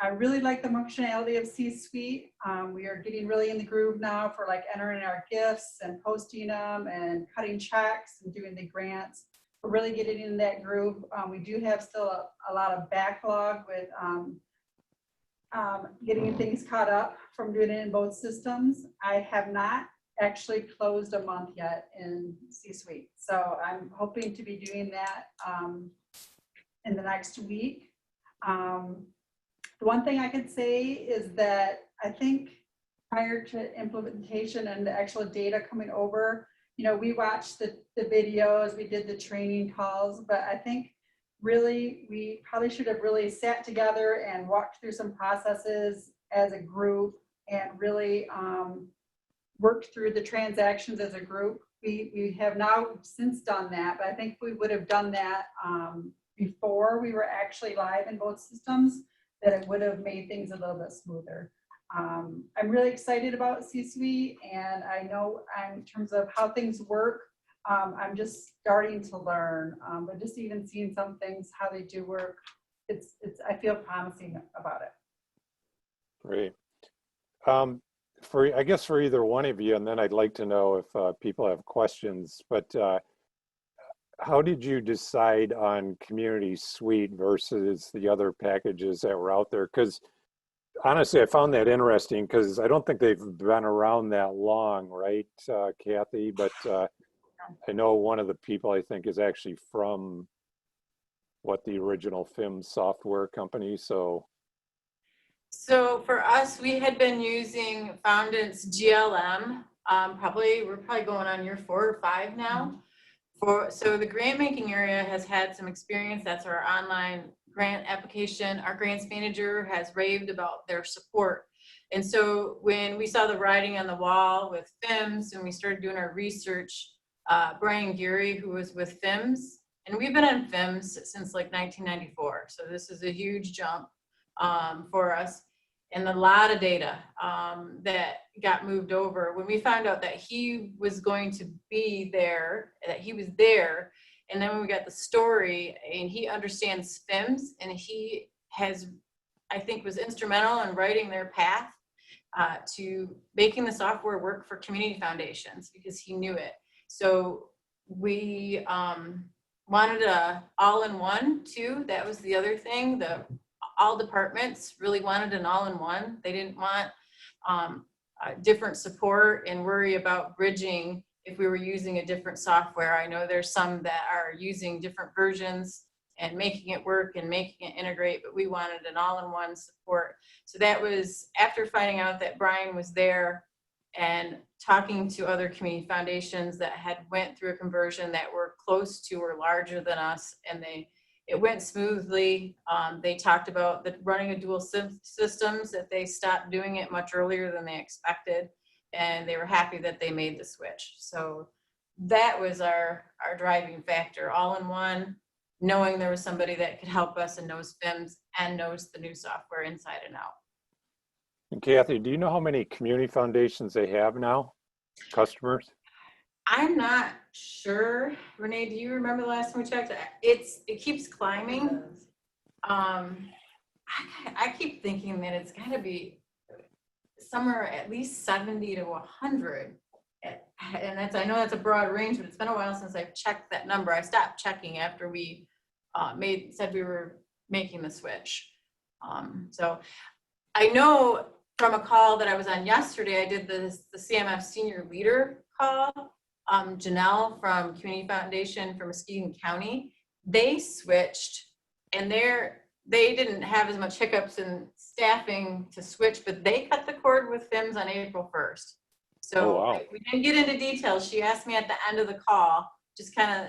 Speaker 12: I really like the functionality of C-suite. We are getting really in the groove now for like entering our gifts and posting them and cutting checks and doing the grants. We're really getting in that groove. We do have still a lot of backlog with getting things caught up from doing it in both systems. I have not actually closed a month yet in C-suite. So I'm hoping to be doing that in the next week. The one thing I could say is that I think prior to implementation and the actual data coming over, we watched the videos, we did the training calls, but I think really we probably should have really sat together and walked through some processes as a group and really worked through the transactions as a group. We have now since done that, but I think we would have done that before we were actually live in both systems, that it would have made things a little bit smoother. I'm really excited about C-suite, and I know in terms of how things work, I'm just starting to learn, but just even seeing some things, how they do work, I feel promising about it.
Speaker 1: Great. I guess for either one of you, and then I'd like to know if people have questions, but how did you decide on Community Suite versus the other packages that were out there? Because honestly, I found that interesting because I don't think they've been around that long, right, Kathy? But I know one of the people I think is actually from the original FIMS software company. So
Speaker 9: for us, we had been using Foundant's GLM. We're probably going on year 4 or 5 now. So the grant making area has had some experience. That's our online grant application. Our grants manager has raved about their support. And so when we saw the writing on the wall with FIMS and we started doing our research, Brian Geary, who was with FIMS, and we've been on FIMS since like 1994. So this is a huge jump for us, and a lot of data that got moved over. When we found out that he was going to be there, that he was there, and then when we got the story, and he understands FIMS, and he has, I think, was instrumental in writing their path. to making the software work for community foundations because he knew it. So we wanted a all-in-one too. That was the other thing. All departments really wanted an all-in-one. They didn't want different support and worry about bridging if we were using a different software. I know there's some that are using different versions and making it work and making it integrate, but we wanted an all-in-one support. So that was after finding out that Brian was there and talking to other community foundations that had went through a conversion that were close to or larger than us, and it went smoothly. They talked about running a dual systems, that they stopped doing it much earlier than they expected, and they were happy that they made the switch. So that was our driving factor, all in one, knowing there was somebody that could help us and knows FIMS and knows the new software inside and out.
Speaker 1: And Kathy, do you know how many community foundations they have now, customers?
Speaker 9: I'm not sure. Renee, do you remember the last time we checked? It keeps climbing. I keep thinking that it's got to be somewhere at least 70 to 100. And I know that's a broad range, but it's been a while since I've checked that number. I stopped checking after we said we were making the switch. So I know from a call that I was on yesterday, I did the CMF senior leader call. Janelle from Community Foundation for Muskegon County, they switched, and they didn't have as much hiccups in staffing to switch, but they cut the cord with FIMS on April 1st. So
Speaker 1: wow.
Speaker 9: We didn't get into details. She asked me at the end of the call, just kind of,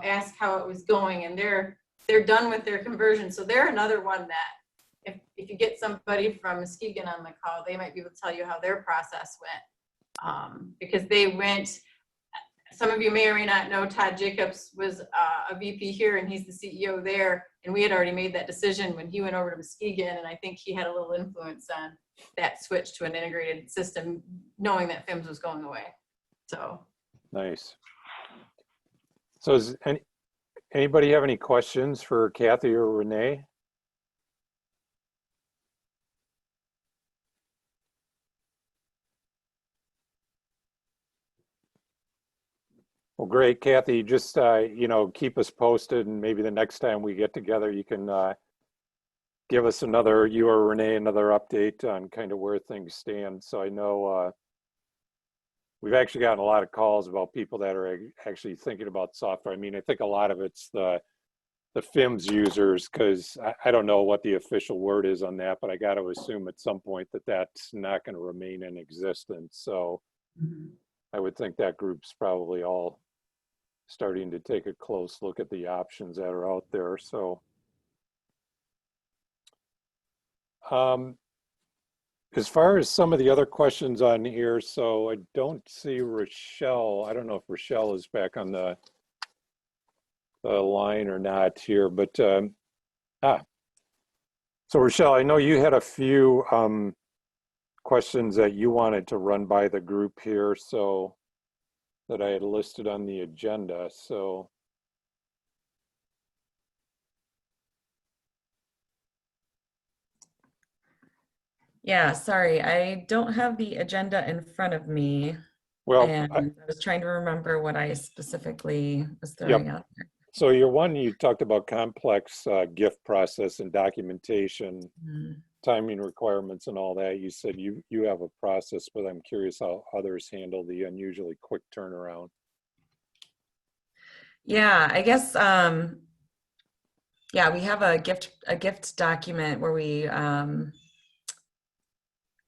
Speaker 9: ask how it was going, and they're done with their conversion. So they're another one that if you get somebody from Muskegon on the call, they might be able to tell you how their process went. Because they went, some of you may or may not know, Todd Jacobs was a VP here, and he's the CEO there. And we had already made that decision when he went over to Muskegon, and I think he had a little influence on that switch to an integrated system, knowing that FIMS was going away. So
Speaker 1: nice. So does anybody have any questions for Kathy or Renee? Well, great, Kathy. Just keep us posted, and maybe the next time we get together, you can give us you or Renee, another update on kind of where things stand. So I know we've actually gotten a lot of calls about people that are actually thinking about software. I mean, I think a lot of it's the FIMS users, because I don't know what the official word is on that, but I got to assume at some point that that's not going to remain in existence. So I would think that group's probably all starting to take a close look at the options that are out there. So as far as some of the other questions on here, so I don't see Rochelle. I don't know if Rochelle is back on the line or not here, but so Rochelle, I know you had a few questions that you wanted to run by the group here, so that I had listed on the agenda. So
Speaker 13: yeah, sorry, I don't have the agenda in front of me.
Speaker 1: well,
Speaker 13: And I was trying to remember what I specifically was throwing out there.
Speaker 1: so you talked about complex gift process and documentation, timing requirements and all that. You said you have a process, but I'm curious how others handle the unusually quick turnaround.
Speaker 13: Yeah, I guess, yeah, we have a gift document where we,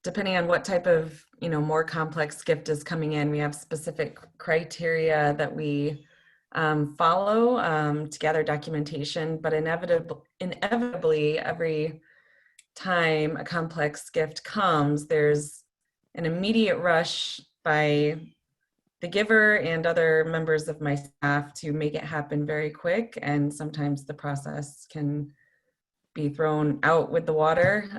Speaker 13: depending on what type of, more complex gift is coming in, we have specific criteria that we follow to gather documentation, but inevitably every time a complex gift comes, there's an immediate rush by the giver and other members of my staff to make it happen very quick, and sometimes the process can be thrown out with the water.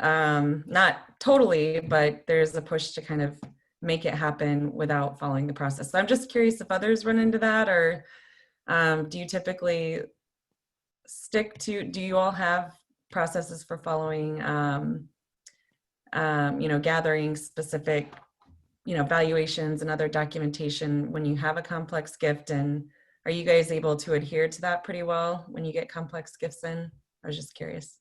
Speaker 13: Not totally, but there's a push to kind of make it happen without following the process. So I'm just curious if others run into that, or do you typically do you all have processes for following gathering specific, valuations and other documentation when you have a complex gift? And are you guys able to adhere to that pretty well when you get complex gifts in? I was just curious.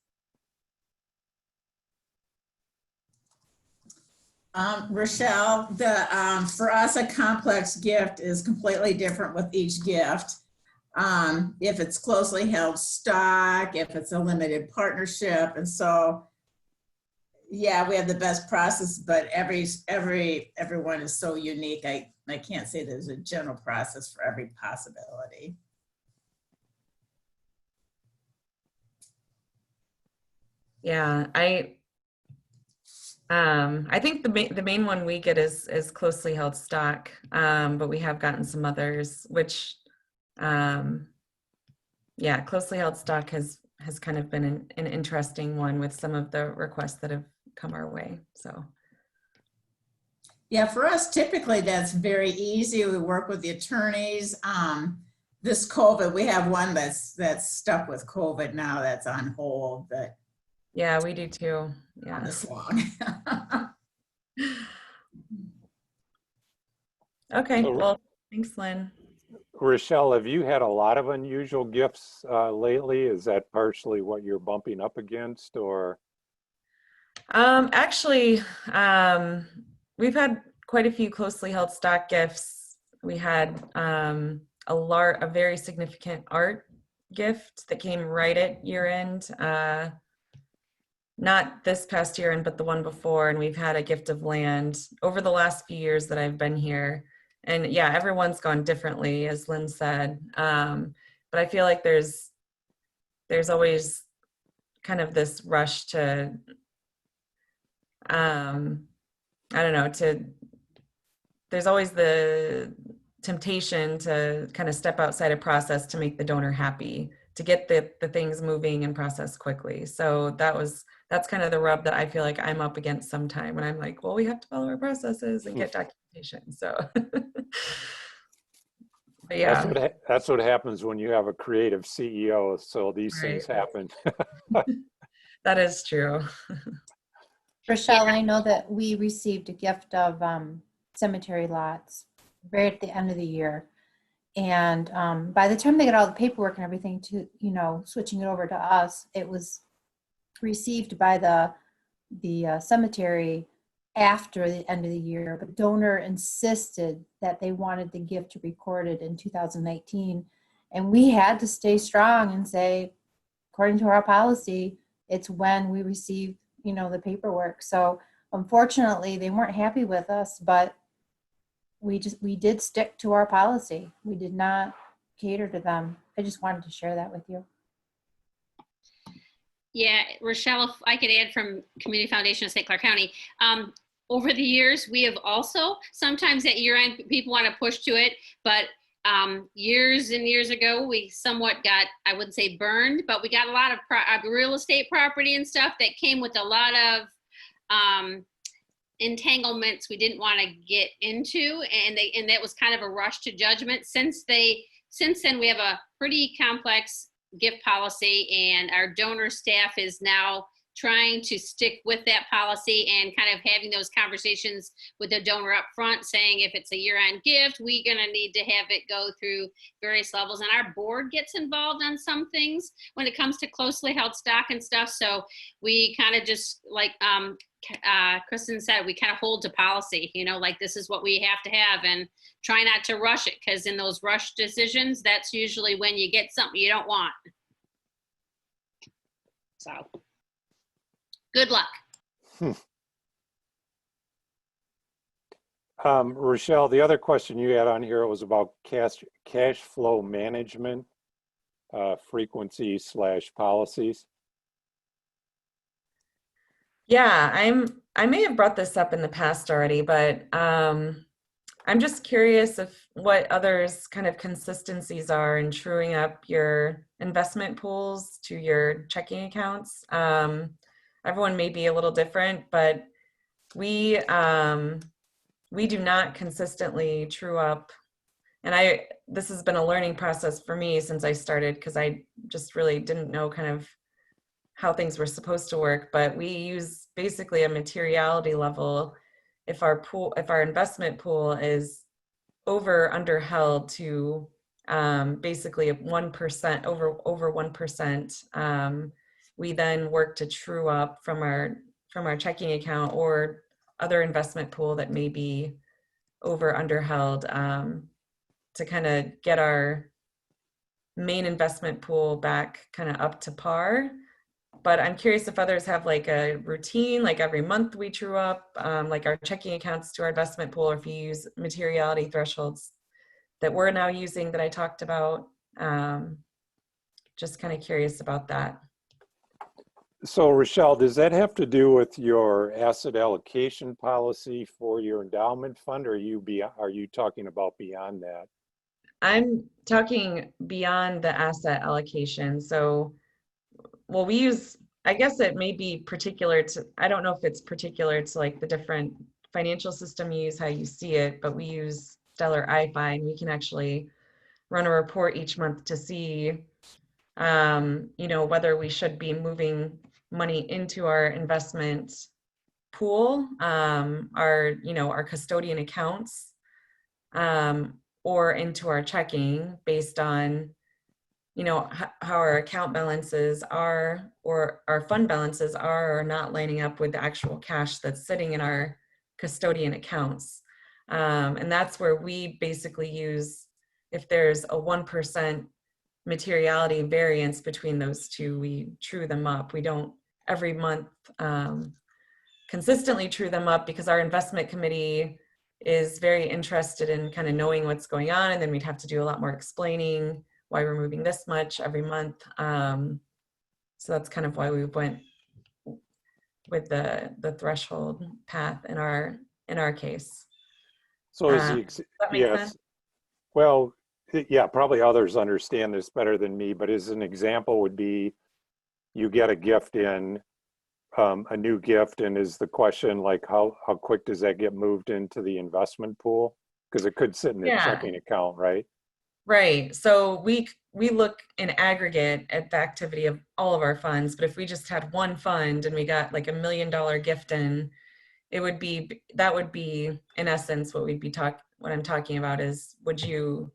Speaker 14: Rochelle, for us, a complex gift is completely different with each gift. If it's closely held stock, if it's a limited partnership. And so, yeah, we have the best process, but everyone is so unique. I can't say there's a general process for every possibility.
Speaker 13: Yeah, I think the main one we get is closely held stock, but we have gotten some others, which, closely held stock has kind of been an interesting one with some of the requests that have come our way. So,
Speaker 14: yeah, for us, typically that's very easy. We work with the attorneys. This COVID, we have one that's stuck with COVID now, that's on hold, but.
Speaker 13: Yeah, we do too. Yeah.
Speaker 14: This long.
Speaker 13: Okay, well, thanks, Lynn.
Speaker 1: Rochelle, have you had a lot of unusual gifts lately? Is that partially what you're bumping up against, or?
Speaker 13: Actually, we've had quite a few closely held stock gifts. We had a very significant art gift that came right at year end. Not this past year, but the one before, and we've had a gift of land over the last few years that I've been here. And yeah, everyone's gone differently, as Lynn said. But I feel like there's always kind of this rush to, there's always the temptation to kind of step outside a process to make the donor happy, to get the things moving and processed quickly. So that's kind of the rub that I feel like I'm up against sometime when I'm like, well, we have to follow our processes and get documentation. So, but yeah.
Speaker 1: That's what happens when you have a creative CEO. So these things happen.
Speaker 13: That is true.
Speaker 11: Rochelle, I know that we received a gift of cemetery lots right at the end of the year. And by the time they got all the paperwork and everything to, switching it over to us, it was received by the cemetery after the end of the year. But donor insisted that they wanted the gift recorded in 2019. And we had to stay strong and say, according to our policy, it's when we receive, the paperwork. So unfortunately, they weren't happy with us, but we did stick to our policy. We did not cater to them. I just wanted to share that with you.
Speaker 15: Yeah, Rochelle, if I could add from Community Foundation of St. Clair County. Over the years, we have also, sometimes at year end, people want to push to it, but years and years ago, we somewhat got, I wouldn't say burned, but we got a lot of real estate property and stuff that came with a lot of entanglements we didn't want to get into, and that was kind of a rush to judgment. Since then, we have a pretty complex gift policy, and our donor staff is now trying to stick with that policy and kind of having those conversations with the donor up front, saying if it's a year-end gift, we're going to need to have it go through various levels. And our board gets involved on some things when it comes to closely held stock and stuff. So we kind of just, like Kristen said, we kind of hold to policy, like this is what we have to have, and try not to rush it, because in those rush decisions, that's usually when you get something you don't want. So good luck.
Speaker 1: Rochelle, the other question you had on here was about cash flow management, frequency / policies.
Speaker 13: Yeah, I may have brought this up in the past already, but I'm just curious of what others' kind of consistencies are in truing up your investment pools to your checking accounts. Everyone may be a little different, but we do not consistently true up. And this has been a learning process for me since I started, because I just really didn't know kind of how things were supposed to work, but we use basically a materiality level. If our investment pool is over underheld to basically 1%, over 1%, we then work to true up from our checking account or other investment pool that may be over underheld, to kind of get our main investment pool back kind of up to par. But I'm curious if others have like a routine, like every month we true up, like our checking accounts to our investment pool, or if you use materiality thresholds that we're now using that I talked about. Just kind of curious about that.
Speaker 1: So Rochelle, does that have to do with your asset allocation policy for your endowment fund, or are you talking about beyond that?
Speaker 13: I'm talking beyond the asset allocation. So, well, we use, I guess it may be particular to, I don't know if it's particular to like the different financial system you use, how you see it, but we use Stellar iFi, and we can actually run a report each month to see, whether we should be moving money into our investment pool, our custodian accounts, or into our checking based on, how our account balances are, or our fund balances are or not lining up with the actual cash that's sitting in our custodian accounts. And that's where we basically use, if there's a 1% materiality variance between those two, we true them up. We don't every month consistently true them up, because our investment committee is very interested in kind of knowing what's going on, and then we'd have to do a lot more explaining why we're moving this much every month. So that's kind of why we went with the threshold path in our case.
Speaker 1: So
Speaker 13: Does that make sense?
Speaker 1: Well, yeah, probably others understand this better than me, but as an example would be, you get a gift in, a new gift, and is the question like how quick does that get moved into the investment pool? Because it could sit in the checking account, right?
Speaker 13: Right. So we look in aggregate at the activity of all of our funds, but if we just had one fund and we got like $1 million gift in, that would be in essence what I'm talking about is, would you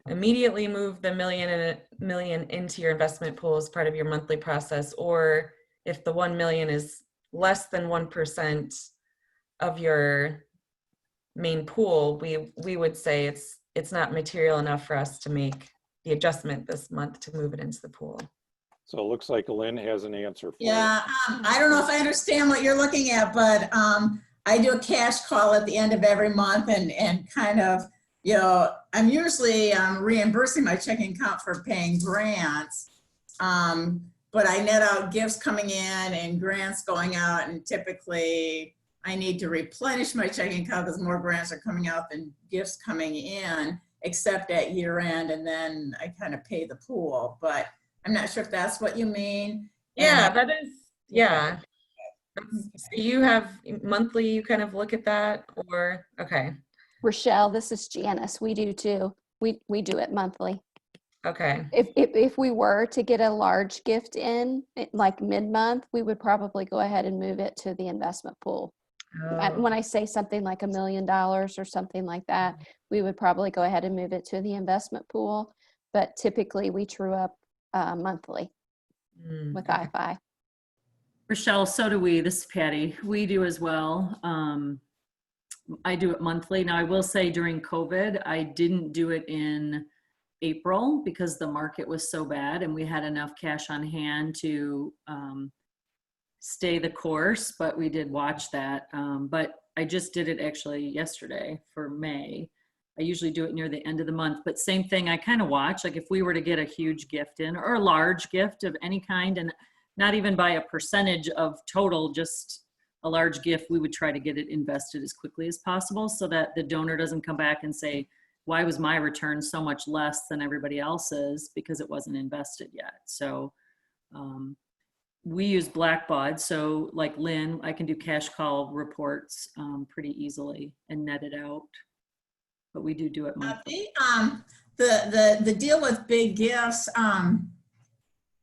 Speaker 13: immediately move the million into your investment pool as part of your monthly process, or if the 1 million is less than 1% of your main pool, we would say it's not material enough for us to make the adjustment this month to move it into the pool.
Speaker 1: So it looks like Lynn has an answer for you.
Speaker 14: Yeah, I don't know if I understand what you're looking at, but I do a cash call at the end of every month, and kind of, I'm usually reimbursing my checking account for paying grants, but I net out gifts coming in and grants going out, and typically I need to replenish my checking account because more grants are coming out than gifts coming in, except at year end, and then I kind of pay the pool. But I'm not sure if that's what you mean.
Speaker 13: Yeah, that is, yeah. So you have monthly, you kind of look at that, or, okay.
Speaker 16: Rochelle, this is Janice. We do too. We do it monthly.
Speaker 13: Okay.
Speaker 16: If we were to get a large gift in, like mid-month, we would probably go ahead and move it to the investment pool.
Speaker 13: Oh.
Speaker 16: When I say something like $1 million or something like that, we would probably go ahead and move it to the investment pool. But typically we true up monthly with iFi.
Speaker 3: Rochelle, so do we. This is Patty. We do as well. I do it monthly. Now I will say during COVID, I didn't do it in April because the market was so bad and we had enough cash on hand to stay the course, but we did watch that. But I just did it actually yesterday for May. I usually do it near the end of the month, but same thing, I kind of watch, like if we were to get a huge gift in or a large gift of any kind, and not even by a percentage of total, just a large gift, we would try to get it invested as quickly as possible so that the donor doesn't come back and say, why was my return so much less than everybody else's? Because it wasn't invested yet. So we use Blackbaud. So like Lynn, I can do cash call reports pretty easily and net it out. But we do it monthly.
Speaker 14: The deal with big gifts,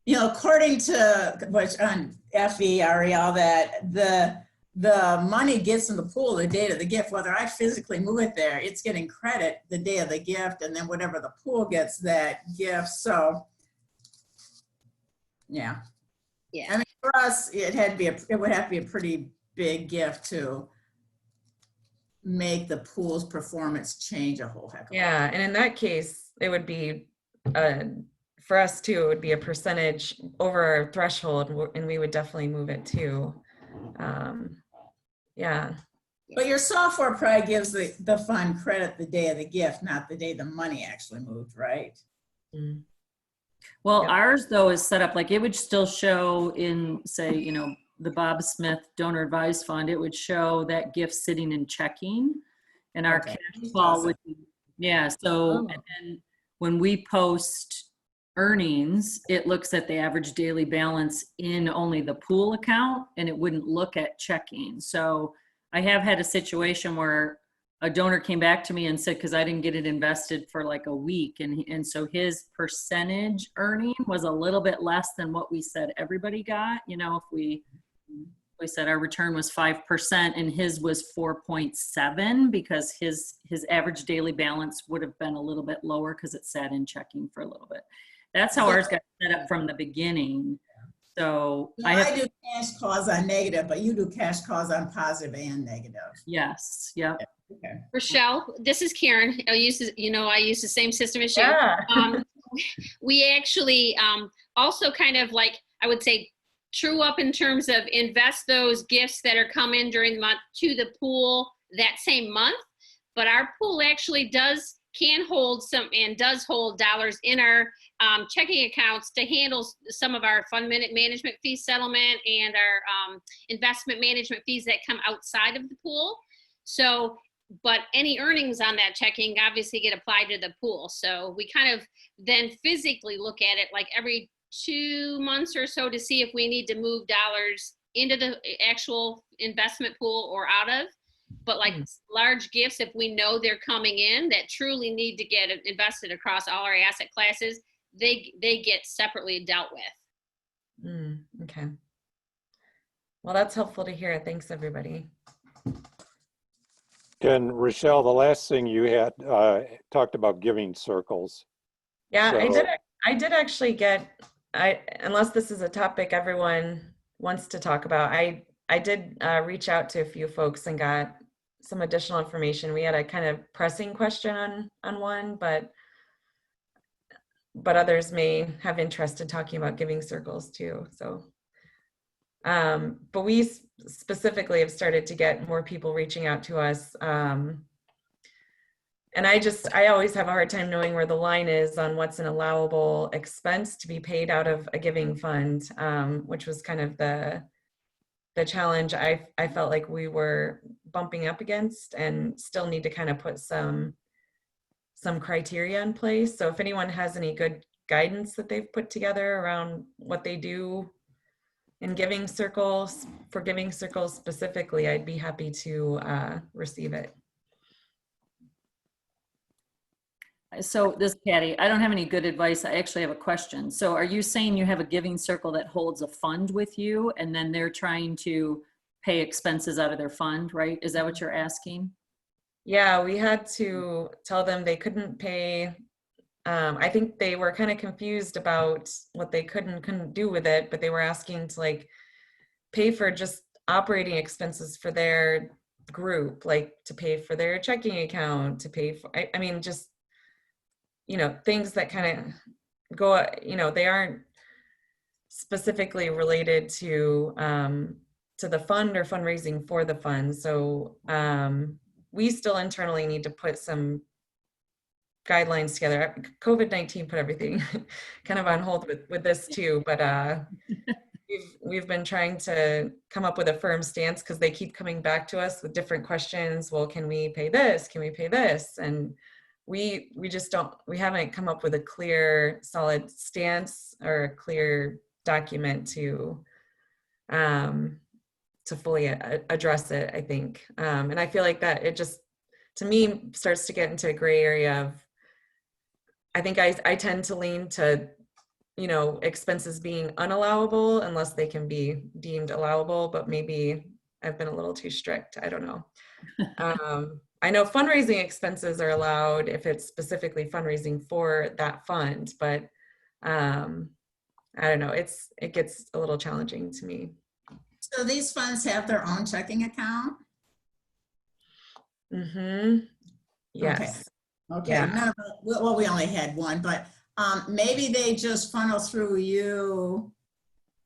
Speaker 14: you know, according to which on FERE, all that, the money gets in the pool the date of the gift, whether I physically move it there, it's getting credit the day of the gift, and then whatever the pool gets that gift. So, yeah.
Speaker 15: Yeah.
Speaker 14: I mean, for us, it would have to be a pretty big gift to make the pool's performance change a whole heck of a lot.
Speaker 13: Yeah, and in that case, it would be, for us too, it would be a percentage over our threshold, and we would definitely move it too. Yeah.
Speaker 14: But your software probably gives the fund credit the day of the gift, not the day the money actually moved, right?
Speaker 13: Mm.
Speaker 3: Well,
Speaker 14: Yep.
Speaker 3: ours though is set up like it would still show in, say, you know, the Bob Smith Donor Advised Fund, it would show that gift sitting in checking, and our
Speaker 14: Okay.
Speaker 3: cash call would be, yeah. So,
Speaker 14: Oh.
Speaker 3: and then when we post earnings, it looks at the average daily balance in only the pool account, and it wouldn't look at checking. So I have had a situation where a donor came back to me and said, because I didn't get it invested for like a week, and so his percentage earning was a little bit less than what we said everybody got. You know, if we said our return was 5% and his was 4.7, because his average daily balance would have been a little bit lower because it sat in checking for a little bit. That's how ours got set up from the beginning. So
Speaker 14: No, I do cash calls on negative, but you do cash calls on positive and negative.
Speaker 3: Yes, yep.
Speaker 14: Okay.
Speaker 15: Rochelle, this is Karen. I use the same system as you.
Speaker 13: Yeah.
Speaker 15: We actually also kind of like, I would say, true up in terms of invest those gifts that are come in during the month to the pool that same month. But our pool actually can hold some and does hold dollars in our checking accounts to handle some of our fund management fee settlement and our investment management fees that come outside of the pool. So, but any earnings on that checking obviously get applied to the pool. So we kind of then physically look at it like every 2 months or so to see if we need to move dollars into the actual investment pool or out of. But like large gifts, if we know they're coming in that truly need to get invested across all our asset classes, they get separately dealt with.
Speaker 13: Okay. Well, that's helpful to hear. Thanks, everybody.
Speaker 1: And Rochelle, the last thing you had talked about giving circles.
Speaker 13: Yeah,
Speaker 1: So-
Speaker 13: I did actually get, unless this is a topic everyone wants to talk about, I did reach out to a few folks and got some additional information. We had a kind of pressing question on one, but others may have interest in talking about giving circles too. So, but we specifically have started to get more people reaching out to us. And I always have a hard time knowing where the line is on what's an allowable expense to be paid out of a giving fund, which was kind of the challenge I felt like we were bumping up against, and still need to kind of put some criteria in place. So if anyone has any good guidance that they've put together around what they do in giving circles, for giving circles specifically, I'd be happy to receive it.
Speaker 3: So this, Patty, I don't have any good advice. I actually have a question. So are you saying you have a giving circle that holds a fund with you, and then they're trying to pay expenses out of their fund, right? Is that what you're asking?
Speaker 13: Yeah, we had to tell them they couldn't pay. I think they were kind of confused about what they could and couldn't do with it, but they were asking to like pay for just operating expenses for their group, like to pay for their checking account, to pay for, I mean, just, you know, things that kind of go, you know, they aren't specifically related to the fund or fundraising for the fund. So we still internally need to put some guidelines together. COVID-19 put everything kind of on hold with this too, but we've been trying to come up with a firm stance because they keep coming back to us with different questions. Well, can we pay this? Can we pay this? And we haven't come up with a clear, solid stance or a clear document to fully address it, I think. And I feel like that it just, to me, starts to get into a gray area of, I think I tend to lean to expenses being unallowable unless they can be deemed allowable, but maybe I've been a little too strict. I don't know. I know fundraising expenses are allowed if it's specifically fundraising for that fund, but I don't know. It gets a little challenging to me.
Speaker 14: So these funds have their own checking account?
Speaker 13: Mm-hmm. Yes.
Speaker 14: Okay.
Speaker 13: Yeah.
Speaker 14: None of well, we only had one, but maybe they just funnel through you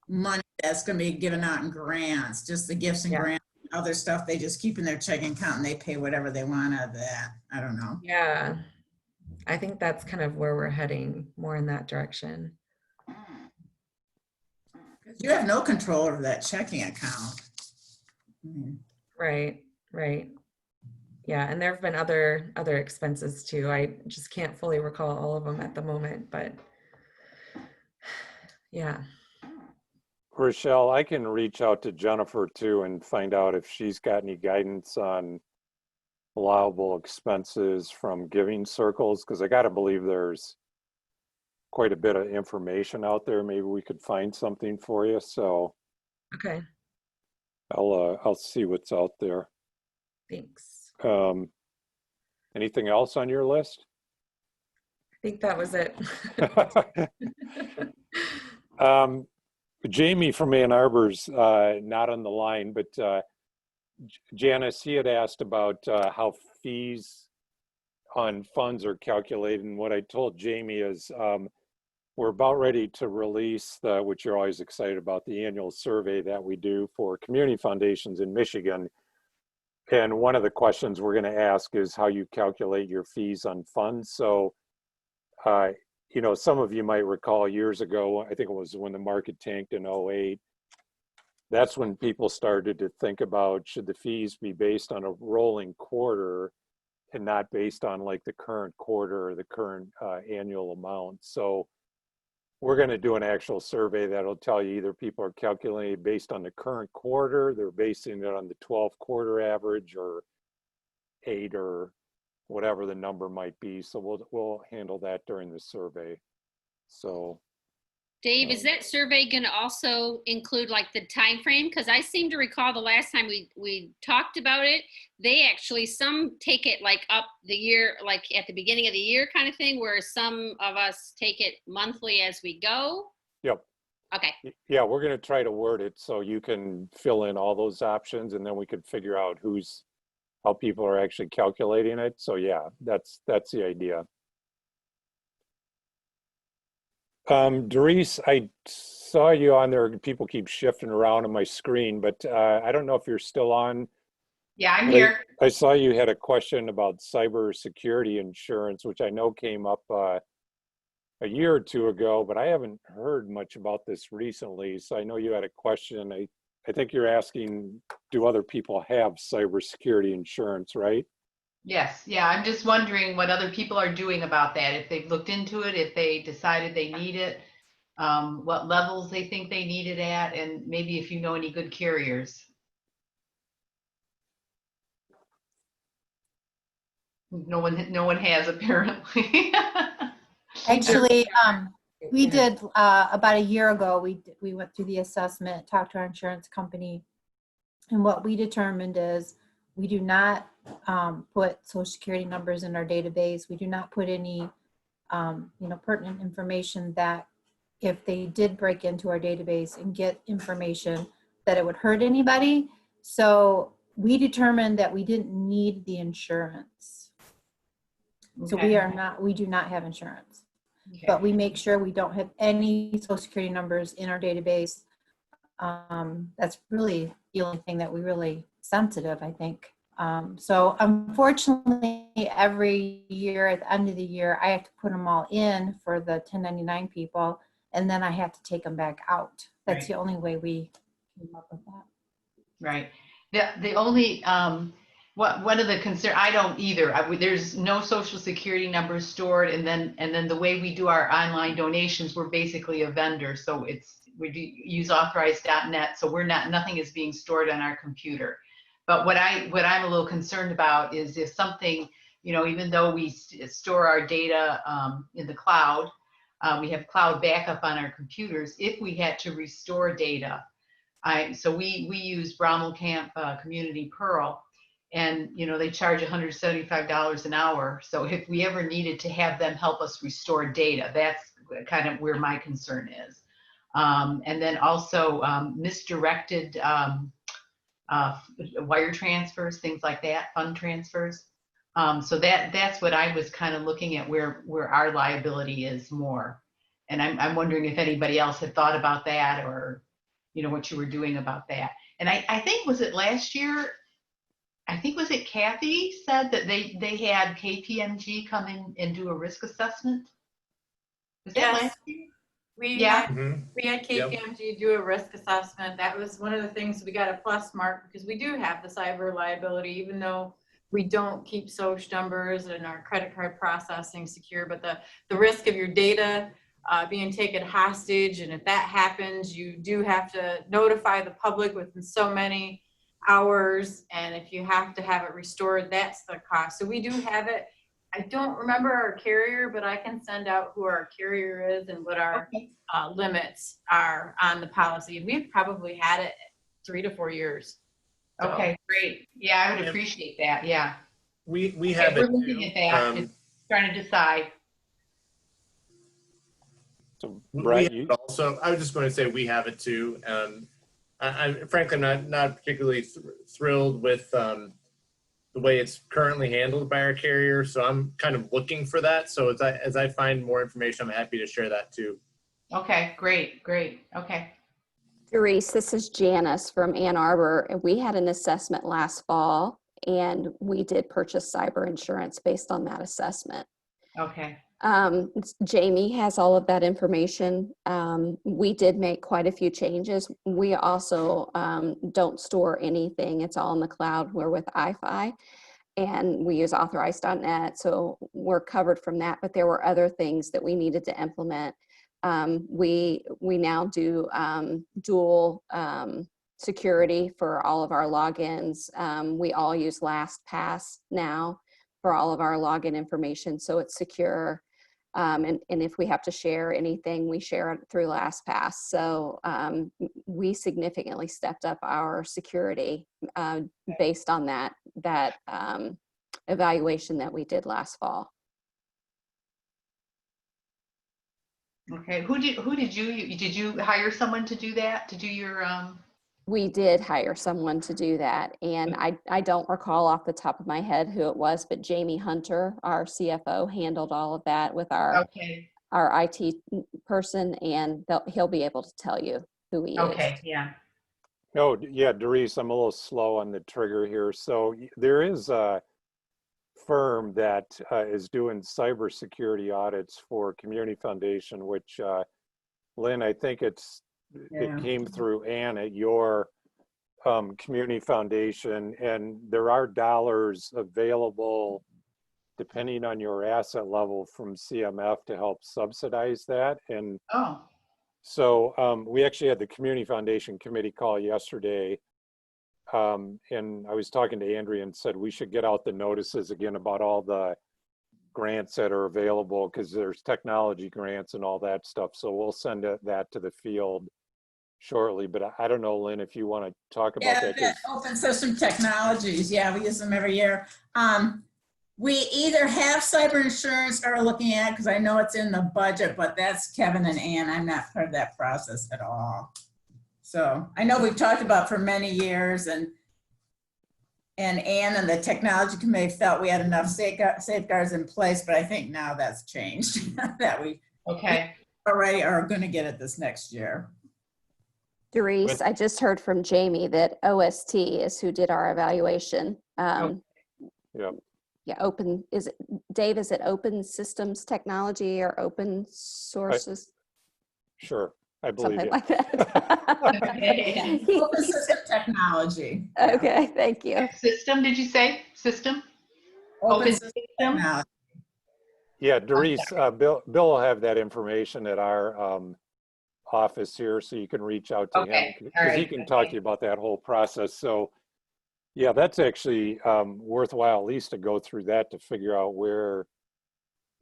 Speaker 14: money that's going to be given out in grants, just the gifts and grants, other stuff they just keep in their checking account and they pay whatever they want out of that. I don't know.
Speaker 13: Yeah. I think that's kind of where we're heading, more in that direction.
Speaker 14: You have no control over that checking account.
Speaker 13: Right. Yeah, and there have been other expenses too. I just can't fully recall all of them at the moment, but yeah.
Speaker 1: Rochelle, I can reach out to Jennifer too and find out if she's got any guidance on allowable expenses from giving circles, because I got to believe there's quite a bit of information out there. Maybe we could find something for you. So
Speaker 13: okay,
Speaker 1: I'll see what's out there.
Speaker 13: Thanks.
Speaker 1: Anything else on your list?
Speaker 13: I think that was it.
Speaker 1: Jamie from Ann Arbor's not on the line, but Janice, he had asked about how fees on funds are calculated. And what I told Jamie is we're about ready to release which you're always excited about, the annual survey that we do for community foundations in Michigan. And one of the questions we're going to ask is how you calculate your fees on funds. So, some of you might recall years ago, I think it was when the market tanked in 2008, that's when people started to think about, should the fees be based on a rolling quarter and not based on like the current quarter or the current annual amount. So we're going to do an actual survey that'll tell you either people are calculating based on the current quarter, they're basing it on the 12 quarter average, or 8, or whatever the number might be. So we'll handle that during the survey. So
Speaker 15: Dave, is that survey going to also include like the time frame? Because I seem to recall the last time we talked about it, they actually, some take it like up the year, like at the beginning of the year kind of thing, whereas some of us take it monthly as we go.
Speaker 1: Yep.
Speaker 15: Okay.
Speaker 1: Yeah, we're going to try to word it so you can fill in all those options, and then we could figure out how people are actually calculating it. So yeah, that's the idea. Doris, I saw you on there. People keep shifting around on my screen, but I don't know if you're still on.
Speaker 17: Yeah, I'm here.
Speaker 1: I saw you had a question about cybersecurity insurance, which I know came up a year or two ago, but I haven't heard much about this recently. So I know you had a question. I think you're asking, do other people have cybersecurity insurance, right?
Speaker 17: Yes, yeah, I'm just wondering what other people are doing about that, if they've looked into it, if they decided they need it, what levels they think they need it at, and maybe if you know any good carriers. No one has, apparently.
Speaker 11: Actually, we did about a year ago, we went through the assessment, talked to our insurance company, and what we determined is we do not put social security numbers in our database. We do not put any pertinent information that if they did break into our database and get information that it would hurt anybody. So we determined that we didn't need the insurance. So we do not have insurance. Okay. But we make sure we don't have any social security numbers in our database. That's really the only thing that we really sensitive, I think. So unfortunately, every year at the end of the year, I have to put them all in for the 1099 people, and then I have to take them back out. That's the only way we came up with that.
Speaker 17: Right. The only, one of the concern, I don't either. There's no social security numbers stored, and then the way we do our online donations, we're basically a vendor. So we use authorized.net, so nothing is being stored on our computer. But what I'm a little concerned about is if something, even though we store our data in the cloud, We have cloud backup on our computers if we had to restore data. So we use Brommel Camp Community Pearl, and they charge $175 an hour. So if we ever needed to have them help us restore data, that's kind of where my concern is. And then also misdirected wire transfers, things like that, fund transfers. So that's what I was kind of looking at, where our liability is more. And I'm wondering if anybody else had thought about that, or what you were doing about that. And I think, was it last year? I think, was it Kathy said that they had KPMG come in and do a risk assessment? Was that last year?
Speaker 9: We
Speaker 17: Yeah.
Speaker 9: had KPMG do a risk assessment. That was one of the things we got a plus mark, because we do have the cyber liability, even though we don't keep SOCH numbers and our credit card processing secure. But the risk of your data being taken hostage, and if that happens, you do have to notify the public within so many hours, and if you have to have it restored, that's the cost. So we do have it. I don't remember our carrier, but I can send out who our carrier is and what our limits are on the policy. We've probably had it 3 to 4 years. So.
Speaker 17: Okay, great. Yeah, I would appreciate that. Yeah.
Speaker 6: We have
Speaker 17: we're
Speaker 6: it
Speaker 17: looking
Speaker 6: too.
Speaker 17: at that, just trying to decide.
Speaker 1: So,
Speaker 6: Brett, also, I was just going to say we have it too. I'm frankly not particularly thrilled with the way it's currently handled by our carrier. So I'm kind of looking for that. So as I find more information, I'm happy to share that too.
Speaker 17: Okay, great. Okay.
Speaker 16: Therese, this is Janice from Ann Arbor. We had an assessment last fall, and we did purchase cyber insurance based on that assessment.
Speaker 17: Okay.
Speaker 16: Jamie has all of that information. We did make quite a few changes. We also don't store anything. It's all in the cloud. We're with iFi, and we use authorize.net, so we're covered from that. But there were other things that we needed to implement. We now do dual security for all of our logins. We all use LastPass now for all of our login information, so it's secure. And if we have to share anything, we share it through LastPass. So we significantly stepped up our security based on that evaluation that we did last fall.
Speaker 17: Okay. Who did you hire someone to do that? To do your
Speaker 16: We did hire someone to do that, and I don't recall off the top of my head who it was, but Jamie Hunter, our CFO, handled all of that with our IT person, and he'll be able to tell you who he is.
Speaker 17: Okay, yeah.
Speaker 1: Oh, yeah, Doris, I'm a little slow on the trigger here. So there is a firm that is doing cybersecurity audits for Community Foundation, which, Lynn, I think it came through Ann at your Community Foundation, and there are dollars available depending on your asset level from CMF to help subsidize that. And so we actually had the Community Foundation committee call yesterday, and I was talking to Andrea and said we should get out the notices again about all the grants that are available, because there's technology grants and all that stuff. So we'll send that to the field shortly. But I don't know, Lynn, if you want to talk about that.
Speaker 14: Yeah, open system technologies. Yeah, we use them every year. We either have cyber insurance or are looking at, because I know it's in the budget, but that's Kevin and Ann. I'm not part of that process at all. So I know we've talked about for many years, and Ann and the technology committee felt we had enough safeguards in place, but I think now that's changed. That we already are going to get it this next year.
Speaker 16: Doris, I just heard from Jamie that OST is who did our evaluation. Yeah, Dave, is it Open Systems Technology or Open Sources?
Speaker 1: Sure, I believe
Speaker 16: Something
Speaker 1: you.
Speaker 16: like that.
Speaker 14: Open system technology.
Speaker 16: Okay, thank you.
Speaker 17: System, did you say? System?
Speaker 14: Open system technology.
Speaker 1: Yeah, Doris, Bill will have that information at our office here, so you can reach out to him, because he can talk to you about that whole process. So yeah, that's actually worthwhile at least to go through that to figure out where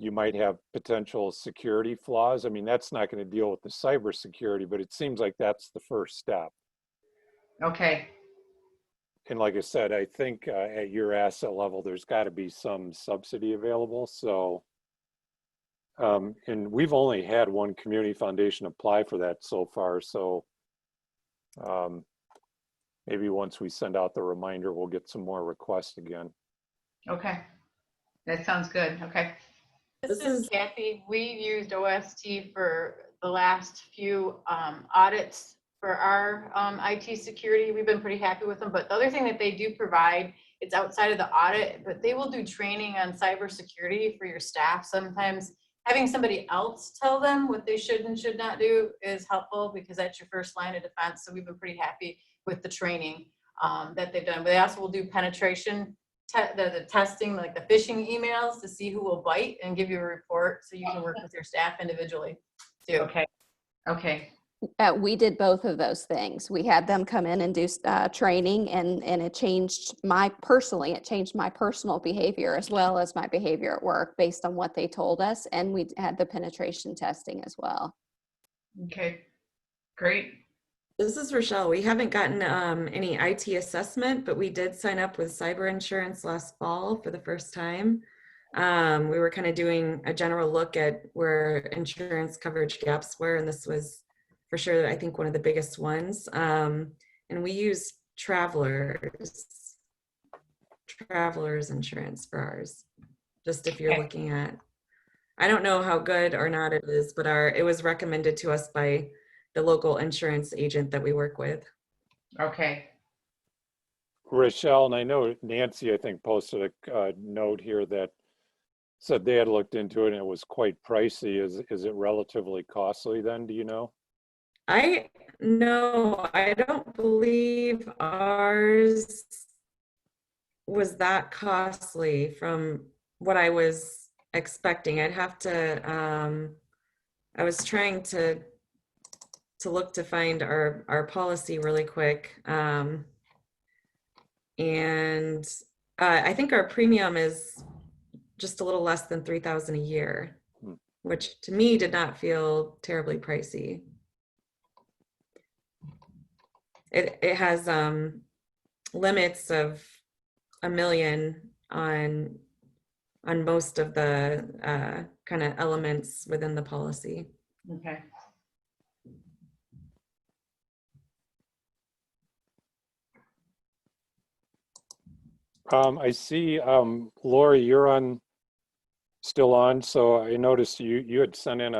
Speaker 1: you might have potential security flaws. I mean, that's not going to deal with the cybersecurity, but it seems like that's the first step.
Speaker 17: Okay.
Speaker 1: And like I said, I think at your asset level, there's got to be some subsidy available. So, and we've only had one community foundation apply for that so far. So maybe once we send out the reminder, we'll get some more requests again.
Speaker 17: Okay. That sounds good. Okay.
Speaker 9: This is Kathy. We used OST for the last few audits for our IT security. We've been pretty happy with them. But the other thing that they do provide, it's outside of the audit, but they will do training on cybersecurity for your staff. Sometimes having somebody else tell them what they should and should not do is helpful because that's your first line of defense. So we've been pretty happy with the training that they've done. But they also will do penetration, the testing, like the phishing emails to see who will bite and give you a report so you can work with your staff individually too.
Speaker 17: Okay. Okay.
Speaker 16: We did both of those things. We had them come in and do training, and it changed my personal behavior as well as my behavior at work based on what they told us. And we had the penetration testing as well.
Speaker 17: Okay, great.
Speaker 13: This is Rochelle. We haven't gotten any IT assessment, but we did sign up with cyber insurance last fall for the first time. We were kind of doing a general look at where insurance coverage gaps were, and this was for sure, I think, one of the biggest ones. And we use Travelers insurance for ours, just if you're looking at, I don't know how good or not it is, but it was recommended to us by the local insurance agent that we work with.
Speaker 17: Okay.
Speaker 1: Rochelle, and I know Nancy, I think, posted a note here that said they had looked into it and it was quite pricey. Is it relatively costly then, do you know?
Speaker 13: No, I don't believe ours was that costly from what I was expecting. I'd have to, I was trying to look to find our policy really quick. And I think our premium is just a little less than $3,000 a year, which to me did not feel terribly pricey. It has limits of $1 million on most of the kind of elements within the policy.
Speaker 17: Okay.
Speaker 1: I see, Lori, you're still on. So I noticed you had sent in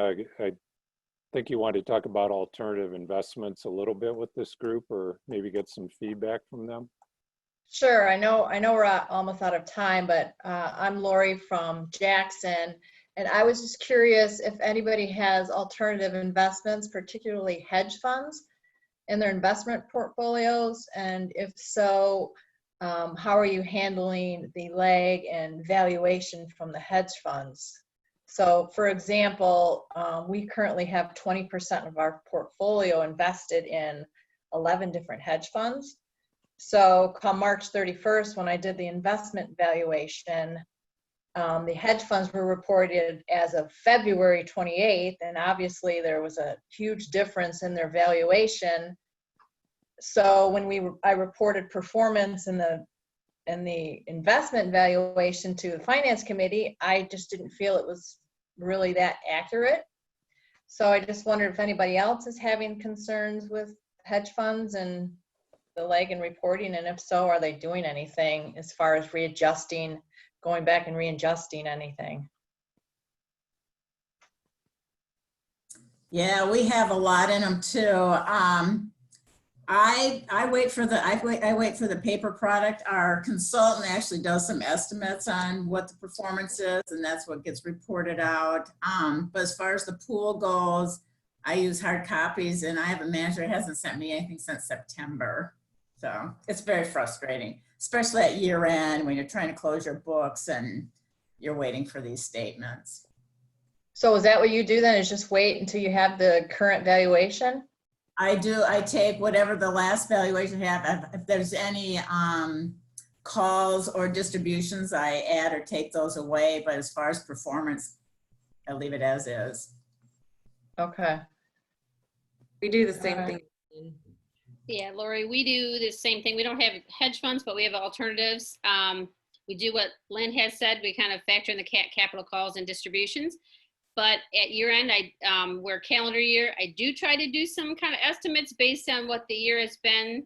Speaker 1: I think you wanted to talk about alternative investments a little bit with this group, or maybe get some feedback from them.
Speaker 18: Sure. I know we're almost out of time, but I'm Lori from Jackson, and I was just curious if anybody has alternative investments, particularly hedge funds, in their investment portfolios, and if so, how are you handling the lag and valuation from the hedge funds? So, for example, we currently have 20% of our portfolio invested in 11 different hedge funds. So come March 31st, when I did the investment valuation, the hedge funds were reported as of February 28th, and obviously there was a huge difference in their valuation. So when I reported performance in the investment valuation to the finance committee, I just didn't feel it was really that accurate. So I just wondered if anybody else is having concerns with hedge funds and the lag in reporting, and if so, are they doing anything as far as going back and readjusting anything?
Speaker 14: Yeah, we have a lot in them too. I wait for the paper product. Our consultant actually does some estimates on what the performance is, and that's what gets reported out. But as far as the pool goes, I use hard copies, and I have a manager who hasn't sent me anything since September. So it's very frustrating, especially at year end when you're trying to close your books and you're waiting for these statements.
Speaker 18: So is that what you do then, is just wait until you have the current valuation?
Speaker 14: I do. I take whatever the last valuation have. If there's any calls or distributions, I add or take those away. But as far as performance, I leave it as is.
Speaker 18: Okay.
Speaker 13: We do the same
Speaker 18: Alright.
Speaker 13: thing.
Speaker 15: Yeah, Lori, we do the same thing. We don't have hedge funds, but we have alternatives. We do what Lynn has said. We kind of factor in the capital calls and distributions. But at year end, we're calendar year. I do try to do some kind of estimates based on what the year has been.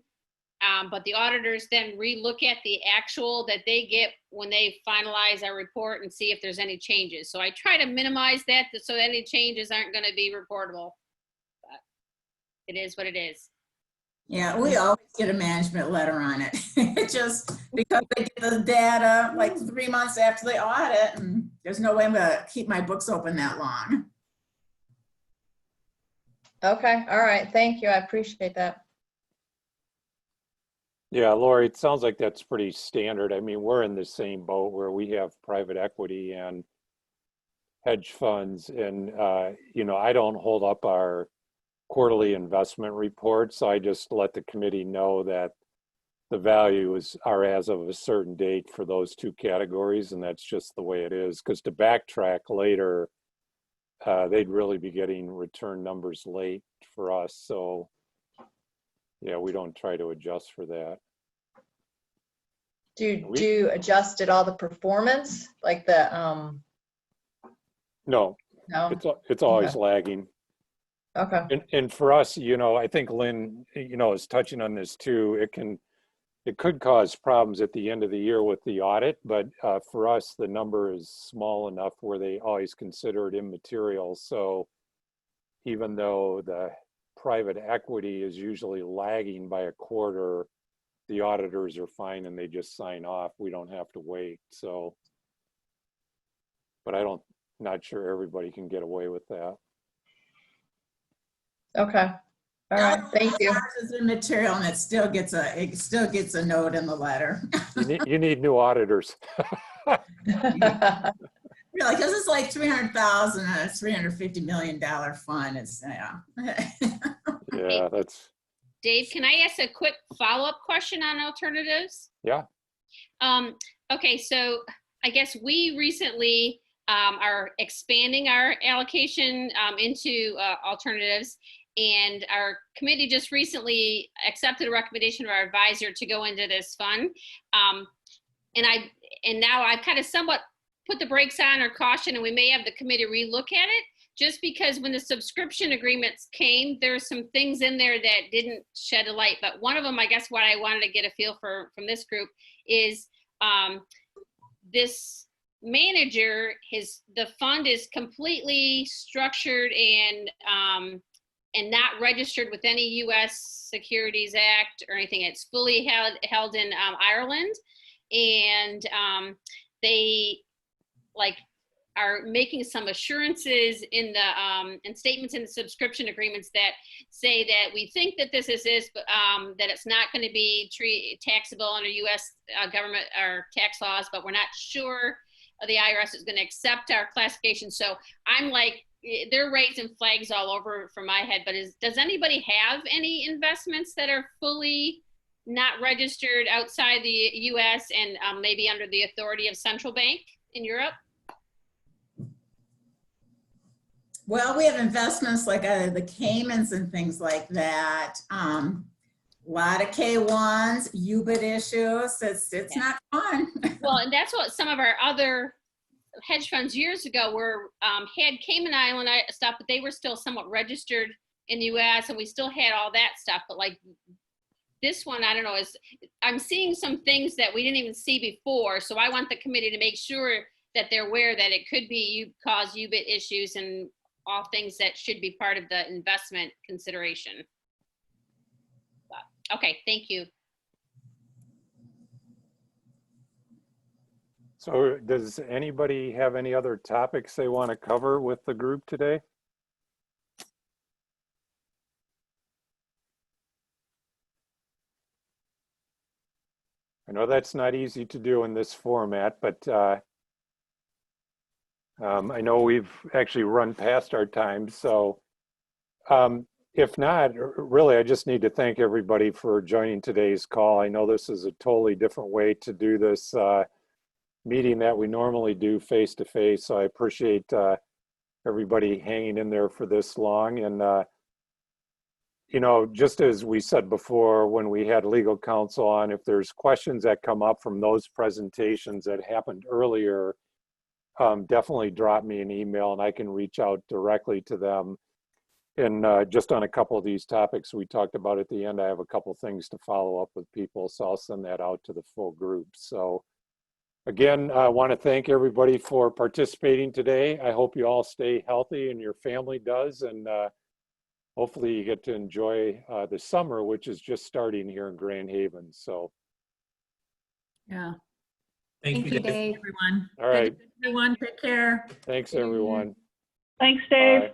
Speaker 15: But the auditors then relook at the actual that they get when they finalize our report and see if there's any changes. So I try to minimize that so any changes aren't going to be reportable. But it is what it is.
Speaker 14: Yeah, we always get a management letter on it. Just because they get the data like 3 months after they audit, and there's no way I'm gonna keep my books open that long.
Speaker 18: Okay, all right, thank you, I appreciate that.
Speaker 1: Yeah, Lori, it sounds like that's pretty standard. I mean, we're in the same boat where we have private equity and hedge funds, and you know, I don't hold up our quarterly investment reports. I just let the committee know that the values are as of a certain date for those two categories, and that's just the way it is. Because to backtrack later, they'd really be getting return numbers late for us. So yeah, we don't try to adjust for that.
Speaker 18: Do you adjust at all the performance, like the,
Speaker 1: No,
Speaker 18: no?
Speaker 1: it's always
Speaker 18: Okay.
Speaker 1: lagging.
Speaker 18: Okay,
Speaker 1: And for us, you know, I think Lynn, you know, is touching on this too. It could cause problems at the end of the year with the audit, but for us, the number is small enough where they always consider it immaterial. So even though the private equity is usually lagging by a quarter, the auditors are fine and they just sign off. We don't have to wait. So, but not sure everybody can get away with that.
Speaker 18: okay, all right, thank you.
Speaker 14: Ours is immaterial, and it still gets a note in the letter.
Speaker 1: You need new auditors.
Speaker 14: Really, because it's like 300,000 and a $350 million fund. It's
Speaker 1: Yeah, that's,
Speaker 15: Dave, can I ask a quick follow-up question on alternatives?
Speaker 1: yeah.
Speaker 15: Okay, so I guess we recently are expanding our allocation into alternatives, and our committee just recently accepted a recommendation of our advisor to go into this fund. And now I've kind of somewhat put the brakes on or caution, and we may have the committee relook at it, just because when the subscription agreements came, there's some things in there that didn't shed a light. But one of them, I guess what I wanted to get a feel for from this group is this manager, the fund is completely structured and not registered with any U.S. Securities Act or anything. It's fully held in Ireland, and they are making some assurances in the and statements in the subscription agreements that say that we think that this is but that it's not going to be taxable under U.S. government or tax laws, but we're not sure the IRS is going to accept our classification. So I'm like, they're raising flags all over from my head. But does anybody have any investments that are fully not registered outside the U.S. and maybe under the authority of central bank in Europe?
Speaker 14: Well, we have investments like the Caymans and things like that. A lot of K1s, UBIT issues. It's not fun.
Speaker 15: Well, and that's what some of our other hedge funds years ago were had Cayman Island stuff, but they were still somewhat registered in the U.S. and we still had all that stuff. But like this one, I don't know, I'm seeing some things that we didn't even see before. So I want the committee to make sure that they're aware that it could be cause UBIT issues and all things that should be part of the investment consideration. But, okay, thank you.
Speaker 1: So does anybody have any other topics they want to cover with the group today? I know that's not easy to do in this format, but I know we've actually run past our time. So if not, really, I just need to thank everybody for joining today's call. I know this is a totally different way to do this meeting that we normally do face-to-face. So I appreciate everybody hanging in there for this long. And, you know, just as we said before, when we had legal counsel on, if there's questions that come up from those presentations that happened earlier, definitely drop me an email and I can reach out directly to them. And just on a couple of these topics we talked about at the end, I have a couple things to follow up with people, so I'll send that out to the full group. So again, I want to thank everybody for participating today. I hope you all stay healthy and your family does, and hopefully you get to enjoy the summer, which is just starting here in Grand Haven. So
Speaker 3: Yeah.
Speaker 6: Thank you,
Speaker 3: Dave. Everyone.
Speaker 1: all right,
Speaker 3: Everyone, take care.
Speaker 1: thanks everyone.
Speaker 12: Thanks, Dave.
Speaker 1: Bye.